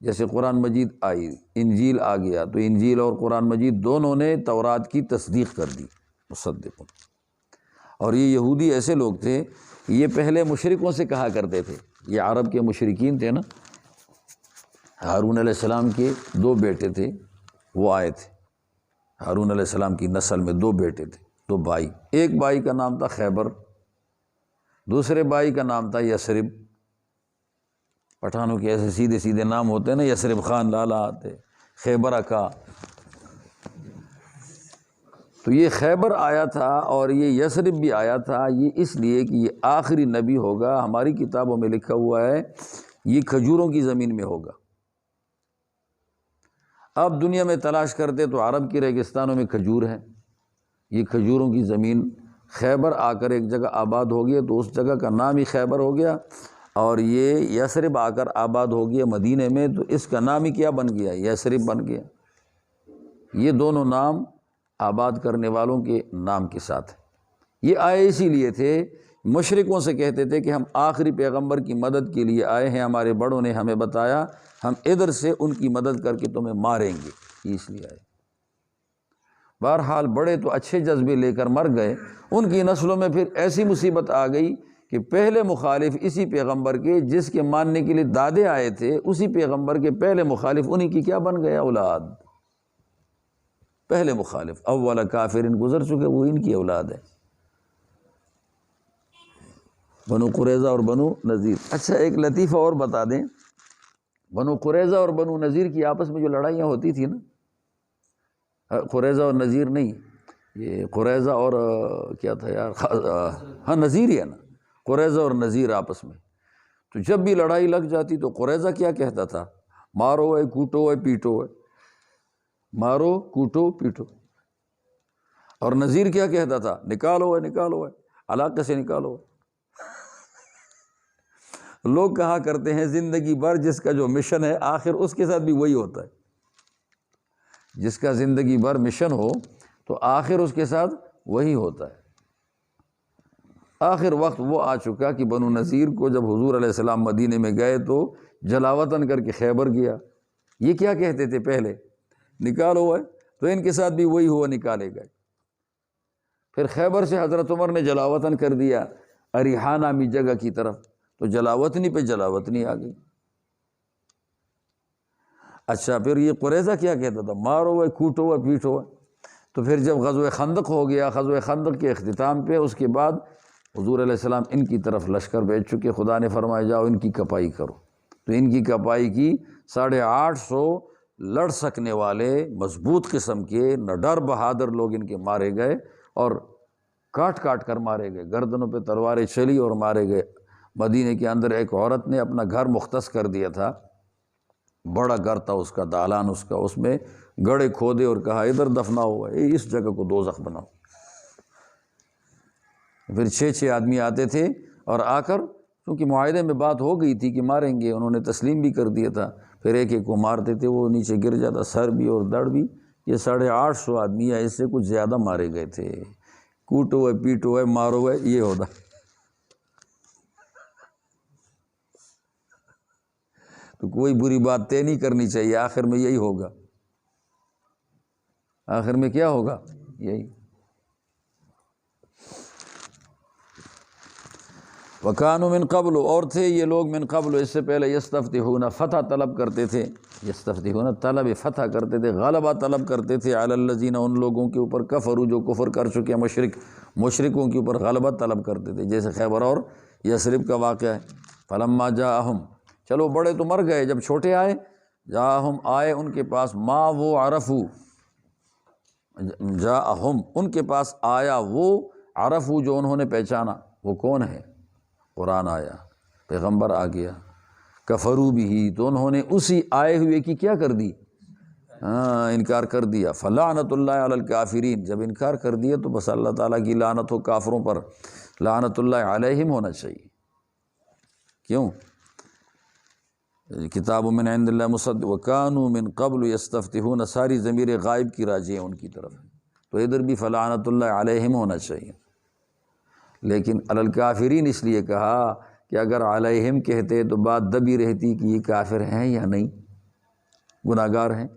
جیسے قرآن مجید آئی، انجیل آ گیا، تو انجیل اور قرآن مجید دونوں نے تورات کی تصدیق کر دی، مصدق۔ اور یہ یہودی ایسے لوگ تھے، یہ پہلے مشرکوں سے کہا کرتے تھے، یہ عرب کے مشرکین تھے نا، ہارون علیہ السلام کے 2 بیٹے تھے، وہ آئے تھے، ہارون علیہ السلام کی نسل میں 2 بیٹے تھے، 2 بھائی، ایک بھائی کا نام تھا خیبر، دوسرے بھائی کا نام تھا یثرب۔ پٹھانوں کے ایسے سیدھے سیدھے نام ہوتے ہیں نا، یثرب خان لالا آتے، خیبر کا۔ تو یہ خیبر آیا تھا اور یہ یثرب بھی آیا تھا، یہ اس لیے کہ یہ آخری نبی ہوگا، ہماری کتابوں میں لکھا ہوا ہے یہ کھجوروں کی زمین میں ہوگا۔ آپ دنیا میں تلاش کرتے تو عرب کی ریگستانوں میں کھجور ہیں، یہ کھجوروں کی زمین خیبر آ کر ایک جگہ آباد ہو گیا تو اس جگہ کا نام ہی خیبر ہو گیا، اور یہ یثرب آ کر آباد ہو گیا مدینے میں تو اس کا نام ہی کیا بن گیا؟ یثرب بن گیا۔ یہ دونوں نام آباد کرنے والوں کے نام کے ساتھ یہ آئے اسی لیے تھے، مشرکوں سے کہتے تھے کہ ہم آخری پیغمبر کی مدد کے لیے آئے ہیں، ہمارے بڑوں نے ہمیں بتایا، ہم ادھر سے ان کی مدد کر کے تمہیں ماریں گے، یہ اس لیے آئے۔ بہرحال بڑے تو اچھے جذبے لے کر مر گئے، ان کی نسلوں میں پھر ایسی مصیبت آ گئی کہ پہلے مخالف اسی پیغمبر کے جس کے ماننے کے لیے دادے آئے تھے، اسی پیغمبر کے پہلے مخالف انہی کی کیا بن گیا؟ اولاد۔ پہلے مخالف اول کافر گزر چکے، وہ ان کی اولاد ہے، بنو قریظہ اور بنو نذیر۔ اچھا ایک لطیفہ اور بتا دیں، بنو قریظہ اور بنو نذیر کی آپس میں جو لڑائیاں ہوتی تھی نا، قریظہ اور نذیر نہیں، یہ قریظہ اور کیا تھا یار، ہاں نذیر ہی ہے نا، قریظہ اور نذیر آپس میں، تو جب بھی لڑائی لگ جاتی تو قریظہ کیا کہتا تھا؟ مارو ہے، کوٹو ہے، پیٹو ہے، مارو کوٹو پیٹو۔ اور نذیر کیا کہتا تھا؟ نکالو ہے، نکالو ہے، علاقے سے نکالو ہے۔ لوگ کہا کرتے ہیں زندگی بھر جس کا جو مشن ہے آخر اس کے ساتھ بھی وہی ہوتا ہے، جس کا زندگی بھر مشن ہو تو آخر اس کے ساتھ وہی ہوتا ہے۔ آخر وقت وہ آ چکا کہ بنو نذیر کو جب حضور علیہ السلام مدینے میں گئے تو جلاوطن کر کے خیبر گیا، یہ کیا کہتے تھے پہلے؟ نکالو ہے، تو ان کے ساتھ بھی وہی ہوا، نکالے گئے۔ پھر خیبر سے حضرت عمر نے جلاوطن کر دیا اریحہ نامی جگہ کی طرف، تو جلاوطنی پہ جلاوطنی آ گئی۔ اچھا پھر یہ قریظہ کیا کہتا تھا؟ مارو ہے، کوٹو ہے، پیٹو ہے۔ تو پھر جب غزوہ خندق ہو گیا، غزوہ خندق کے اختتام پہ اس کے بعد حضور علیہ السلام ان کی طرف لشکر بھیج چکے، خدا نے فرمایا جاؤ ان کی کپائی کرو، تو ان کی کپائی کی۔ 850 لڑ سکنے والے مضبوط قسم کے نڈر بہادر لوگ ان کے مارے گئے، اور کاٹ کاٹ کر مارے گئے، گردنوں پہ تلواریں چلی اور مارے گئے۔ مدینے کے اندر ایک عورت نے اپنا گھر مختص کر دیا تھا، بڑا گھر تھا اس کا، دالان اس کا، اس میں گڑھے کھودے اور کہا ادھر دفناؤ، اس جگہ کو دوزخ بناؤ۔ پھر 6 آدمی آتے تھے اور آ کر، کیونکہ معاہدے میں بات ہو گئی تھی کہ ماریں گے، انہوں نے تسلیم بھی کر دیا تھا، پھر ایک ایک کو مارتے تھے، وہ نیچے گر جاتا، سر بھی اور دڑ بھی۔ یہ 850 آدمی ہے، اس سے کچھ زیادہ مارے گئے تھے۔ کوٹو ہے، پیٹو ہے، مارو ہے، یہ ہوتا۔ تو کوئی بری بات طے نہیں کرنی چاہیے، آخر میں یہی ہوگا، آخر میں کیا ہوگا؟ یہی۔ وَكَانُوا مِن قَبْلُ، اور تھے یہ لوگ من قبل، اس سے پہلے، یستفتحون، فتح طلب کرتے تھے، یستفتحون طلب فتح کرتے تھے، غلبہ طلب کرتے تھے، علی الذین، ان لوگوں کے اوپر، کفروا جو کفر کر چکے ہیں، مشرکوں کے اوپر غلبہ طلب کرتے تھے، جیسے خیبر اور یثرب کا واقعہ ہے۔ فلما جاءہم، چلو بڑے تو مر گئے، جب چھوٹے آئے، جاءہم، آئے ان کے پاس، ما وہ عرفو، جاءہم ان کے پاس آیا، وہ عرفو جو انہوں نے پہچانا، وہ کون ہے؟ قرآن آیا، پیغمبر آ گیا، کفروا بھی، تو انہوں نے اسی آئے ہوئے کی کیا کر دی؟ انکار کر دیا۔ فلعنت اللہ علی الکافرین، جب انکار کر دیا تو بس اللہ تعالیٰ کی لعنت ہو کافروں پر، لعنت اللہ علیہم ہونا چاہیے۔ کیوں؟ کتاب من عند اللہ مصدق، وکانوا من قبل یستفتحون، ساری ضمیر غائب کی راجع ہے ان کی طرف، تو ادھر بھی فلعنت اللہ علیہم ہونا چاہیے، لیکن علی الکافرین اس لیے کہا کہ اگر علیہم کہتے تو بات دبی رہتی کہ یہ کافر ہیں یا نہیں، گناہ گار ہیں،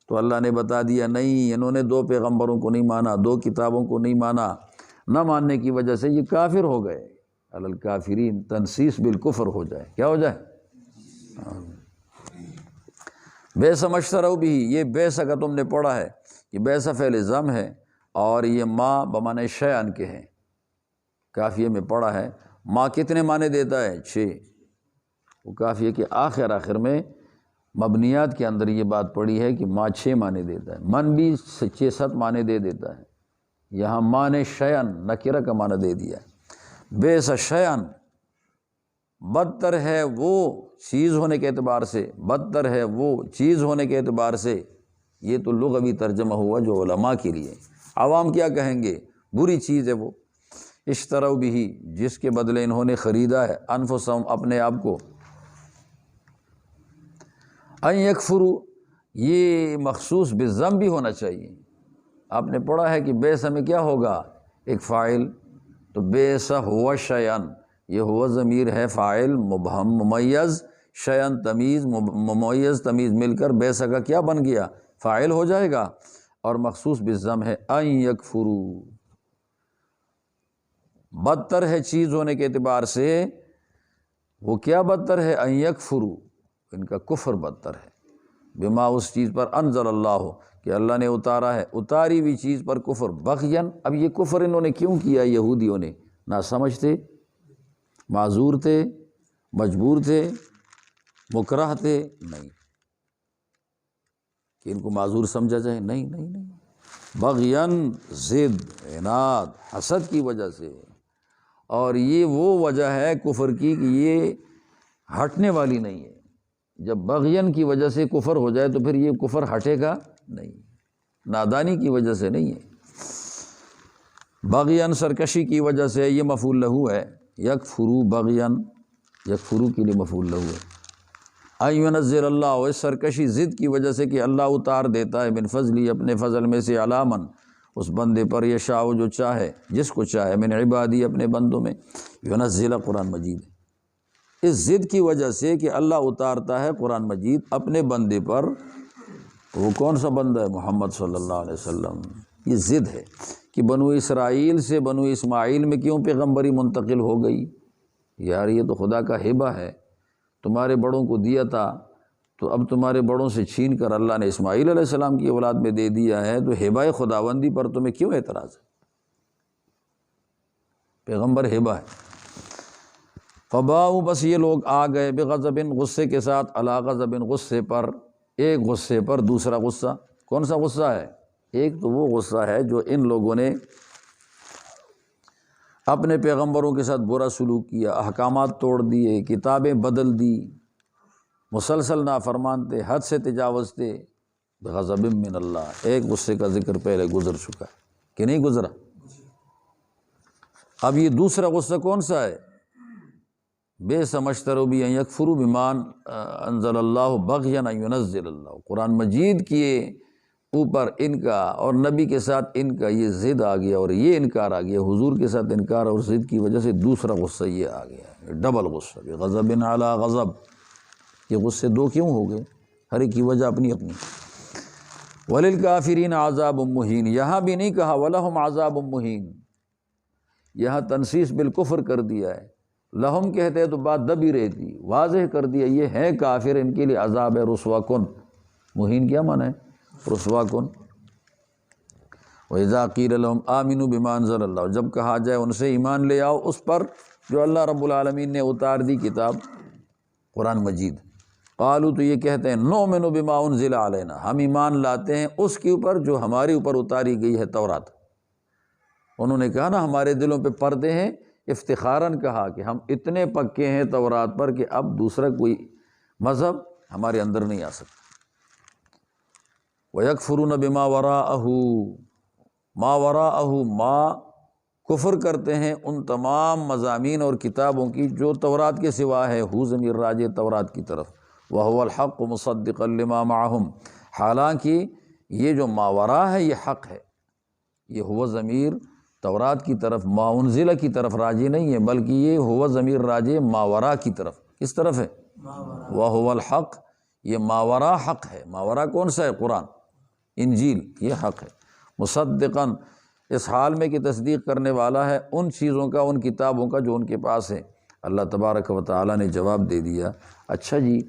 تو اللہ نے بتا دیا نہیں، انہوں نے 2 پیغمبروں کو نہیں مانا، 2 کتابوں کو نہیں مانا، نہ ماننے کی وجہ سے یہ کافر ہو گئے۔ علی الکافرین تنسیس بالکفر ہو جائے، کیا ہو جائے؟ بیس مشتروا بھی، یہ بیس کا تم نے پڑھا ہے، یہ بیس فعل ضم ہے، اور یہ ما بمعنی شیئن کے ہیں، کافیے میں پڑھا ہے۔ ما کتنے معنی دیتا ہے؟ 6۔ وہ کافیے کے آخر میں مبنیات کے اندر یہ بات پڑھی ہے کہ ما 6 معنی دیتا ہے، من بھی 6-7 معنی دے دیتا ہے، یہاں معنی شیئن نکرہ کا معنی دے دیا، بیس شیئن بدتر ہے وہ چیز ہونے کے اعتبار سے، بدتر ہے وہ چیز ہونے کے اعتبار سے، یہ تو لغوی ترجمہ ہوا جو علماء کے لیے۔ عوام کیا کہیں گے؟ بری چیز ہے وہ، اشتروا بھی، جس کے بدلے انہوں نے خریدا ہے، انفسہم، اپنے آپ کو، ان یکفروا، یہ مخصوص بالذم بھی ہونا چاہیے۔ آپ نے پڑھا ہے کہ بیس میں کیا ہوگا؟ ایک فاعل، تو بیس ہوا شیئن، یہ ہوا ضمیر ہے فاعل مبہم ممیز، شیئن تمیز، ممیز تمیز مل کر بیس کا کیا بن گیا؟ فاعل ہو جائے گا، اور مخصوص بالذم ہے ان یکفروا، بدتر ہے چیز ہونے کے اعتبار سے، وہ کیا بدتر ہے؟ ان یکفروا، ان کا کفر بدتر ہے، بما، اس چیز پر، انزل اللہ، کہ اللہ نے اتارا ہے، اتاری ہوئی چیز پر کفر، بغین، اب یہ کفر انہوں نے کیوں کیا؟ یہودیوں نے نہ سمجھتے، معذور تھے، مجبور تھے، مکرہ تھے؟ نہیں کہ ان کو معذور سمجھا جائے، نہیں نہیں نہیں، بغین، ضد، عناد، حسد کی وجہ سے، اور یہ وہ وجہ ہے کفر کی کہ یہ ہٹنے والی نہیں ہے۔ جب بغین کی وجہ سے کفر ہو جائے تو پھر یہ کفر ہٹے گا نہیں، نادانی کی وجہ سے نہیں ہے، بغین سرکشی کی وجہ سے، یہ مفعول لہو ہے، یکفروا بغین، یکفروا کے لیے مفعول لہو ہے، ان ینزل اللہ، اس سرکشی ضد کی وجہ سے کہ اللہ اتار دیتا ہے من فضلی، اپنے فضل میں سے، علی من، اس بندے پر، یشاء، جو چاہے، جس کو چاہے، من عبادی، اپنے بندوں میں، ینزل، قرآن مجید، اس ضد کی وجہ سے کہ اللہ اتارتا ہے قرآن مجید اپنے بندے پر، وہ کون سا بندہ ہے؟ محمد صلی اللہ علیہ وسلم۔ یہ ضد ہے کہ بنو اسرائیل سے بنو اسماعیل میں کیوں پیغمبری منتقل ہو گئی؟ یار یہ تو خدا کا ہبہ ہے، تمہارے بڑوں کو دیا تھا، تو اب تمہارے بڑوں سے چھین کر اللہ نے اسماعیل علیہ السلام کی اولاد میں دے دیا ہے، تو ہبہ خداوندی پر تمہیں کیوں اعتراض ہے؟ پیغمبر ہبہ ہے۔ فباؤ، بس یہ لوگ آ گئے، بغضب، غصے کے ساتھ، علی غضب، غصے پر، ایک غصے پر دوسرا غصہ۔ کون سا غصہ ہے؟ ایک تو وہ غصہ ہے جو ان لوگوں نے اپنے پیغمبروں کے ساتھ برا سلوک کیا، احکامات توڑ دیے، کتابیں بدل دی، مسلسل نافرمان تھے، حد سے تجاوز تھے، بغضب من اللہ، ایک غصے کا ذکر پہلے گزر چکا ہے کہ نہیں گزرا؟ اب یہ دوسرا غصہ کون سا ہے؟ بے سمجھترو بھی ان یکفروا بما انزل اللہ بغیا ان ینزل اللہ، قرآن مجید کے اوپر ان کا اور نبی کے ساتھ ان کا یہ ضد آ گیا، اور یہ انکار آ گیا، حضور کے ساتھ انکار اور ضد کی وجہ سے دوسرا غصہ یہ آ گیا، ڈبل غصہ، غضب علی غضب۔ یہ غصے دو کیوں ہو گئے؟ ہر ایک کی وجہ اپنی اپنی۔ وللکافرین عذاب مہین، یہاں بھی نہیں کہا ولہم عذاب مہین، یہاں تنصیص بالکفر کر دیا ہے، لہم کہتے تو بات دب ہی رہتی، واضح کر دیا یہ ہے کافر، ان کے لیے عذاب ہے رسوا کن۔ مہین کیا معنی ہے؟ رسوا کن۔ وَإِذَا قِيلَ لَهُمْ آمِنُوا بِمَا أَنزَلَ اللَّهُ، جب کہا جائے ان سے ایمان لے آؤ اس پر جو اللہ رب العالمین نے اتار دی کتاب قرآن مجید، قالوا، تو یہ کہتے ہیں، نؤمن بما انزل علینا، ہم ایمان لاتے ہیں اس کے اوپر جو ہمارے اوپر اتاری گئی ہے تورات۔ انہوں نے کہا نا ہمارے دلوں پہ پردے ہیں، افتخاراً کہا کہ ہم اتنے پکے ہیں تورات پر کہ اب دوسرا کوئی مذہب ہمارے اندر نہیں آ سکتا۔ وَيَكْفُرُونَ بِمَا وَرَاءَهُ، ما وراءہ، ما کفر کرتے ہیں ان تمام مضامین اور کتابوں کی جو تورات کے سوا ہے، ہو ضمیر راجع تورات کی طرف، وَهُوَ الْحَقُّ مُصَدِّقًا لِمَا مَعَهُمْ، حالانکہ یہ جو ماوراء ہے یہ حق ہے، یہ ہوا ضمیر تورات کی طرف، ما انزلہ کی طرف راجع نہیں ہے، بلکہ یہ ہوا ضمیر راجع ماوراء کی طرف۔ کس طرف ہے؟ وَهُوَ الْحَقُّ، یہ ماوراء حق ہے۔ ماوراء کون سا ہے؟ قرآن، انجیل، یہ حق ہے۔ مصدقاً، اس حال میں کہ تصدیق کرنے والا ہے ان چیزوں کا، ان کتابوں کا جو ان کے پاس ہے۔ اللہ تبارک و تعالیٰ نے جواب دے دیا، اچھا جی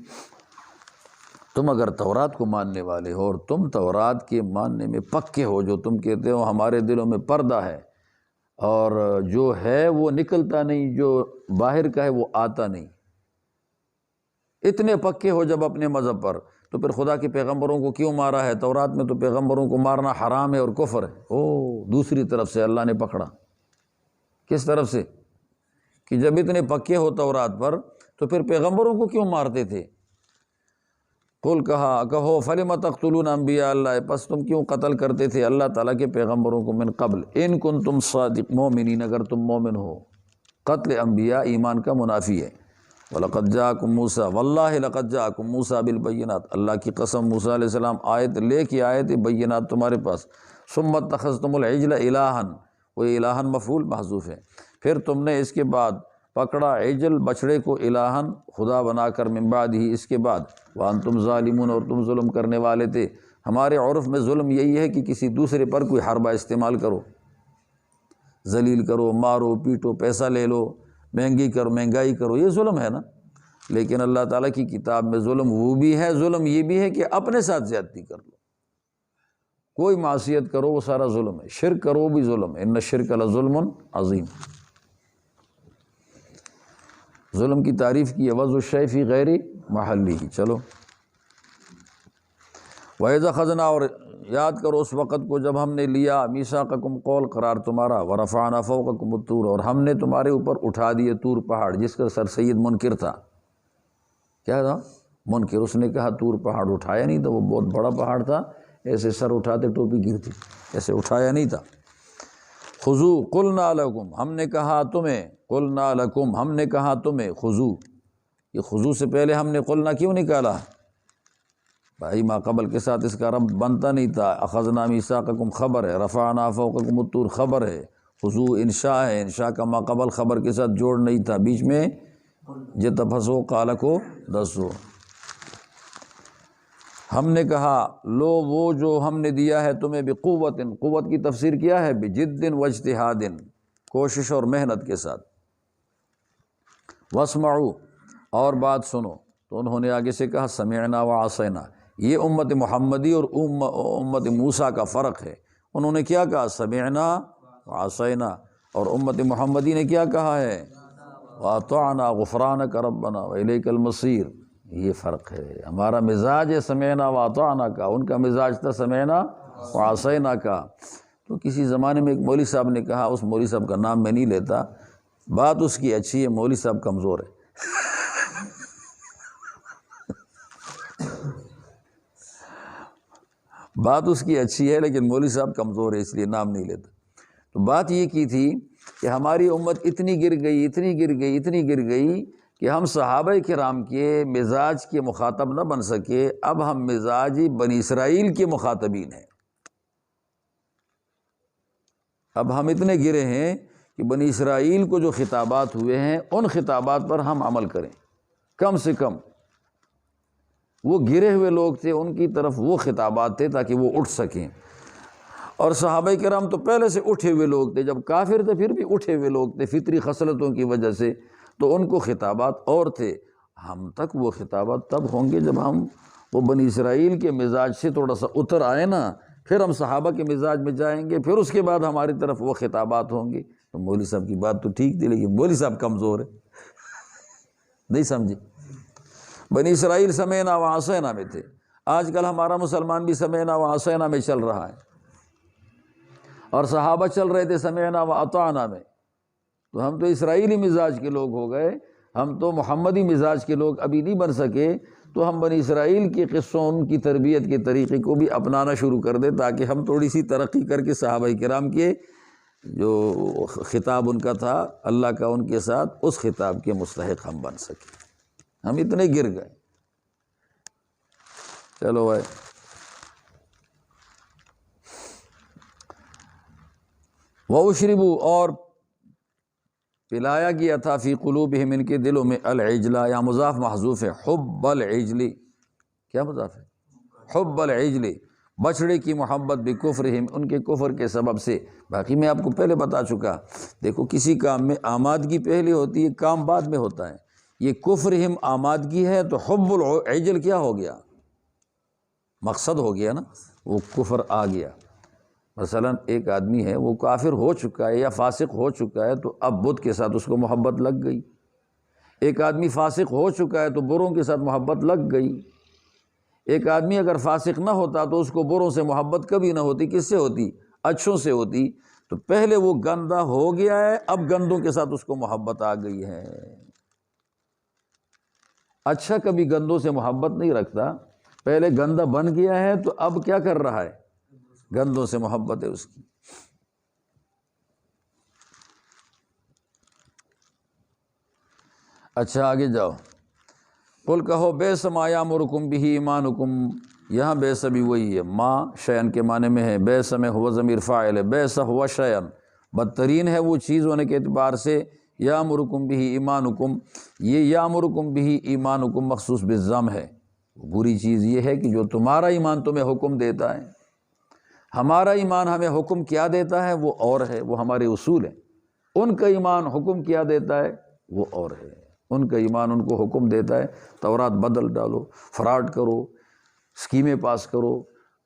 تم اگر تورات کو ماننے والے ہو اور تم تورات کے ماننے میں پکے ہو، جو تم کہتے ہو ہمارے دلوں میں پردہ ہے اور جو ہے وہ نکلتا نہیں، جو باہر کا ہے وہ آتا نہیں، اتنے پکے ہو جب اپنے مذہب پر، تو پھر خدا کے پیغمبروں کو کیوں مارا ہے؟ تورات میں تو پیغمبروں کو مارنا حرام ہے اور کفر ہے۔ دوسری طرف سے اللہ نے پکڑا۔ کس طرف سے؟ کہ جب اتنے پکے ہو تورات پر تو پھر پیغمبروں کو کیوں مارتے تھے؟ قل کہو فلم تقتلون انبیاء اللہ، پس تم کیوں قتل کرتے تھے اللہ تعالیٰ کے پیغمبروں کو؟ من قبل ان کنتم صادق مومنین، اگر تم مومن ہو۔ قتل انبیاء ایمان کا منافی ہے۔ وَلَقَدْ جَاءَكُم مُوسَىٰ، وَاللَّهِ لَقَدْ جَاءَكُم مُوسَىٰ بِالْبَيِّنَاتِ، اللہ کی قسم موسیٰ علیہ السلام آیت لے کے آئے تھے، بینات تمہارے پاس۔ ثُمَّ اتَّخَذْتُمُ الْعِجْلَ إِلَٰهًا، وہ الہًا مفعول محذوف ہے، پھر تم نے اس کے بعد پکڑا عجل بچڑے کو الہًا خدا بنا کر، من بعد ہی اس کے بعد، وَأَنْتُمْ ظَالِمُونَ، اور تم ظلم کرنے والے تھے۔ ہمارے عرف میں ظلم یہی ہے کہ کسی دوسرے پر کوئی حربہ استعمال کرو، ذلیل کرو، مارو پیٹو، پیسہ لے لو، مہنگائی کرو، یہ ظلم ہے نا۔ لیکن اللہ تعالیٰ کی کتاب میں ظلم وہ بھی ہے، ظلم یہ بھی ہے کہ اپنے ساتھ زیادتی کر لو، کوئی معصیت کرو وہ سارا ظلم ہے، شرک کرو بھی ظلم ہے، ان الشرک لظلم عظیم۔ ظلم کی تعریف کی ہے، وضع الشیء فی غیر محلہ۔ چلو، وَإِذْ أَخَذْنَا، اور یاد کرو اس وقت کو جب ہم نے لیا، میثاقکم، قول قرار تمہارا، وَرَفَعْنَا فَوْقَکُمُ الطُّورَ، اور ہم نے تمہارے اوپر اٹھا دیے طور پہاڑ، جس کا سر سید منکر تھا۔ کیا تھا؟ منکر۔ اس نے کہا طور پہاڑ اٹھایا نہیں تھا، وہ بہت بڑا پہاڑ تھا، ایسے سر اٹھاتے ٹوپی گرتی، ایسے اٹھایا نہیں تھا۔ خذو قلنا لکم، ہم نے کہا تمہیں، قلنا لکم، ہم نے کہا تمہیں، خذو، یہ خذو سے پہلے ہم نے قلنا کیوں نکالا؟ بھائی ما قبل کے ساتھ اس کا رب بنتا نہیں تھا۔ اخذنا میثاقکم خبر ہے، رفعنا فوقکم الطور خبر ہے، خذو انشاء ہے، انشاء کا ما قبل خبر کے ساتھ جوڑ نہیں تھا، بیچ میں جت پھنسو قال کو دسو۔ ہم نے کہا لو وہ جو ہم نے دیا ہے تمہیں، بقوت، قوت کی تفسیر کیا ہے؟ بجد واجتہاد، کوشش اور محنت کے ساتھ۔ واسمعوا، اور بات سنو، تو انہوں نے آگے سے کہا سمعنا وعصینا۔ یہ امت محمدی اور امت موسیٰ کا فرق ہے۔ انہوں نے کیا کہا؟ سمعنا وعصینا، اور امت محمدی نے کیا کہا ہے؟ واطعنا غفرانک ربنا والیک المصیر۔ یہ فرق ہے، ہمارا مزاج ہے سمعنا واطعنا کا، ان کا مزاج تھا سمعنا وعصینا کا۔ تو کسی زمانے میں ایک مولوی صاحب نے کہا، اس مولوی صاحب کا نام میں نہیں لیتا، بات اس کی اچھی ہے، مولوی صاحب کمزور ہے۔ بات اس کی اچھی ہے لیکن مولوی صاحب کمزور ہے، اس لیے نام نہیں لیتا۔ تو بات یہ کی تھی کہ ہماری امت اتنی گر گئی، اتنی گر گئی، اتنی گر گئی کہ ہم صحابہ کرام کے مزاج کے مخاطب نہ بن سکے، اب ہم مزاج بنی اسرائیل کے مخاطبین ہیں۔ اب ہم اتنے گرے ہیں کہ بنی اسرائیل کو جو خطابات ہوئے ہیں ان خطابات پر ہم عمل کریں، کم سے کم۔ وہ گرے ہوئے لوگ تھے، ان کی طرف وہ خطابات تھے تاکہ وہ اٹھ سکیں، اور صحابہ کرام تو پہلے سے اٹھے ہوئے لوگ تھے، جب کافر تھے پھر بھی اٹھے ہوئے لوگ تھے فطری خصلتوں کی وجہ سے، تو ان کو خطابات اور تھے۔ ہم تک وہ خطابات تب ہوں گے جب ہم وہ بنی اسرائیل کے مزاج سے تھوڑا سا اتر آئے نا، پھر ہم صحابہ کے مزاج میں جائیں گے، پھر اس کے بعد ہماری طرف وہ خطابات ہوں گے۔ تو مولوی صاحب کی بات تو ٹھیک تھی لیکن مولوی صاحب کمزور ہے، نہیں سمجھے؟ بنی اسرائیل سمعنا وعصینا میں تھے، آج کل ہمارا مسلمان بھی سمعنا وعصینا میں چل رہا ہے، اور صحابہ چل رہے تھے سمعنا واطعنا میں۔ تو ہم تو اسرائیلی مزاج کے لوگ ہو گئے، ہم تو محمدی مزاج کے لوگ ابھی نہیں بن سکے، تو ہم بنی اسرائیل کے قصوں، ان کی تربیت کے طریقے کو بھی اپنانا شروع کر دیں، تاکہ ہم تھوڑی سی ترقی کر کے صحابہ کرام کے جو خطاب ان کا تھا اللہ کا ان کے ساتھ، اس خطاب کے مستحق ہم بن سکیں۔ ہم اتنے گر گئے۔ چلو بھائی، وَأُشْرِبُوا، اور پلایا گیا تھا، فی قلوبہم، ان کے دلوں میں، العجلہ، یا مضاف محذوف ہے، حب العجل، کیا مضاف ہے؟ حب العجل، بچڑے کی محبت، بکفرہم، ان کے کفر کے سبب سے۔ باقی میں آپ کو پہلے بتا چکا، دیکھو کسی کام میں آمادگی پہلے ہوتی ہے، کام بعد میں ہوتا ہے۔ یہ کفرہم آمادگی ہے، تو حب العجل کیا ہو گیا؟ مقصد ہو گیا نا، وہ کفر آ گیا۔ مثلا ایک آدمی ہے، وہ کافر ہو چکا ہے یا فاسق ہو چکا ہے، تو اب بدھ کے ساتھ اس کو محبت لگ گئی۔ ایک آدمی فاسق ہو چکا ہے تو بروں کے ساتھ محبت لگ گئی۔ ایک آدمی اگر فاسق نہ ہوتا تو اس کو بروں سے محبت کبھی نہ ہوتی، کس سے ہوتی؟ اچھوں سے ہوتی تو پہلے وہ گندا ہو گیا ہے، اب گندوں کے ساتھ اس کو محبت آ گئی ہے۔ اچھا کبھی گندوں سے محبت نہیں رکھتا، پہلے گندا بن گیا ہے تو اب کیا کر رہا ہے؟ گندوں سے محبت ہے اس کی۔ اچھا آگے جاؤ، قل کہو بئس ما یامرکم بہ ایمانکم، یہاں بئس بھی وہی ہے، ما شیئن کے معنی میں ہے، بئس میں ہوا ضمیر فاعل ہے، بئس ہوا شیئن، بدترین ہے وہ چیز ہونے کے اعتبار سے، یامرکم بہ ایمانکم، یہ یامرکم بہ ایمانکم مخصوص بالضم ہے، بری چیز یہ ہے کہ جو تمہارا ایمان تمہیں حکم دیتا ہے۔ ہمارا ایمان ہمیں حکم کیا دیتا ہے وہ اور ہے، وہ ہمارے اصول ہیں، ان کا ایمان حکم کیا دیتا ہے وہ اور ہے۔ ان کا ایمان ان کو حکم دیتا ہے تورات بدل ڈالو، فراڈ کرو، اسکیمیں پاس کرو،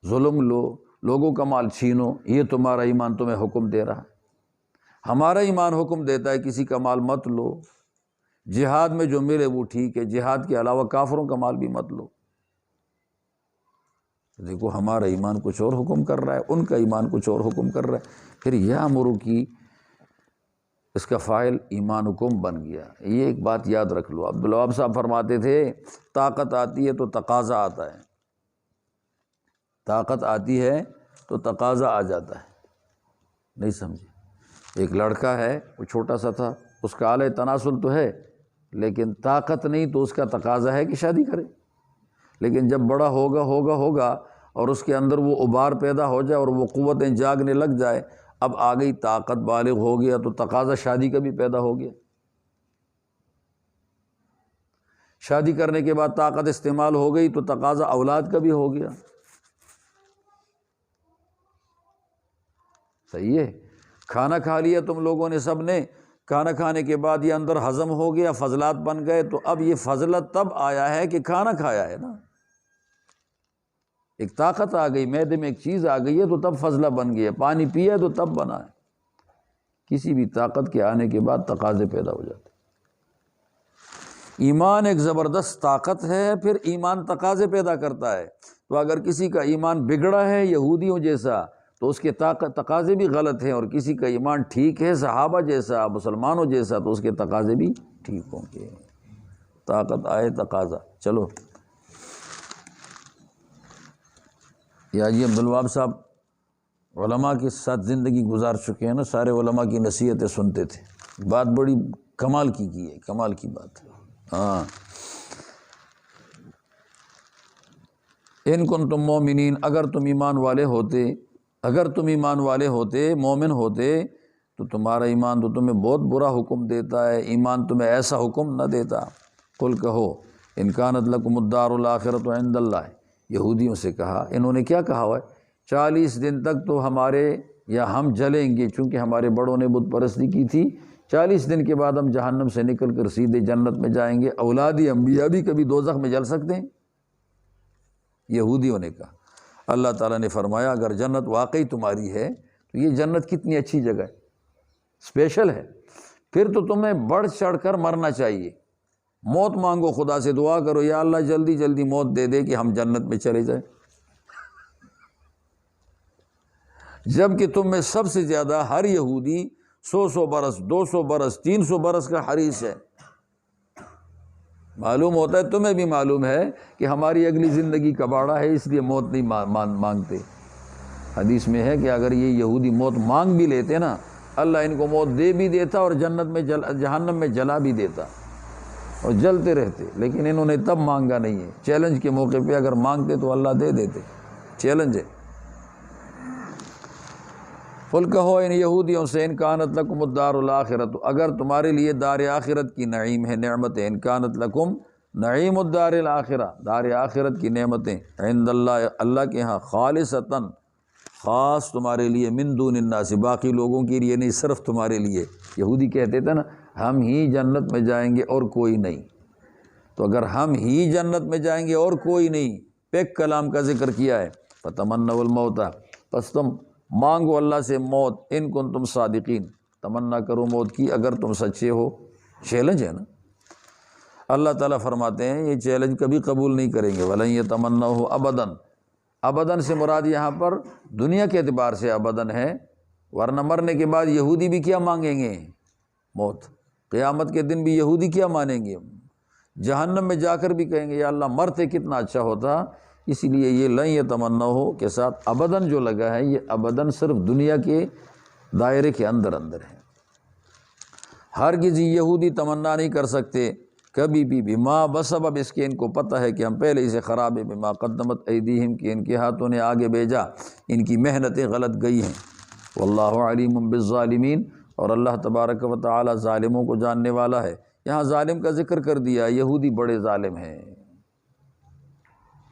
ظلم لو، لوگوں کا مال چھینو، یہ تمہارا ایمان تمہیں حکم دے رہا ہے۔ ہمارا ایمان حکم دیتا ہے کسی کا مال مت لو، جہاد میں جو ملے وہ ٹھیک ہے، جہاد کے علاوہ کافروں کا مال بھی مت لو۔ دیکھو ہمارا ایمان کچھ اور حکم کر رہا ہے، ان کا ایمان کچھ اور حکم کر رہا ہے، پھر یامرو کی اس کا فاعل ایمانکم بن گیا۔ یہ ایک بات یاد رکھ لو، عبدالوہاب صاحب فرماتے تھے طاقت آتی ہے تو تقاضا آتا ہے، طاقت آتی ہے تو تقاضا آ جاتا ہے، نہیں سمجھے؟ ایک لڑکا ہے وہ چھوٹا سا تھا، اس کا آلہ تناسل تو ہے لیکن طاقت نہیں، تو اس کا تقاضا ہے کہ شادی کرے، لیکن جب بڑا ہوگا اور اس کے اندر وہ ابھار پیدا ہو جائے اور وہ قوتیں جاگنے لگ جائے، اب آ گئی طاقت، بالغ ہو گیا تو تقاضا شادی کا بھی پیدا ہو گیا۔ شادی کرنے کے بعد طاقت استعمال ہو گئی تو تقاضا اولاد کا بھی ہو گیا۔ صحیح ہے؟ کھانا کھا لیا تم لوگوں نے، سب نے کھانا کھانے کے بعد یہ اندر ہضم ہو گیا، فضلات بن گئے، تو اب یہ فضلت تب آیا ہے کہ کھانا کھایا ہے نا، ایک طاقت آ گئی، معدے میں ایک چیز آ گئی ہے تو تب فضلہ بن گیا، پانی پیا تو تب بنا ہے۔ کسی بھی طاقت کے آنے کے بعد تقاضے پیدا ہو جاتے۔ ایمان ایک زبردست طاقت ہے، پھر ایمان تقاضے پیدا کرتا ہے، تو اگر کسی کا ایمان بگڑا ہے یہودیوں جیسا تو اس کے تقاضے بھی غلط ہیں، اور کسی کا ایمان ٹھیک ہے صحابہ جیسا، مسلمانوں جیسا، تو اس کے تقاضے بھی ٹھیک ہوں گے۔ طاقت آئے تقاضا۔ چلو یا جی عبدالوہاب صاحب علماء کے ساتھ زندگی گزار چکے ہیں نا، سارے علماء کی نصیحتیں سنتے تھے، بات بڑی کمال کی ہے، کمال کی بات ہے۔ ہاں، ان کنتم مومنین، اگر تم ایمان والے ہوتے، مومن ہوتے، تو تمہارا ایمان تو تمہیں بہت برا حکم دیتا ہے، ایمان تمہیں ایسا حکم نہ دیتا۔ قل کہو ان کانت لکم الدار الآخرۃ عند اللہ، یہودیوں سے کہا، انہوں نے کیا کہا ہوا ہے؟ 40 دن تک تو ہمارے یا ہم جلیں گے، چونکہ ہمارے بڑوں نے بت پرستی کی تھی، 40 دن کے بعد ہم جہنم سے نکل کر سیدھے جنت میں جائیں گے۔ اولادی انبیاء بھی کبھی دوزخ میں جل سکتے ہیں؟ یہودیوں نے کہا۔ اللہ تعالیٰ نے فرمایا اگر جنت واقعی تمہاری ہے تو یہ جنت کتنی اچھی جگہ ہے، اسپیشل ہے، پھر تو تمہیں بڑھ چڑھ کر مرنا چاہیے، موت مانگو، خدا سے دعا کرو یا اللہ جلدی جلدی موت دے دے کہ ہم جنت میں چلے جائیں۔ جب کہ تم میں سب سے زیادہ ہر یہودی 100 برس، 200 برس، 300 برس کا حریص ہے۔ معلوم ہوتا ہے، تمہیں بھی معلوم ہے کہ ہماری اگلی زندگی کباڑا ہے، اس لیے موت نہیں مانگتے۔ حدیث میں ہے کہ اگر یہ یہودی موت مانگ بھی لیتے نا، اللہ ان کو موت دے بھی دیتا اور جہنم میں جلا بھی دیتا اور جلتے رہتے، لیکن انہوں نے تب مانگا نہیں ہے۔ چیلنج کے موقع پہ اگر مانگتے تو اللہ دے دیتے، چیلنج ہے۔ قل کہو ان یہودیوں سے ان کانت لکم الدار الآخرۃ، اگر تمہارے لیے دار آخرت کی نعیم ہے، نعمتیں، ان کانت لکم نعیم الدار الآخرہ، دار آخرت کی نعمتیں، عند اللہ، اللہ کے ہاں، خالصتاً، خاص تمہارے لیے، من دون الناس، باقی لوگوں کے لیے نہیں، صرف تمہارے لیے۔ یہودی کہتے تھے نا ہم ہی جنت میں جائیں گے اور کوئی نہیں، تو اگر ہم ہی جنت میں جائیں گے اور کوئی نہیں، پیک کلام کا ذکر کیا ہے، فتمنوا الموت، پس تم مانگو اللہ سے موت، ان کنتم صادقین، تمنا کرو موت کی اگر تم سچے ہو۔ چیلنج ہے نا، اللہ تعالیٰ فرماتے ہیں یہ چیلنج کبھی قبول نہیں کریں گے، وَلَن يَتَمَنَّوْهُ أَبَدًا، ابداً سے مراد یہاں پر دنیا کے اعتبار سے ابداً ہے، ورنہ مرنے کے بعد یہودی بھی کیا مانگیں گے؟ موت۔ قیامت کے دن بھی یہودی کیا مانیں گے؟ جہنم میں جا کر بھی کہیں گے یا اللہ مرتے کتنا اچھا ہوتا۔ اسی لیے یہ لن یتمنوا کے ساتھ ابداً جو لگا ہے، یہ ابداً صرف دنیا کے دائرے کے اندر ہے۔ ہرگز یہودی تمنا نہیں کر سکتے کبھی بھی بما بسبب اس کے، ان کو پتہ ہے کہ ہم پہلے ہی سے خراب ہے، بما قدمت ایدیہم، کہ ان کے ہاتھوں نے آگے بھیجا، ان کی محنتیں غلط گئی ہیں۔ واللہ علیم بالظالمین، اور اللہ تبارک و تعالی ظالموں کو جاننے والا ہے۔ یہاں ظالم کا ذکر کر دیا، یہودی بڑے ظالم ہیں۔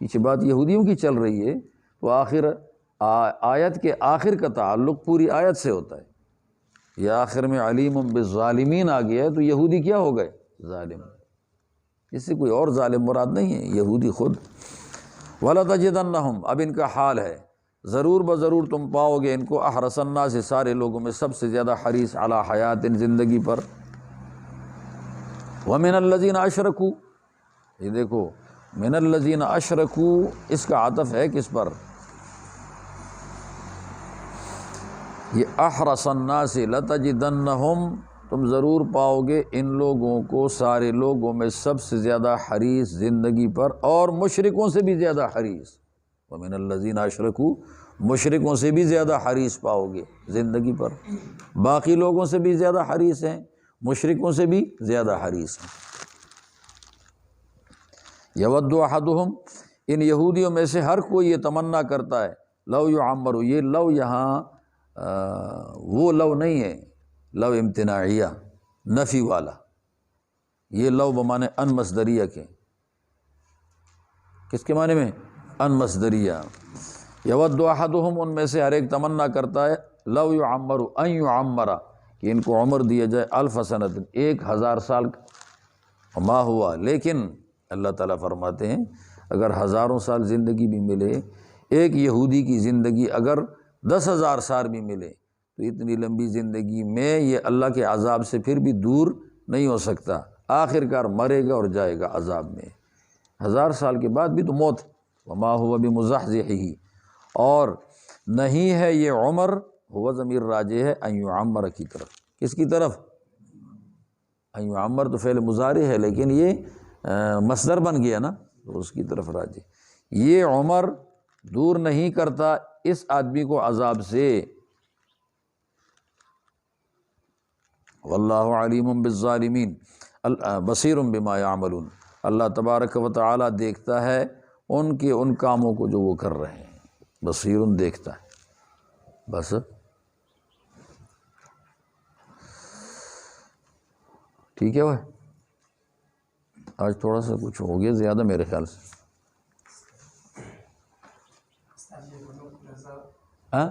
پیچھے بات یہودیوں کی چل رہی ہے، تو آخر آیت کے آخر کا تعلق پوری آیت سے ہوتا ہے۔ یہ آخر میں علیم بالظالمین آ گیا ہے، تو یہودی کیا ہو گئے؟ ظالم۔ اس سے کوئی اور ظالم مراد نہیں ہے، یہودی خود۔ وَلَتَجِدَنَّهُمْ، اب ان کا حال ہے، ضرور بضرور تم پاؤ گے ان کو، احرص الناس، سارے لوگوں میں سب سے زیادہ حریص، علی حیات، زندگی پر۔ وَمِنَ الَّذِينَ أَشْرَكُوا، یہ دیکھو من الذین اشرکوا، اس کا عطف ہے کس پر؟ یہ احرص الناس لتجدنہم، تم ضرور پاؤ گے ان لوگوں کو، سارے لوگوں میں سب سے زیادہ حریص زندگی پر، اور مشرکوں سے بھی زیادہ حریص۔ ومن الذین اشرکوا، مشرکوں سے بھی زیادہ حریص پاؤ گے زندگی پر، باقی لوگوں سے بھی زیادہ حریص ہیں، مشرکوں سے بھی زیادہ حریص ہیں۔ یود احدہم، ان یہودیوں میں سے ہر کوئی یہ تمنا کرتا ہے، لو یعمر، یہ لو یہاں وہ لو نہیں ہے، لو امتناعیہ، نفی والا، یہ لو بمانے ان مصدریہ کے، کس کے معنی میں؟ ان مصدریہ۔ یود احدہم، ان میں سے ہر ایک تمنا کرتا ہے، لو یعمر، ان یعمر، کہ ان کو عمر دیا جائے، 1000 سنۃ، 1000 سال کا، ما ہوا، لیکن اللہ تعالیٰ فرماتے ہیں اگر ہزاروں سال زندگی بھی ملے، ایک یہودی کی زندگی اگر 10,000 سال بھی ملے، تو اتنی لمبی زندگی میں یہ اللہ کے عذاب سے پھر بھی دور نہیں ہو سکتا، آخر کار مرے گا اور جائے گا عذاب میں۔ 1000 سال کے بعد بھی تو موت، وما هو بمزحزحہ، اور نہیں ہے یہ عمر، ہوا ضمیر راجع ہے ان یعمر کی طرف، کس کی طرف؟ ان یعمر تو فعل مضارع ہے، لیکن یہ مصدر بن گیا نا، تو اس کی طرف راجع۔ یہ عمر دور نہیں کرتا اس آدمی کو عذاب سے۔ واللہ علیم بالظالمین بصیر بما یعملون، اللہ تبارک و تعالی دیکھتا ہے ان کاموں کو جو وہ کر رہے ہیں، بصیر دیکھتا ہے۔ بس ٹھیک ہے بھائی، آج تھوڑا سا کچھ ہو گیا زیادہ میرے خیال سے۔ ہاں